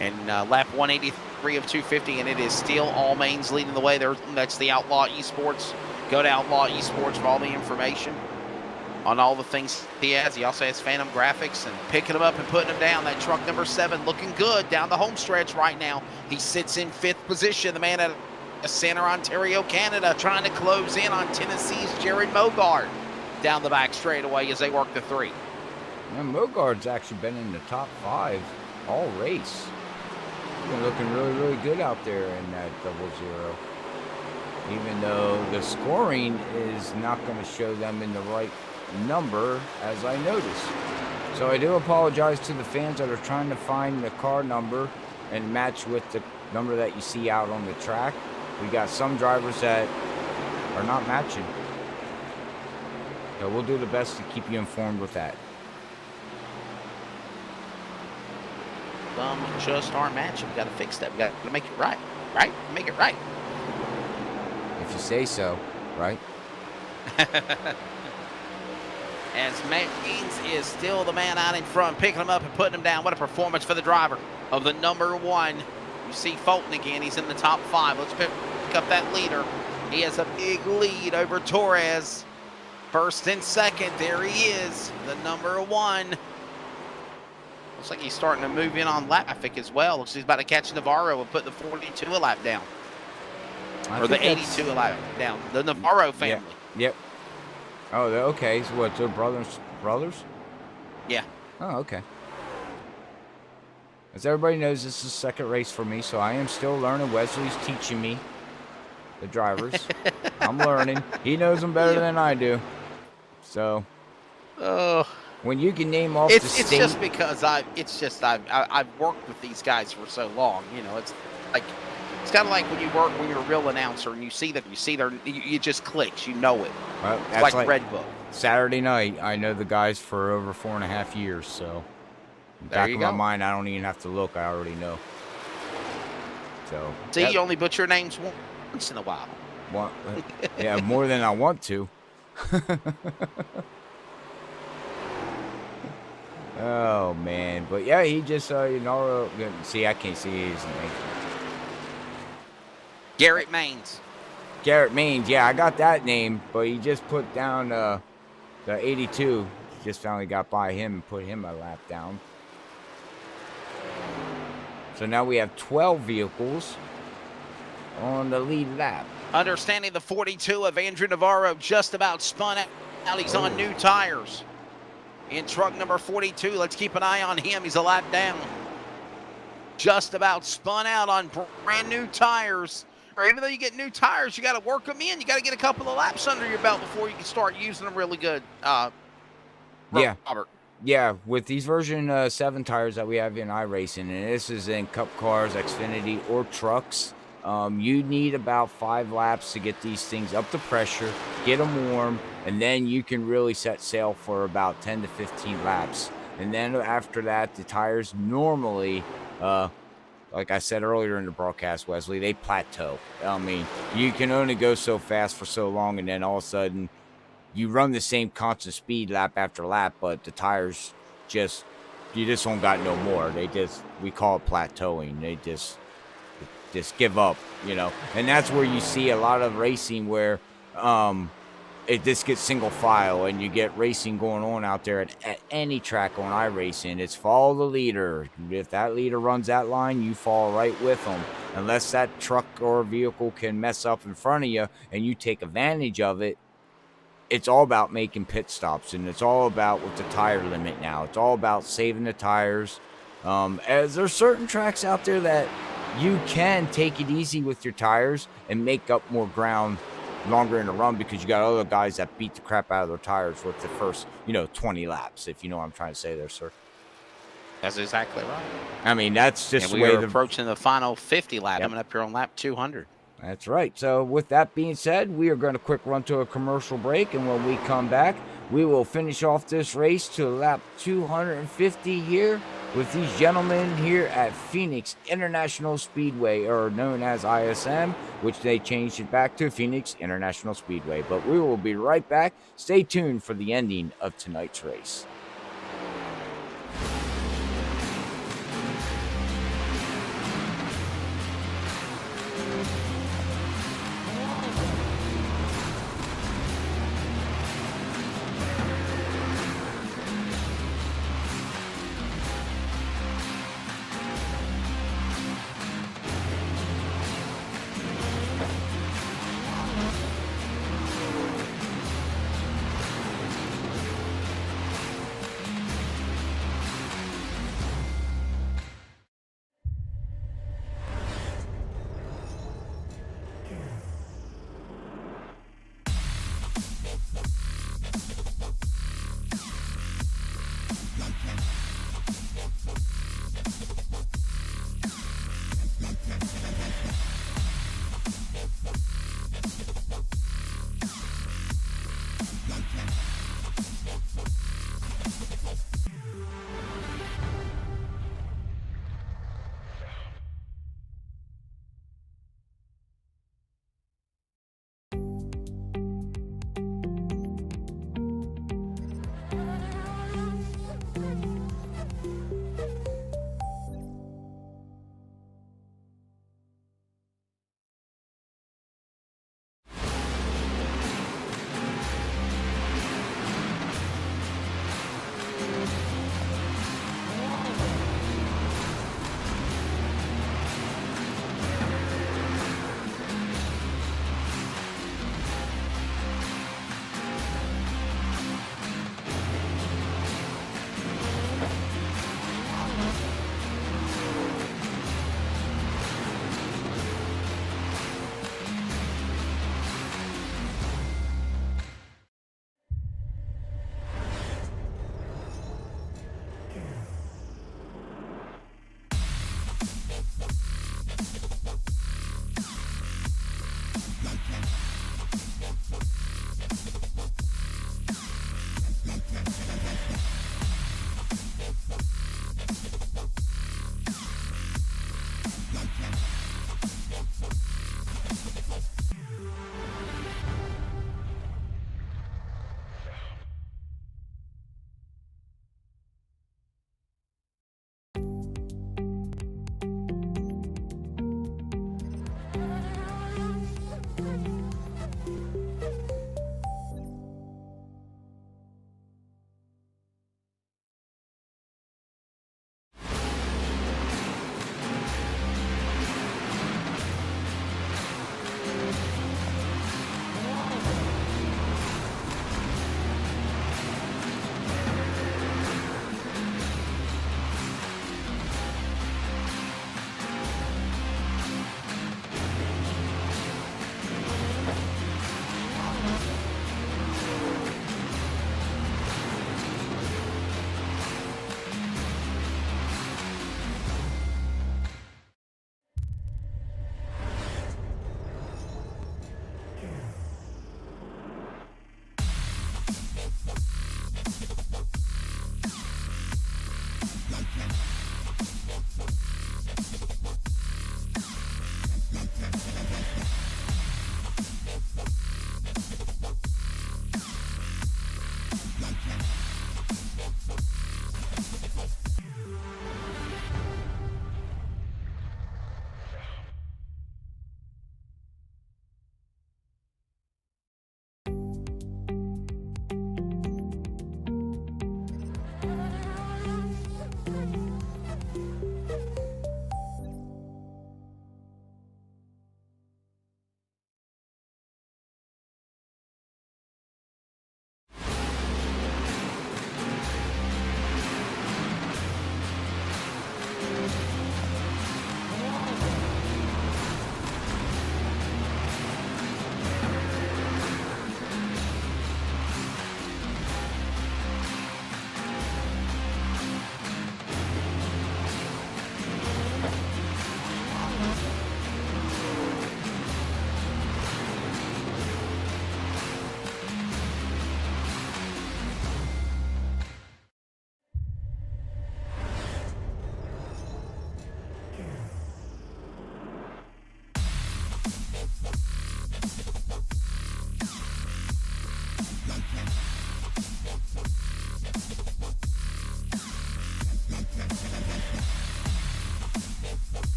And lap 183 of 250, and it is still all Maines leading the way. That's the Outlaw Esports. Go to Outlaw Esports for all the information on all the things he has. He also has Phantom Graphics and picking them up and putting them down. That truck number 7 looking good down the home stretch right now. He sits in 5th position. The man out of Center, Ontario, Canada, trying to close in on Tennessee's Jared Mogart down the back straightaway as they work the 3. Man, Mogart's actually been in the top 5 all race. He's been looking really, really good out there in that 00. Even though the scoring is not going to show them in the right number, as I noticed. So I do apologize to the fans that are trying to find the car number and match with the number that you see out on the track. We got some drivers that are not matching. So we'll do the best to keep you informed with that. Some just aren't matching. We got to fix that. We got to make it right. Right? Make it right. If you say so, right? As Maines is still the man out in front, picking him up and putting him down. What a performance for the driver of the number 1. You see Fulton again. He's in the top 5. Let's pick up that leader. He has a big lead over Torres. First and second. There he is, the number 1. Looks like he's starting to move in on lap traffic as well. Looks like he's about to catch Navarro and put the 42 a lap down. Or the 82 a lap down. The Navarro family. Yeah. Yep. Oh, okay. So what, they're brothers? Yeah. Oh, okay. As everybody knows, this is the second race for me, so I am still learning. Wesley's teaching me the drivers. I'm learning. He knows them better than I do. So, when you can name off the state... It's just because I've worked with these guys for so long. You know, it's like... It's kind of like when you're a real announcer and you see it just clicks. You know it. Well, it's like Red Book. Saturday night, I know the guys for over 4.5 years, so back in my mind, I don't even have to look. I already know. So see, you only butcher names once in a while. Yeah, more than I want to. Oh man, but yeah, he just see, I can't see his name. Garrett Maines. Garrett Maines, yeah, I got that name, but he just put down the 82. Just finally got by him and put him a lap down. So now we have 12 vehicles on the lead lap. Understanding the 42 of Andrew Navarro just about spun out. He's on new tires. In truck number 42, let's keep an eye on him. He's a lap down. Just about spun out on brand new tires. Even though you get new tires, you got to work them in. You got to get a couple of laps under your belt before you can start using them really good. Yeah. Robert. Yeah, with these version 7 tires that we have in iRacing, and this is in Cup cars, Xfinity, or trucks, you need about 5 laps to get these things up to pressure, get them warm, and then you can really set sail for about 10 to 15 laps. And then after that, the tires normally... like I said earlier in the broadcast, Wesley, they plateau. I mean, you can only go so fast for so long, and then all of a sudden, you run the same constant speed lap after lap, but the tires you just don't got no more. We call it plateauing. They just give up, you know. And that's where you see a lot of racing where it just gets single file, and you get racing going on out there at any track on iRacing. It's follow the leader. If that leader runs that line, you fall right with them. Unless that truck or vehicle can mess up in front of you and you take advantage of it, it's all about making pit stops, and it's all about with the tire limit now. It's all about saving the tires. As there's certain tracks out there that you can take it easy with your tires and make up more ground longer in the run, because you got other guys that beat the crap out of their tires with the first 20 laps, if you know what I'm trying to say there, sir. That's exactly right. I mean, that's just And the we way are approaching the final 50 lap, Yep. coming up here on lap 200. That's right. So with that being said, we are going to quick run to a commercial break, and when we come back, we will finish off this race to lap 250 here with these gentlemen here at Phoenix International Speedway, or known as ISM, which they changed it back to Phoenix International Speedway. But we will be right back. Stay tuned for the ending of tonight's race.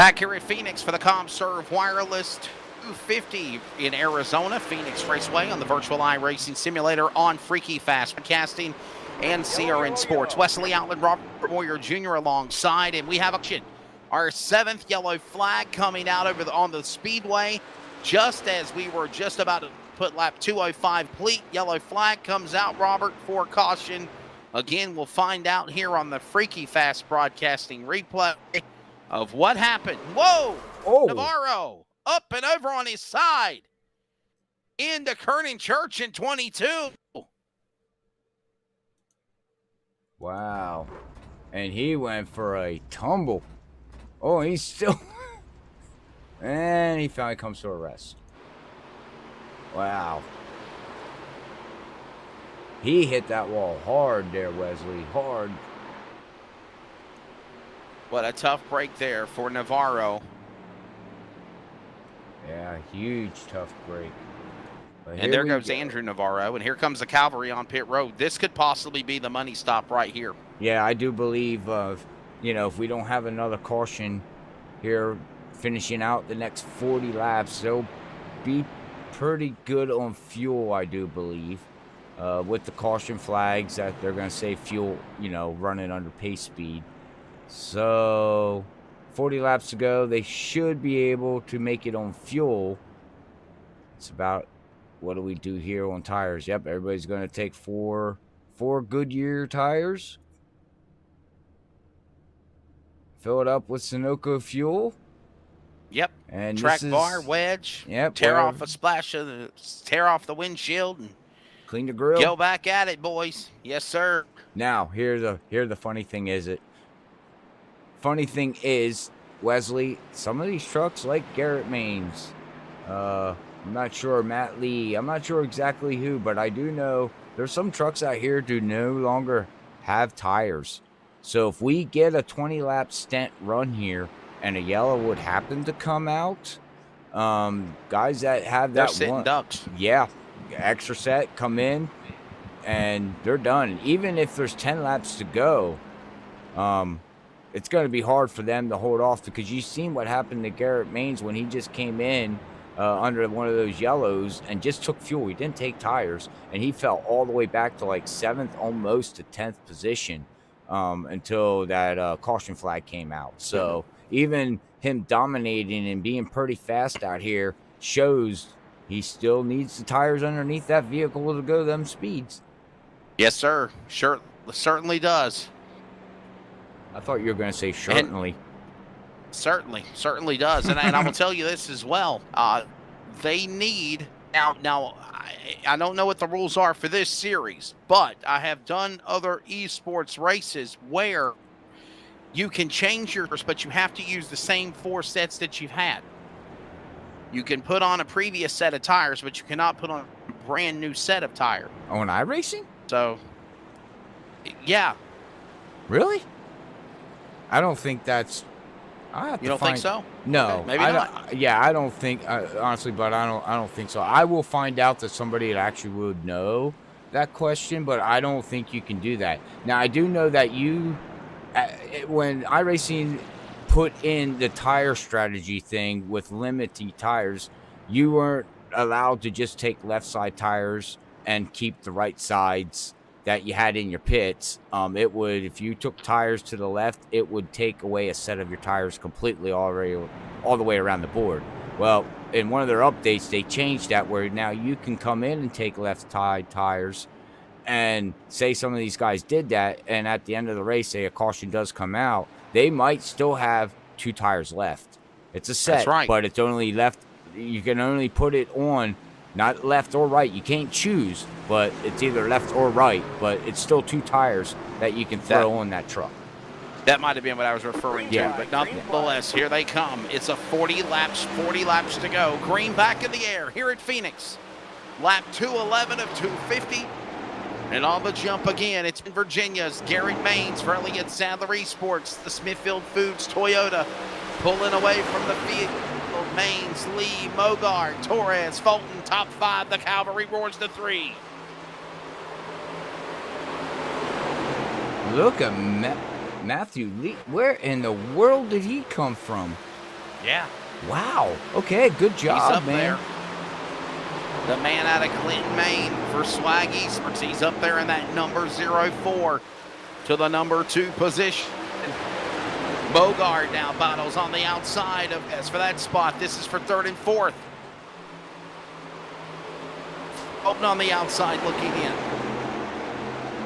Back here at Phoenix for the ComServe Wireless 250 in Arizona, Phoenix Raceway on the virtual iRacing simulator on Freaky Fast Broadcasting and CRN Sports. Wesley Outland, Robert Moyer Jr. alongside, and we have our 7th yellow flag coming out on the speedway just as we were just about to put lap 205 complete. Yellow flag comes out, Robert, for caution. Again, we'll find out here on the Freaky Fast Broadcasting replay of what happened. Whoa! Oh. Navarro up and over on his side into Kernan Church in 22. Wow. And he went for a tumble. Oh, he's still... and he finally comes to a rest. Wow. He hit that wall hard there, Wesley. Hard. What a tough break there for Navarro. Yeah, huge tough break. And there goes Andrew Navarro, and here comes the cavalry on pit road. This could possibly be the money stop right here. Yeah, I do believe, if we don't have another caution here finishing out the next 40 laps, they'll be pretty good on fuel, I do believe. With the caution flags that they're going to say fuel, running under pace speed. So 40 laps to go. They should be able to make it on fuel. It's about, what do we do here on tires? Yep, everybody's going to take four Goodyear tires. Fill it up with Sunoco fuel. Yep. And track bar, wedge. Yep. Tear off the windshield and clean the grill. Go back at it, boys. Yes, sir. Now, here the funny thing is Funny thing is, Wesley, some of these trucks like Garrett Maines, I'm not sure, Matt Lee, I'm not sure exactly who, but I do know there's some trucks out here do no longer have tires. So if we get a 20-lap stint run here and a yellow would happen to come out, guys that have they're that sitting ducks. Yeah, extra set, come in, and they're done. Even if there's 10 laps to go, it's going to be hard for them to hold off, because you've seen what happened to Garrett Maines when he just came in under one of those yellows and just took fuel. He didn't take tires, and he fell all the way back to like 7th, almost to 10th position until that caution flag came out. So even him dominating and being pretty fast out here shows he still needs the tires underneath that vehicle to go them speeds. Yes, sir. Sure, certainly does. I thought you were going to say certainly. Certainly does. And I will tell you this as well. They need now. I don't know what the rules are for this series, but I have done other esports races where you can change yours, but you have to use the same 4 sets that you've had. You can put on a previous set of tires, but you cannot put on a brand new set of tires. On iRacing? So, yeah. Really? I don't think that's. You don't think so? No, okay, maybe not. Yeah, I don't think honestly, but I don't think so. I will find out that somebody that actually would know that question, but I don't think you can do that. Now, I do know that when iRacing put in the tire strategy thing with limited tires, you weren't allowed to just take left side tires and keep the right sides that you had in your pits. It would, if you took tires to the left, it would take away a set of your tires completely all the way around the board. Well, in one of their updates, they changed that where now you can come in and take left side tires, and say some of these guys did that, and at the end of the race, say a caution does come out, they might still have 2 tires left. It's a set, that's right, but it's only left. You can only put it on not left or right. You can't choose, but it's either left or right, but it's still 2 tires that you can throw on that truck. That might have been what I was referring to, but nonetheless, here they come. It's a 40 laps to go. Green back in the air here at Phoenix. Lap 211 of 250. And on the jump again, it's in Virginia's Garrett Maines for Elliott Sadler Esports. The Smithfield Foods Toyota pulling away from the field. Maines, Lee, Mogard, Torres, Fulton, top 5. The cavalry roars to 3. Look at Matthew Lee. Where in the world did he come from? Yeah. Wow. Okay, good job, He's up man. there. The man out of Clinton, Maine for Swag Esports. He's up there in that number 04 to the number 2 position. Bogard now battles on the outside of this for that spot. This is for 3rd and 4th. Open on the outside looking in.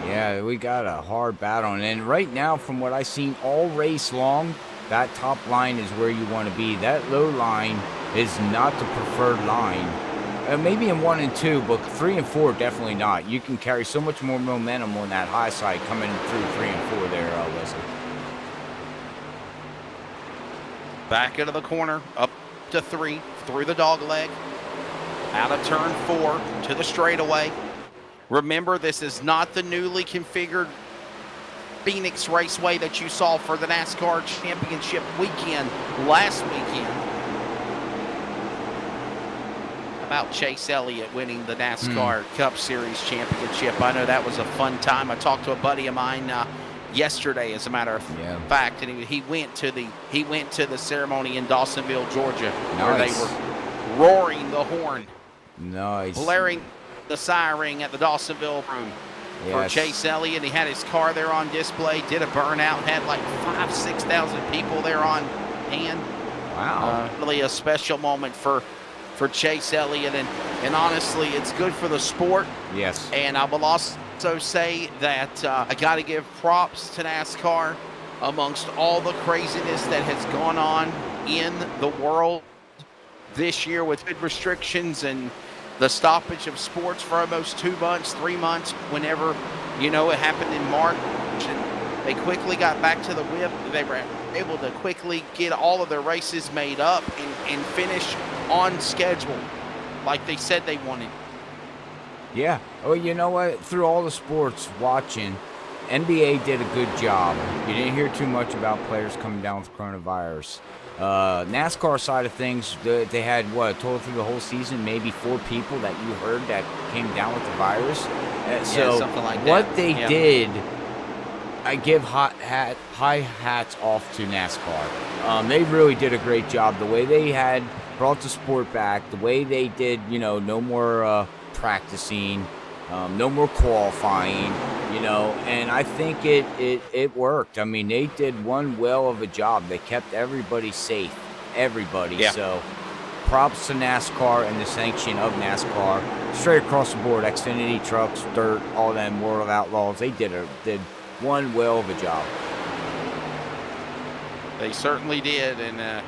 Yeah, we got a hard battle. And right now, from what I've seen all race long, that top line is where you want to be. That low line is not the preferred line. Maybe in 1 and 2, but 3 and 4 definitely not. You can carry so much more momentum on that high side coming through 3 and 4 there, Wesley. Back into the corner, up to 3, through the dog leg, out of turn 4 to the straightaway. Remember, this is not the newly configured Phoenix Raceway that you saw for the NASCAR Championship weekend last weekend. About Chase Elliott winning the NASCAR Cup Series Championship. I know that was a fun time. I talked to a buddy of mine yesterday, as a matter of fact, and he went to the ceremony in Dawsonville, Georgia, where they were roaring the horn, blaring the siren at the Dawsonville room for Chase Elliott. He had his car there on display, did a burnout, had like 5,000-6,000 people there on hand. Wow. Really a special moment for Chase Elliott, and honestly, it's good for the sport. Yes. And I will also say that I got to give props to NASCAR amongst all the craziness that has gone on in the world this year with restrictions and the stoppage of sports for almost 2 months, 3 months, whenever, it happened in March. And they quickly got back to the whip. They were able to quickly get all of their races made up and finish on schedule like they said they wanted. Yeah. Oh, you know what? Through all the sports watching, NBA did a good job. You didn't hear too much about players coming down with coronavirus. NASCAR side of things, they had, a total through the whole season, maybe 4 people that you heard that came down with the virus. So something like what that. they did, I give high hats off to NASCAR. They really did a great job. The way they had brought the sport back, the way they did, no more practicing, no more qualifying, and I think it worked. I mean, they did one well of a job. They kept everybody safe, everybody. Yeah. So props to NASCAR and the sanction of NASCAR straight across the board. Xfinity, trucks, dirt, all them World of Outlaws, they did one well of a job. They certainly did. And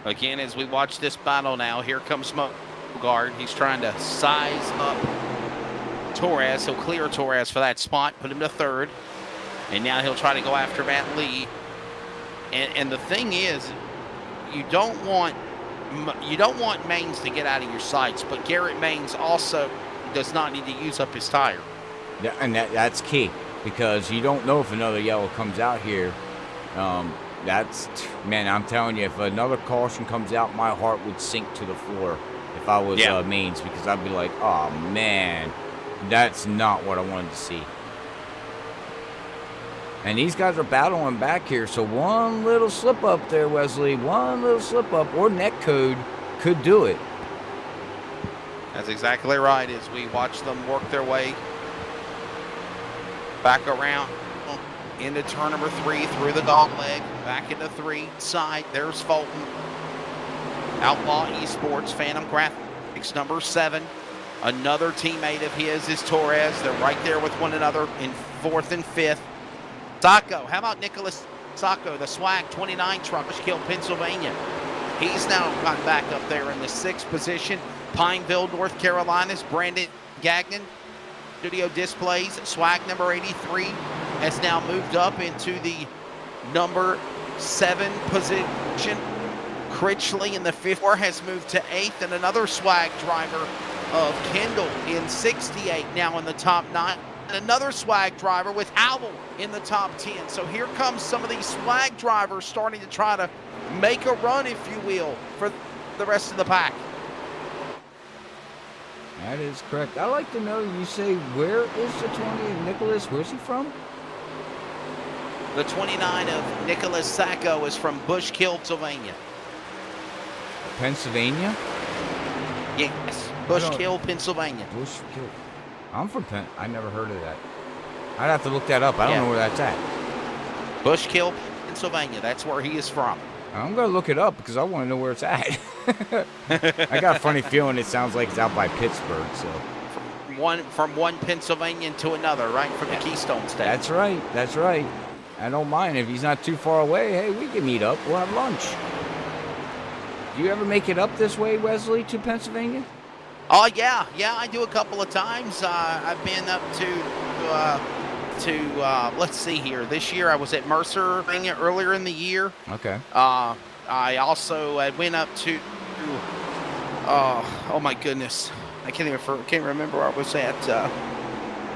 again, as we watch this battle now, here comes Bogard. He's trying to size up Torres. He'll clear Torres for that spot, put him to 3rd, and now he'll try to go after Matt Lee. And the thing is, you don't want Maines to get out of your sights, but Garrett Maines also does not need to use up his tire. Yeah, and that's key, because you don't know if another yellow comes out here. Man, I'm telling you, if another caution comes out, my heart would sink to the floor if I was Maines, because I'd be like, oh man, that's not what I wanted to see. And these guys are battling back here, so one little slip up there, Wesley, one little slip up or neck code could do it. That's exactly right, as we watch them work their way back around into turn number 3, through the dog leg, back into 3, side. There's Fulton. Outlaw Esports, Phantom Graphics, number 7. Another teammate of his is Torres. They're right there with one another in 4th and 5th. Sacco, how about Nicholas Sacco, the Swag 29 truck, Bushkill, Pennsylvania. He's now got back up there in the 6th position. Pineville, North Carolina's Brandon Gagnon. Studio Displays, Swag number 83, has now moved up into the number 7 position. Critchley in the 5th has moved to 8th, and another Swag driver of Kendall in 68 now in the top 9. And another Swag driver with Howell in the top 10. So here comes some of these Swag drivers starting to try to make a run, if you will, for the rest of the pack. That is correct. I like to know, you say, where is the 20? Nicholas, where's he from? The 29 of Nicholas Sacco is from Bushkill, Pennsylvania. Pennsylvania? Yes, Bushkill, Pennsylvania. Bushkill. I'm from Penn. I never heard of that. I'd have to look that up. I don't Yeah. know where that's at. Bushkill, Pennsylvania. That's where he is from. I'm gonna look it up because I want to know where it's at. I got a funny feeling it sounds like it's out by Pittsburgh. So From one Pennsylvanian to another, right from the Keystone State. that's right. That's right. I don't mind if he's not too far away. Hey, we can meet up. We'll have lunch. Do you ever make it up this way, Wesley, to Pennsylvania? Oh yeah, I do a couple of times. I've been up to let's see here. This year I was at Mercer earlier in the year. Okay. I also went up to oh my goodness, I can't remember where I was at.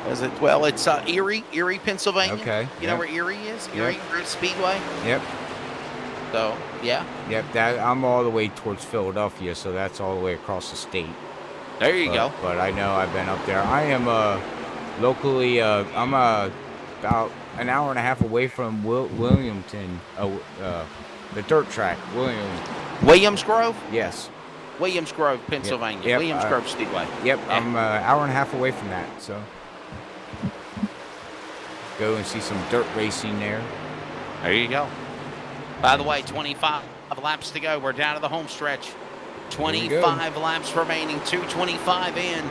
It's Erie, Pennsylvania. Okay. You know where Erie is? Erie Speedway. Yep. So yeah. Yep. I'm all the way towards Philadelphia, so that's all the way across the state. There you go. But I know I've been up there. I am locally. I'm about an hour and a half away from Williamton, the dirt track. Williams Grove. Yes. Williams Grove, Pennsylvania. Yep. Williams Grove Speedway. Yep. Yeah. I'm an hour and a half away from that. So go and see some dirt racing there. There you go. By the way, 25 laps to go. We're down to the home stretch. 25 laps remaining. 2:25 in.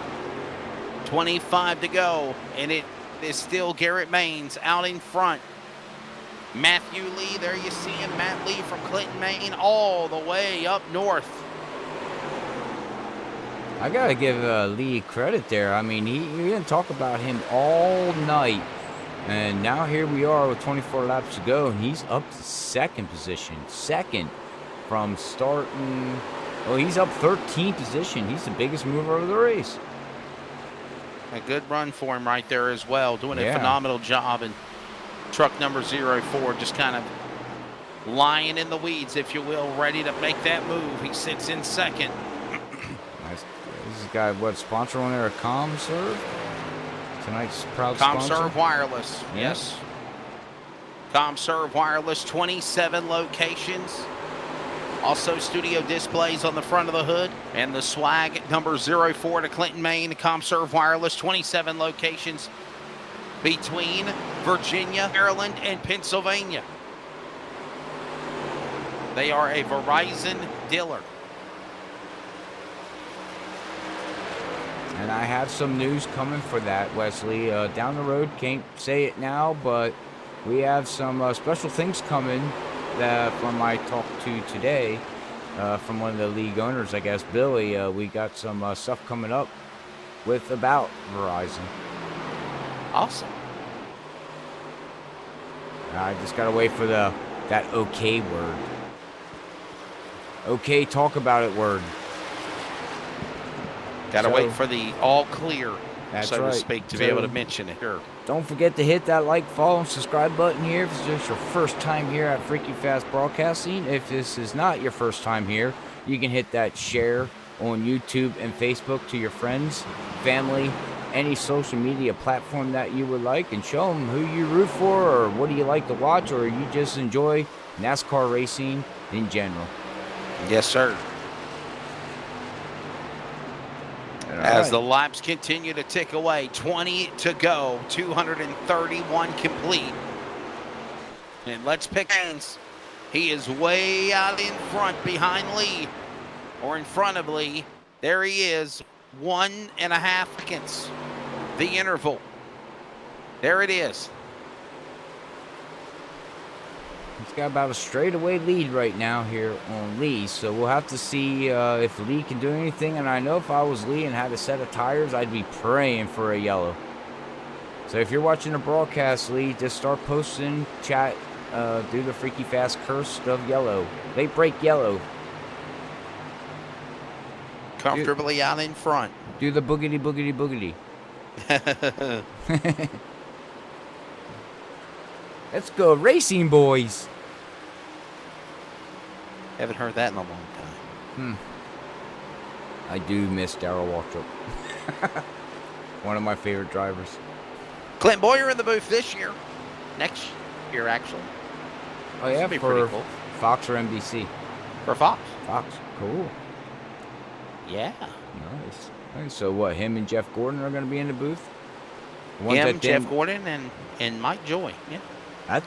25 to go. And it is still Garrett Maines out in front. Matthew Lee, there you see him. Matt Lee from Clinton, Maine, all the way up north. I gotta give Lee credit there. I mean, he didn't talk about him all night, and now here we are with 24 laps to go, and he's up to second position. Second from starting. Oh, he's up 13 position. He's the biggest mover of the race. A good run for him right there as well. Doing a Yeah. phenomenal job. And truck number 04 just kind of lying in the weeds, if you will, ready to make that move. He sits in second. Nice. This guy, what sponsor on there? A ComServe? Tonight's proud sponsor. ComServe Wireless. Yeah. Yes. ComServe Wireless, 27 locations. Also studio displays on the front of the hood. And the swag number 04 to Clinton, Maine. ComServe Wireless, 27 locations between Virginia, Maryland, and Pennsylvania. They are a Verizon dealer. And I have some news coming for that, Wesley. Down the road, can't say it now, but we have some special things coming that from I talked to today from one of the league owners, I guess, Billy. We got some stuff coming up about Verizon. Awesome. I just gotta wait for that okay word. Okay, talk about it word. Got to wait for the all clear, so to right. speak, to be able to mention it here. Don't forget to hit that like, follow, and subscribe button here if it's just your first time here at Freaky Fast Broadcasting. If this is not your first time here, you can hit that share on YouTube and Facebook to your friends, family, any social media platform that you would like, and show them who you root for, or what do you like to watch, or you just enjoy NASCAR racing in general. Yes, sir. As the laps continue to tick away, 20 to go, 231 complete. And let's pick hands. He is way out in front behind Lee, or in front of Lee. There he is, 1.5 seconds, the interval. There it is. He's got about a straightaway lead right now here on Lee, so we'll have to see if Lee can do anything. And I know if I was Lee and had a set of tires, I'd be praying for a yellow. So if you're watching the broadcast, Lee, just start posting, chat, do the Freaky Fast curse of yellow. Late break yellow. Comfortably out in front. Do the boogity boogity boogity. Let's go racing, boys. Haven't heard that in a long time. I do miss Darrell Waltrip. One of my favorite drivers. Clint Boyer in the booth this year. Next year, actually. Oh, yeah, Be for pretty cool. Fox or NBC? For Fox. Fox, cool. Yeah. Nice. Nice. So what? Him and Jeff Gordon are going to be in the booth. The ones Him, that Jeff didn't- Gordon, and Mike Joy. Yeah.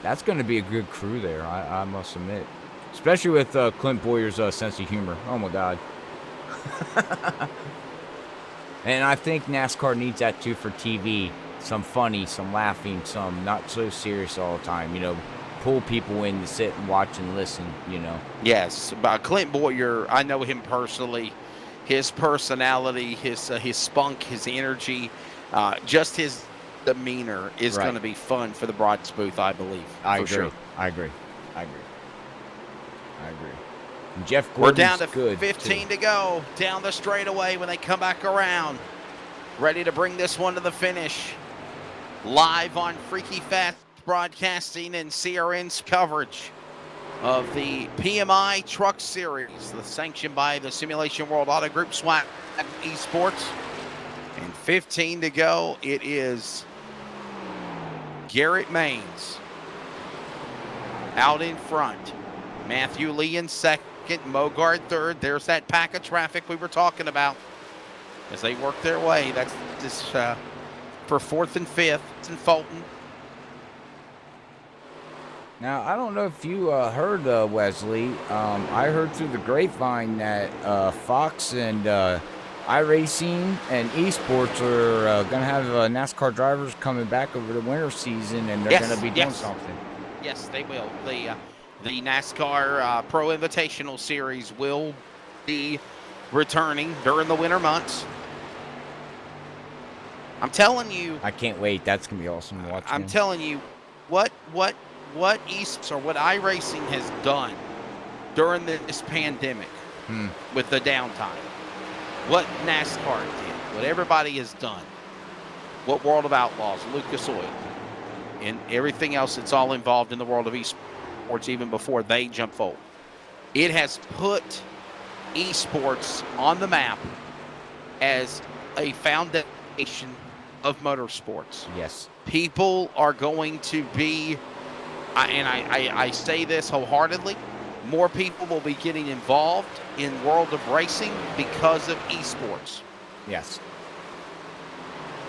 That's going to be a good crew there. I must admit, especially with Clint Boyer's sense of humor. Oh my God. And I think NASCAR needs that too for TV. Some funny, some laughing, some not so serious all the time. You know, pull people in to sit and watch and listen. You know. Yes, Clint Boyer, I know him personally. His personality, his spunk, his energy, just his demeanor is Right. going to be fun for the Broads booth, I believe. I for agree. Sure. I agree. And Jeff We're Gordon's down to good 15 too. to go down the straightaway when they come back around. Ready to bring this one to the finish. Live on Freaky Fast Broadcasting and CRN's coverage of the PMI Truck Series, the sanctioned by the Simulation World Auto Group SWAT Esports. And 15 to go. It is Garrett Maines out in front. Matthew Lee in second. Mogard third. There's that pack of traffic we were talking about as they work their way. That's this for fourth and fifth. It's in Fulton. Now, I don't know if you heard, Wesley. I heard through the grapevine that Fox and iRacing and esports are going to have NASCAR drivers coming back over the winter season, and they're going to be doing something. Yes, they will. The NASCAR Pro Invitational Series will be returning during the winter months. I'm telling you. I can't wait. That's going to be awesome to watch. I'm telling you, what esports or what iRacing has done during this pandemic with the downtime, what NASCAR did, what everybody has done, what World of Outlaws, Lucas Oil, and everything else that's all involved in the world of esports, even before they jump forward. It has put esports on the map as a foundation of motorsports. Yes. People are going to be, and I say this wholeheartedly, more people will be getting involved in world of racing because of esports. Yes.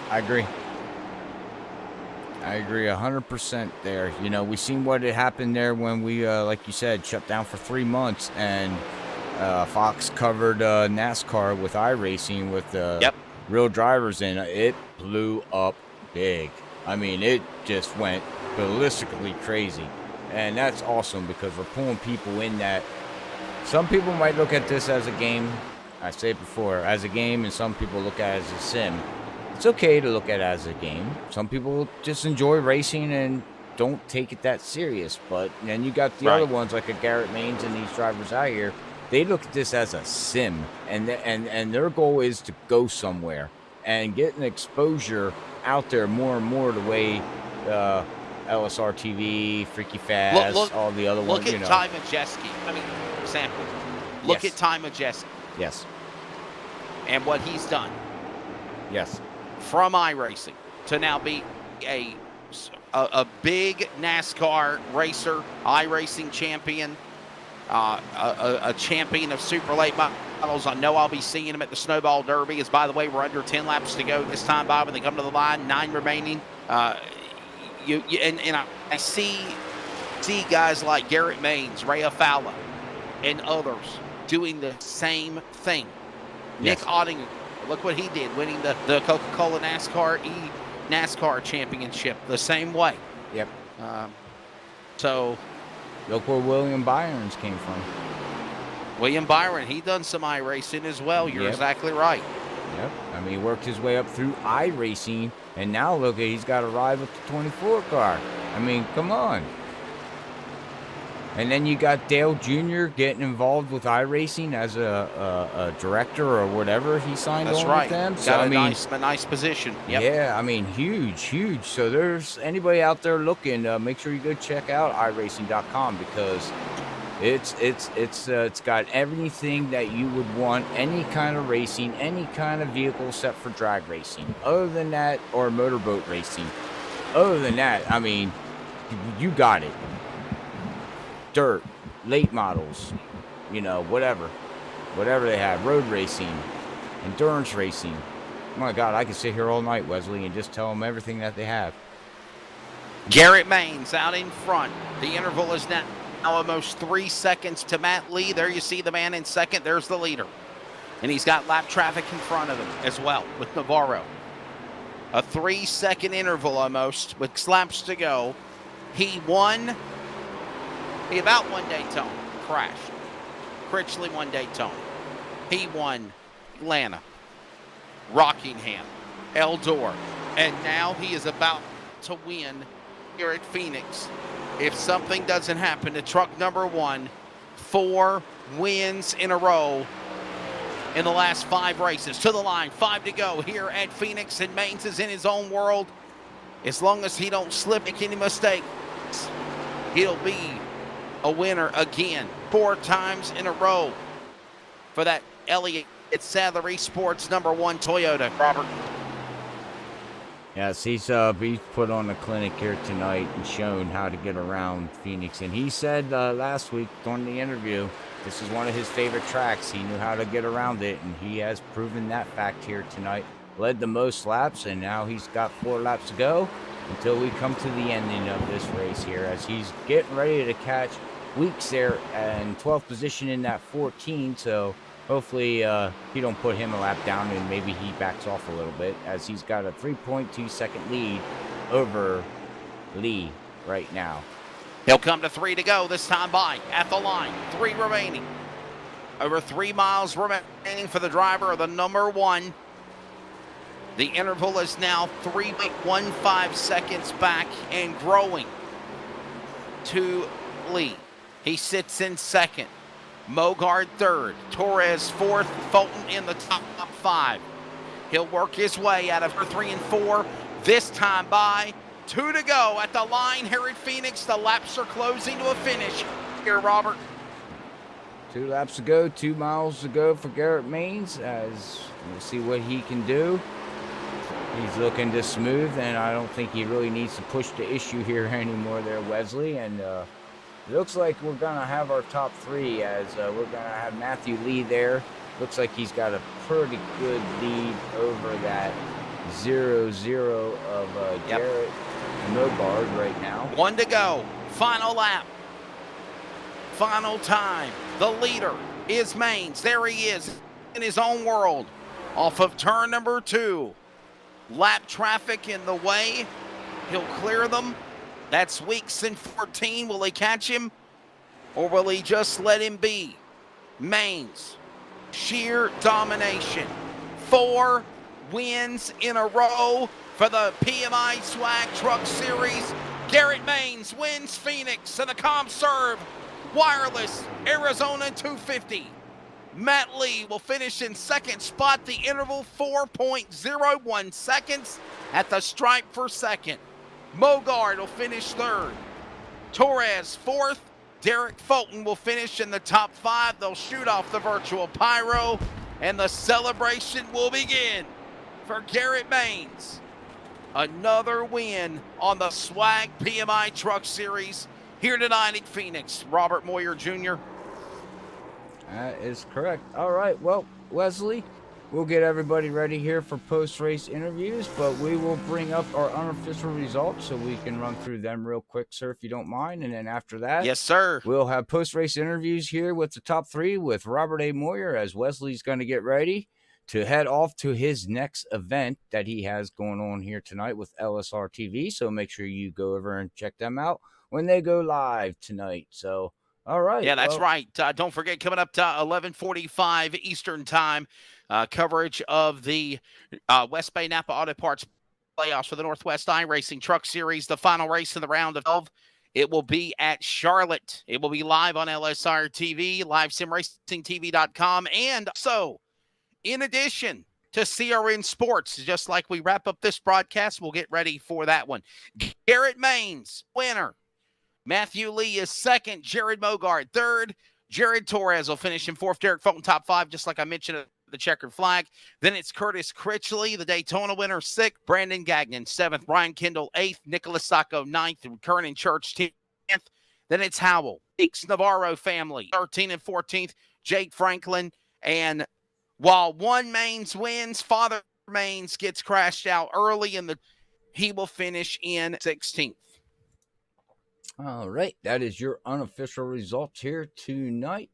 I agree. I agree 100% there. You know, we seen what had happened there when we, like you said, shut down for 3 months, and Fox covered NASCAR with iRacing with real drivers in. It blew up big. I mean, it just went ballistically crazy. And that's awesome because we're pulling people in that some people might look at this as a game. I say it before, as a game, and some people look at it as a sim. It's okay to look at it as a game. Some people just enjoy racing and don't take it that serious. But then you got the other ones like a Garrett Maines and these drivers out here. They look at this as a sim, and their goal is to go somewhere and get an exposure out there more and more the way LSR TV, Freaky Fast, all the other ones. Look at Ty Majeski. I mean, example. Look at Ty Majeski. Yes. And what he's done. Yes. From iRacing to now be a big NASCAR racer, iRacing champion, a champion of super late models. I know I'll be seeing him at the Snowball Derby. As by the way, we're under 10 laps to go this time, Bob, when they come to the line, 9 remaining. I see guys like Garrett Maines, Ray Fowler, and others doing the same thing. Yes. Nick Ottinger, look what he did, winning the Coca-Cola NASCAR championship the same way. Yep. So look where William Byron's came from. William Byron, he done some iRacing as well. You're exactly right. Yep. I mean, he worked his way up through iRacing, and now look at he's got a ride with the 24 car. I mean, come on. And then you got Dale Jr. getting involved with iRacing as a director or whatever he signed on with them. So, got a nice position. Yep. Yeah, I mean, huge. So there's anybody out there looking, make sure you go check out iRacing.com because it's got everything that you would want, any kind of racing, any kind of vehicle except for drag racing. Other than that, or motorboat racing. Other than that, I mean, you got it. Dirt, late models, you know, whatever. whatever they have, road racing, endurance racing. Oh my God, I could sit here all night, Wesley, and just tell them everything that they have. Garrett Maines out in front. The interval is now almost 3 seconds to Matt Lee. There you see the man in second. There's the leader. And he's got lap traffic in front of him as well with Navarro. A 3-second interval almost with laps to go. He won. He about won Daytona. Crashed. Critchley won Daytona. He won Atlanta, Rockingham, Eldor. And now he is about to win here at Phoenix. If something doesn't happen to truck number 1, 4 wins in a row in the last 5 races. To the line, 5 to go here at Phoenix, and Maines is in his own world. As long as he don't slip, make any mistakes, he'll be a winner again, 4 times in a row for that Elliott Sadler Esports #1 Toyota. Robert. Yes, he's put on a clinic here tonight and shown how to get around Phoenix. And he said last week during the interview, this is one of his favorite tracks. He knew how to get around it, and he has proven that fact here tonight. Led the most laps, and now he's got 4 laps to go until we come to the ending of this race here, as he's getting ready to catch Weeks there in 12th position in that 14. So hopefully he don't put him a lap down, and maybe he backs off a little bit, as he's got a 3.2 second lead over Lee right now. He'll come to 3 to go this time by at the line. 3 remaining. Over 3 miles remaining for the driver of the #1. The interval is now 3.15 seconds back and growing to Lee. He sits in second. Mogard third. Torres fourth. Fulton in the top 5. He'll work his way out of 3 and 4. This time by 2 to go at the line here at Phoenix. The laps are closing to a finish here, Robert. 2 laps to go, 2 miles to go for Garrett Maines, as we'll see what he can do. He's looking to smooth, and I don't think he really needs to push the issue here anymore there, Wesley. And it looks like we're going to have our top 3, as we're going to have Matthew Lee there. Looks like he's got a pretty good lead over that 0-0 of Garrett Mogard right now. 1 to go. Final lap. Final time. The leader is Maines. There he is in his own world. Off of turn number 2. Lap traffic in the way. He'll clear them. That's Weeks in 14. Will he catch him, or will he just let him be? Maines, sheer domination. 4 wins in a row for the PMI Swag Truck Series. Garrett Maines wins Phoenix in the ComServe Wireless Arizona 250. Matt Lee will finish in second spot. The interval 4.01 seconds at the stripe for second. Mogard will finish third. Torres fourth. Derek Fulton will finish in the top 5. They'll shoot off the virtual pyro, and the celebration will begin for Garrett Maines. Another win on the Swag PMI Truck Series here tonight at Phoenix. Robert Moyer Jr. That is correct. All right, well, Wesley, we'll get everybody ready here for post-race interviews, but we will bring up our unofficial results so we can run through them real quick, sir, if you don't mind. And then after that, yes, sir, we'll have post-race interviews here with the top 3 with Robert A. Moyer, as Wesley's going to get ready to head off to his next event that he has going on here tonight with LSR TV. So make sure you go over and check them out when they go live tonight. So, all right. Yeah, that's right. Don't forget, coming up to 11:45 Eastern Time, coverage of the West Bay Napa Auto Parts playoffs for the Northwest iRacing Truck Series, the final race in the round of 12. It will be at Charlotte. It will be live on LSR TV, livesimracingtv.com. And so, in addition to CRN Sports, just like we wrap up this broadcast, we'll get ready for that one. Garrett Maines, winner. Matthew Lee is second. Jared Mogard third. Jared Torres will finish in fourth. Derek Fulton top 5, just like I mentioned at the checkered flag. Then it's Curtis Critchley, the Daytona winner, 6th. Brandon Gagnon 7th. Brian Kendall 8th. Nicholas Sacco 9th. And Kernan Church 10th. Then it's Howell, Weeks Navarro family 13th and 14th. Jake Franklin And while one Mains wins, Father Mains gets crashed out early, and he will finish in 16th. All right, that is your unofficial results here tonight.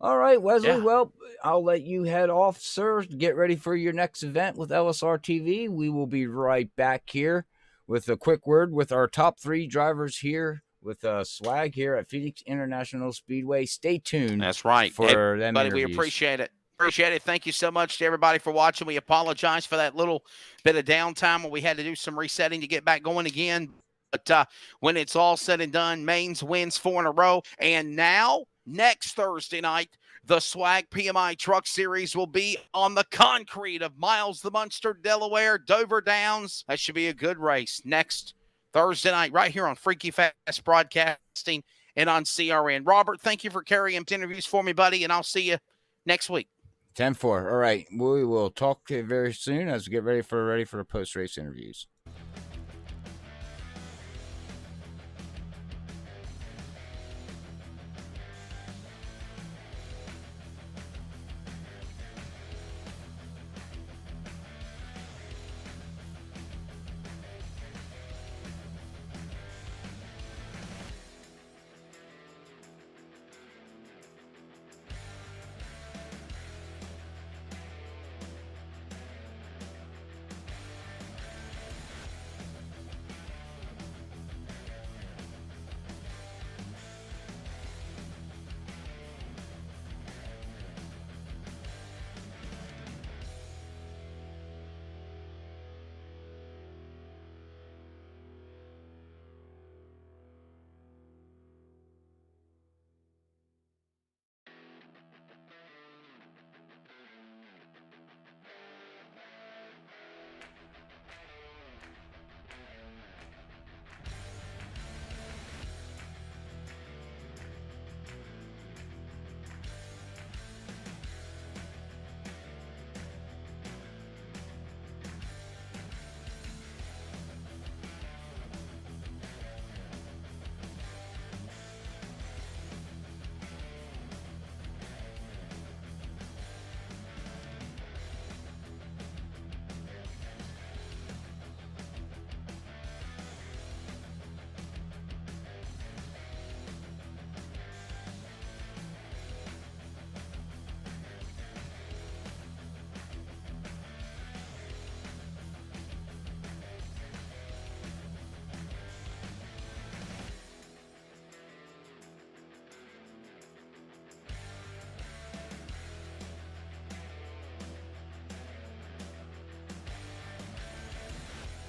All right, Wesley. Yeah. Well, I'll let you head off, sir. Get ready for your next event with LSR TV. We will be right back here with a quick word with our top 3 drivers here with swag here at Phoenix International Speedway. Stay tuned. That's right. For them buddy, interviews. we appreciate it. Appreciate it. Thank you so much to everybody for watching. We apologize for that little bit of downtime when we had to do some resetting to get back going again. But when it's all said and done, Mains wins 4 in a row. And now, next Thursday night, the Swag PMI Truck Series will be on the concrete of Miles the Munster, Delaware, Dover Downs. That should be a good race next Thursday night right here on Freaky Fast Broadcasting and on CRN. Robert, thank you for carrying interviews for me, buddy, and I'll see you next week. 10-4. All right. We will talk to you very soon as we get ready for the post-race interviews.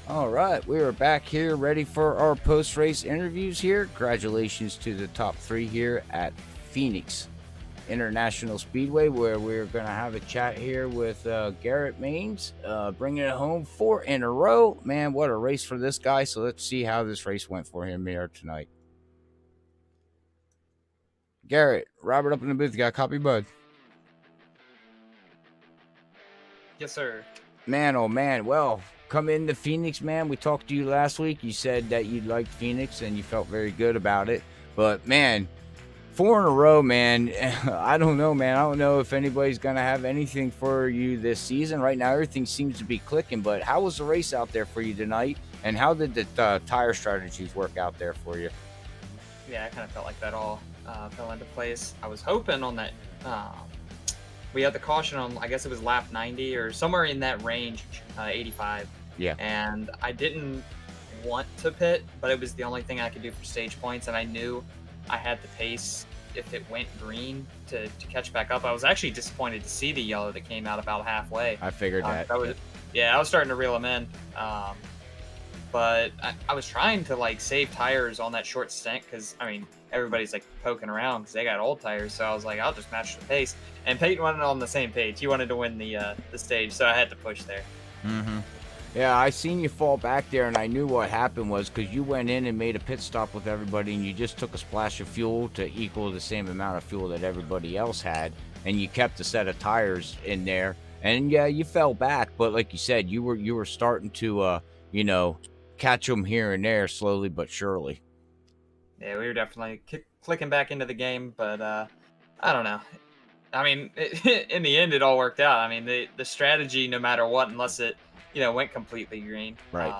All right, we are back here ready for our post-race interviews here. Congratulations to the top 3 here at Phoenix International Speedway, where we're going to have a chat here with Garrett Mains, bringing it home 4 in a row. Man, what a race for this guy. So let's see how this race went for him here tonight. Garrett, Robert up in the booth. You got a copy, bud? Yes, sir. Man, oh man. Well, come into Phoenix, man. We talked to you last week. You said that you liked Phoenix and you felt very good about it. But man, 4 in a row, man. I don't know, man. I don't know if anybody's going to have anything for you this season. Right now, everything seems to be clicking. But how was the race out there for you tonight? And how did the tire strategies work out there for you? Yeah, I kind of felt like that all fell into place. I was hoping on that. We had the caution on, I guess it was lap 90 or somewhere in that range, 85. Yeah. And I didn't want to pit, but it was the only thing I could do for stage points. And I knew I had the pace if it went green to catch back up. I was actually disappointed to see the yellow that came out about halfway. I figured that. I was starting to reel them in. But I was trying to like save tires on that short stint because, I mean, everybody's like poking around because they got old tires. So I was like, I'll just match the pace. And Peyton wasn't on the same page. He wanted to win the stage, so I had to push there. Mm-hmm. Yeah, I seen you fall back there, and I knew what happened was because you went in and made a pit stop with everybody, and you just took a splash of fuel to equal the same amount of fuel that everybody else had, and you kept a set of tires in there. And yeah, you fell back, but like you said, you were starting to catch them here and there slowly but surely. Yeah, we were definitely clicking back into the game, but I don't know. I mean, in the end, it all worked out. I mean, the strategy, no matter what, unless it, went completely green, Right.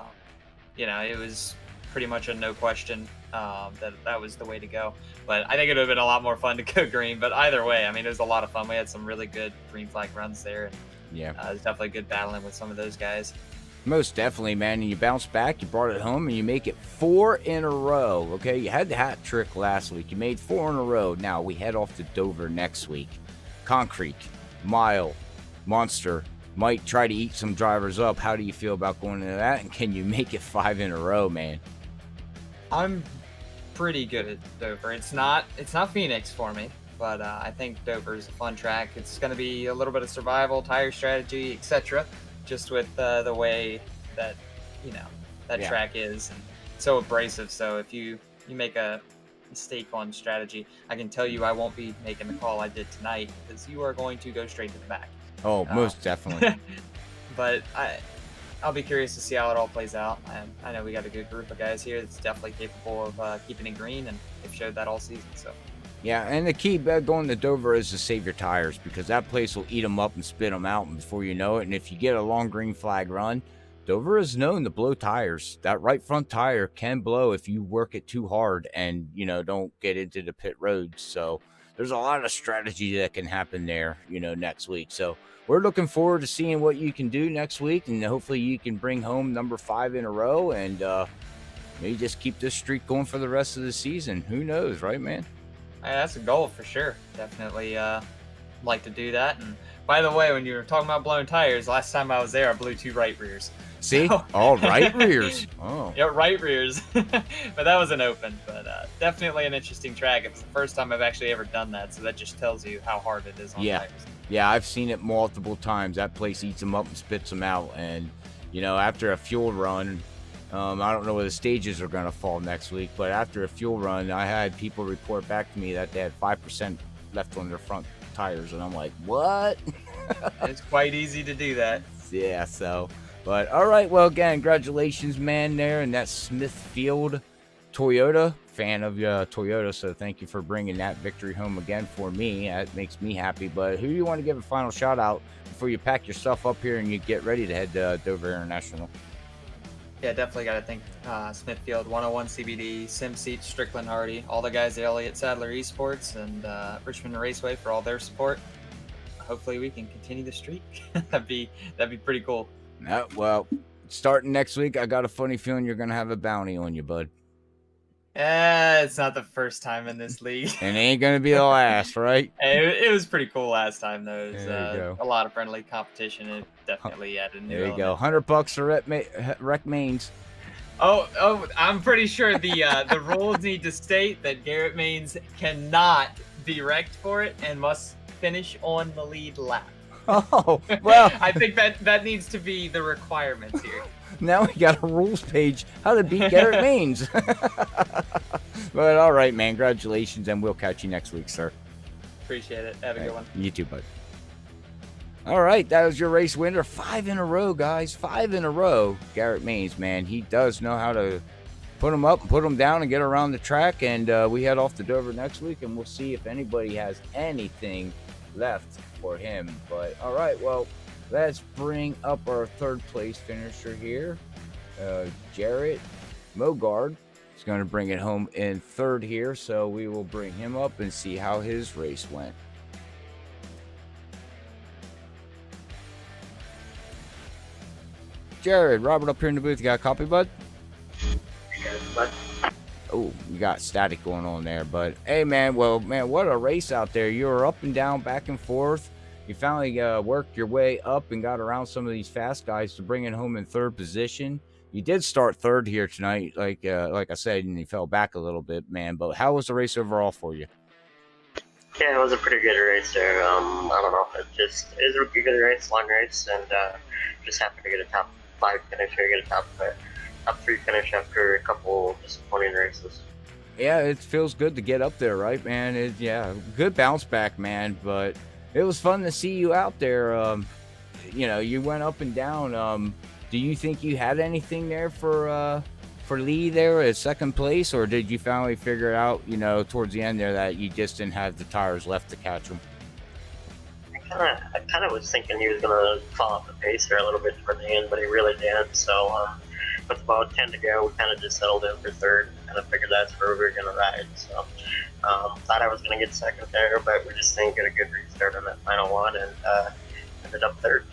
it was pretty much a no question that was the way to go. But I think it would have been a lot more fun to go green. But either way, I mean, it was a lot of fun. We had some really good green flag runs there. And, Yeah. it was definitely good battling with some of those guys. Most definitely, man. And you bounce back, you brought it home, and you make it 4 in a row. Okay, you had the hat trick last week. You made 4 in a row. Now we head off to Dover next week. Concrete, Mile, Monster might try to eat some drivers up. How do you feel about going into that? And can you make it 5 in a row, man? I'm pretty good at Dover. It's not Phoenix for me, but I think Dover is a fun track. It's going to be a little bit of survival, tire strategy, etc. Just with the way that track is, and so abrasive. So if you make a mistake on strategy, I can tell you I won't be making the call I did tonight, because you are going to go straight to the back. Oh, most definitely. But I'll be curious to see how it all plays out. I know we got a good group of guys here that's definitely capable of keeping it green, and they've showed that all season. So. Yeah, and the key going to Dover is to save your tires, because that place will eat them up and spit them out before you know it. And if you get a long green flag run, Dover is known to blow tires. That right front tire can blow if you work it too hard and, don't get into the pit roads. So there's a lot of strategy that can happen there, next week. So we're looking forward to seeing what you can do next week, and hopefully you can bring home number 5 in a row and maybe just keep this streak going for the rest of the season. Who knows, right, man? That's a goal for sure. Definitely like to do that. And by the way, when you were talking about blowing tires, last time I was there, I blew 2 right rears. See? All right rears. Oh. Yeah, right rears. But that was an open. But definitely an interesting track. It's the first time I've actually ever done that, so that just tells you how hard it is on tires. Yeah, I've seen it multiple times. That place eats them up and spits them out. And, after a fuel run, I don't know where the stages are going to fall next week, but after a fuel run, I had people report back to me that they had 5% left on their front tires, and I'm like, what? It's quite easy to do that. Yeah, so, but all right, well, again, congratulations, man, there, and that Smithfield Toyota, fan of Toyota, so thank you for bringing that victory home again for me. That makes me happy. But who do you want to give a final shout out before you pack your stuff up here and you get ready to head to Dover International? Yeah, definitely got to thank Smithfield, 101 CBD, SimSeat, Strickland Hardy, all the guys at Elliott Sadler Esports, and Richmond Raceway for all their support. Hopefully we can continue the streak. that'd be pretty cool. Well, starting next week, I got a funny feeling you're going to have a bounty on you, bud. It's not the first time in this league. And it ain't going to be the last, right? It was pretty cool last time, though. It was There you go. a lot of friendly competition. It definitely added a new There you go. element. $100 for Rec Mains. Oh, I'm pretty sure the rules need to state that Garrett Mains cannot be wrecked for it and must finish on the lead lap. Oh, well. I think that needs to be the requirements here. Now we got a rules page. How to beat Garrett Mains. But all right, man. Congratulations, and we'll catch you next week, sir. Appreciate it. Have a good one. You too, bud. All right, that was your race winner. 5 in a row, guys. 5 in a row. Garrett Mains, man. He does know how to put them up and put them down and get around the track. And we head off to Dover next week, and we'll see if anybody has anything left for him. But all right, well, let's bring up our 3rd place finisher here. Jarrett Mogard is going to bring it home in 3rd here. So we will bring him up and see how his race went. Jared, Robert up here in the booth. You got a copy, bud? Oh, you got static going on there, but hey, man, what a race out there. You were up and down, back and forth. You finally worked your way up and got around some of these fast guys to bring it home in 3rd position. You did start 3rd here tonight, like I said, and you fell back a little bit, man. But how was the race overall for you? Yeah, it was a pretty good race there. I don't know. It was a good race, long race, and just happened to get a top 5 finish or get a top 3 finish after a couple disappointing races. Yeah, it feels good to get up there, right, man? Good bounce back, man. But it was fun to see you out there. You went up and down. Do you think you had anything there for Lee there at 2nd place, or did you finally figure out, towards the end there that you just didn't have the tires left to catch him? I kind of was thinking he was going to fall off the pace there a little bit toward the end, but he really didn't. So with about 10 to go, we kind of just settled in for third. Kind of figured that's where we were going to ride. So thought I was going to get second there, but we just didn't get a good restart on that final one, and ended up third.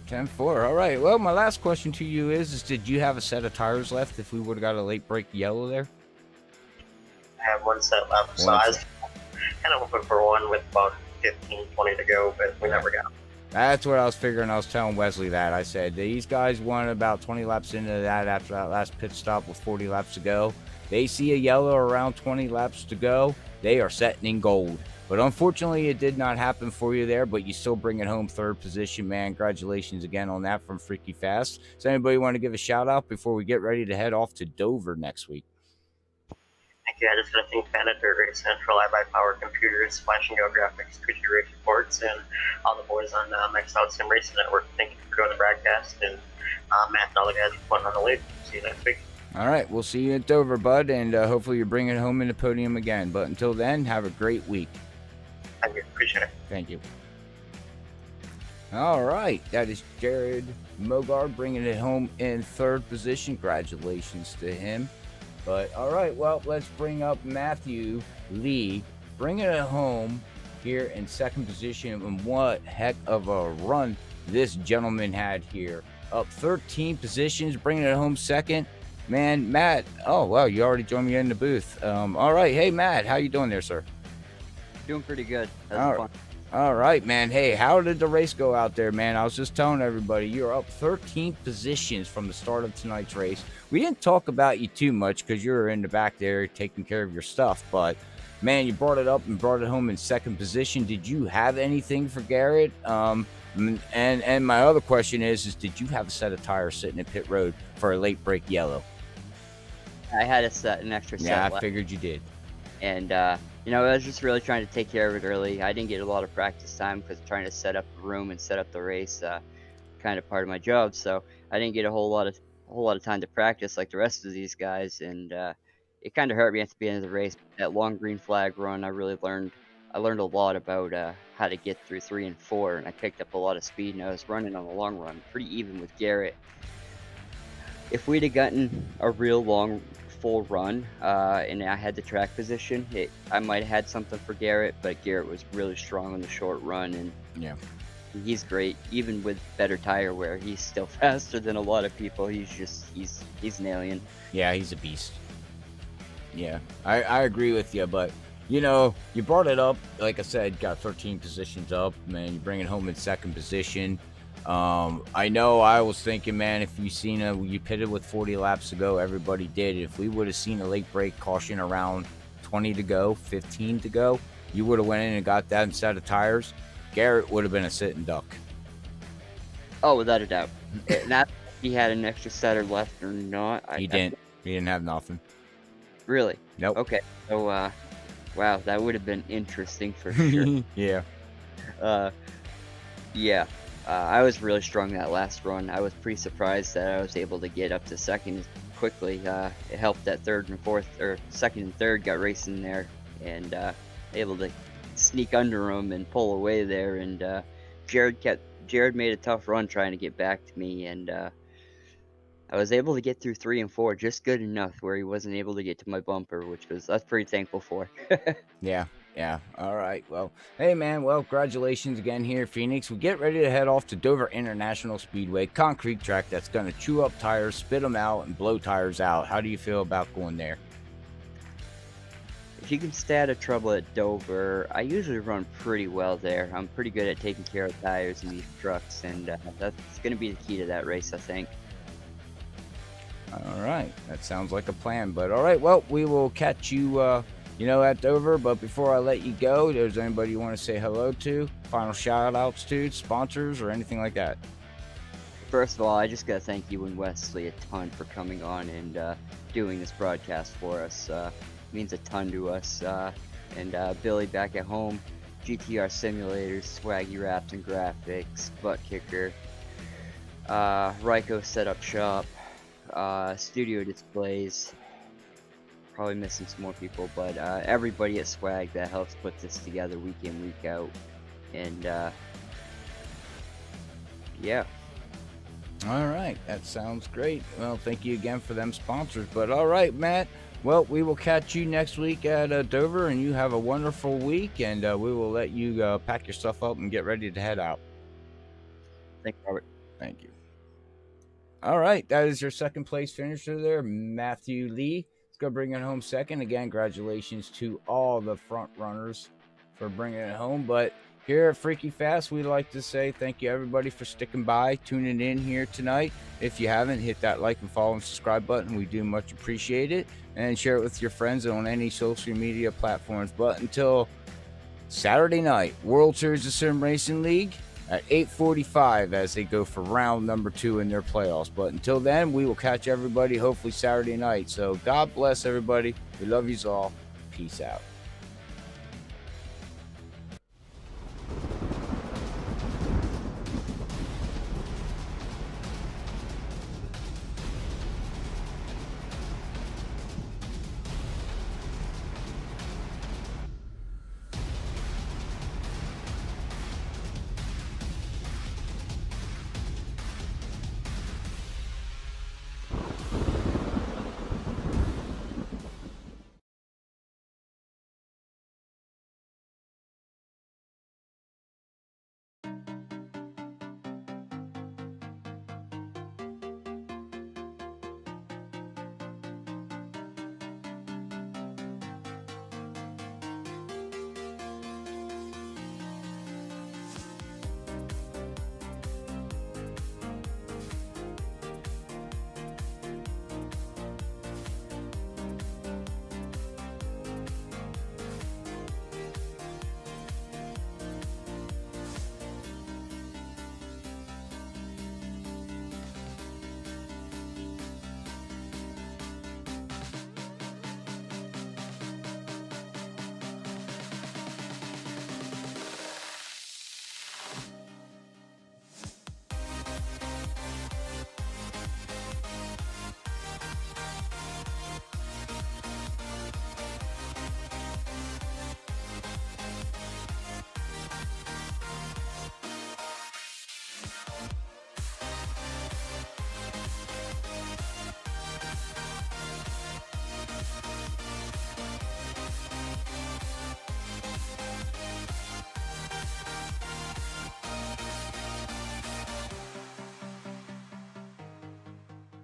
10-4. All right. Well, my last question to you is did you have a set of tires left if we would have got a late break yellow there? I have one set left, so I was kind of hoping for one with about 15, 20 to go, but we never got them. That's what I was figuring. I was telling Wesley that. I said, these guys won about 20 laps into that after that last pit stop with 40 laps to go. They see a yellow around 20 laps to go. They are setting in gold. But unfortunately, it did not happen for you there, but you still bring it home third position, man. Congratulations again on that from Freaky Fast. Does anybody want to give a shout out before we get ready to head off to Dover next week? Thank you. I just want to thank Bennett at Race Central, iBuyPower Computers, Flash and Go Graphics, Twitchy Race Reports, and all the boys on Maxed Out Sim Racing Network. Thank you for doing the broadcast, and Matt and all the guys for putting on the lead. See you next week. All right, we'll see you at Dover, bud, and hopefully you're bringing it home in the podium again. But until then, have a great week. Thank you. Appreciate it. Thank you. All right, that is Jared Mogard bringing it home in third position. Congratulations to him. But all right, well, let's bring up Matthew Lee, bringing it home here in second position. And what heck of a run this gentleman had here. Up 13 positions, bringing it home second. Man, Matt, oh, wow, you already joined me in the booth. All right, hey, Matt, how you doing there, sir? Doing pretty good. That's fun. All right, man. Hey, how did the race go out there, man? I was just telling everybody, you're up 13 positions from the start of tonight's race. We didn't talk about you too much because you were in the back there taking care of your stuff, but, man, you brought it up and brought it home in second position. Did you have anything for Garrett? And my other question is did you have a set of tires sitting at pit road for a late break yellow? I had an extra set. Yeah, I left. figured you did. And, you know, I was just really trying to take care of it early. I didn't get a lot of practice time because trying to set up the room and set up the race, kind of part of my job. So I didn't get a whole lot of time to practice like the rest of these guys. And it kind of hurt me at the end of the race. That long green flag run, I learned a lot about how to get through 3 and 4, and I picked up a lot of speed. And I was running on the long run pretty even with Garrett. If we'd have gotten a real long full run and I had the track position, I might have had something for Garrett, but Garrett was really strong on the short run, and yeah, he's great. Even with better tire wear, he's still faster than a lot of people. He's an alien. Yeah, he's a beast. Yeah, I agree with you, but you know, you brought it up, like I said, got 13 positions up, man. You bring it home in second position. I know I was thinking, man, if you pitted with 40 laps to go, everybody did. If we would have seen a late break caution around 20 to go, 15 to go, you would have went in and got that set of tires. Garrett would have been a sitting duck. Oh, without a doubt. Not if he had an extra setter left or not. He didn't have nothing. Really? Nope. Okay. So, wow, that would have been interesting for sure. Yeah. Yeah. I was really strong that last run. I was pretty surprised that I was able to get up to second quickly. It helped that second and third got racing there, and able to sneak under them and pull away there. And Jared made a tough run trying to get back to me, and I was able to get through 3 and 4 just good enough where he wasn't able to get to my bumper, which I was pretty thankful for. Yeah. All right. Well, hey, man. Well, congratulations again here, Phoenix. We get ready to head off to Dover International Speedway, concrete track that's going to chew up tires, spit them out, and blow tires out. How do you feel about going there? If you can stay out of trouble at Dover, I usually run pretty well there. I'm pretty good at taking care of tires in these trucks, and that's going to be the key to that race, I think. All right. That sounds like a plan. But all right. Well, we will catch you at Dover. But before I let you go, there's anybody you want to say hello to? Final shout outs to, sponsors, or anything like that? First of all, I just got to thank you and Wesley a ton for coming on and doing this broadcast for us. It means a ton to us. And Billy back at home, GTR Simulators, Swaggy Wraps and Graphics, ButtKicker, Ryko Setup Shop, Studio Displays. Probably missing some more people, but everybody at Swag that helps put this together week in, week out. And Yeah. All right, that sounds great. Well, thank you again for them sponsors. But all right, Matt. Well, we will catch you next week at Dover, and you have a wonderful week. And we will let you pack your stuff up and get ready to head out. Thanks, Robert. Thank you. All right, that is your second place finisher there, Matthew Lee. Let's go bring it home second. Again, congratulations to all the front runners for bringing it home. But here at Freaky Fast, we'd like to say thank you, everybody, for sticking by, tuning in here tonight. If you haven't, hit that like and follow and subscribe button. We do much appreciate it. And share it with your friends on any social media platforms. But until Saturday night, World Series of Sim Racing League at 8:45 as they go for round number 2 in their playoffs. But until then, we will catch everybody hopefully Saturday night. So God bless everybody. We love you all. Peace out.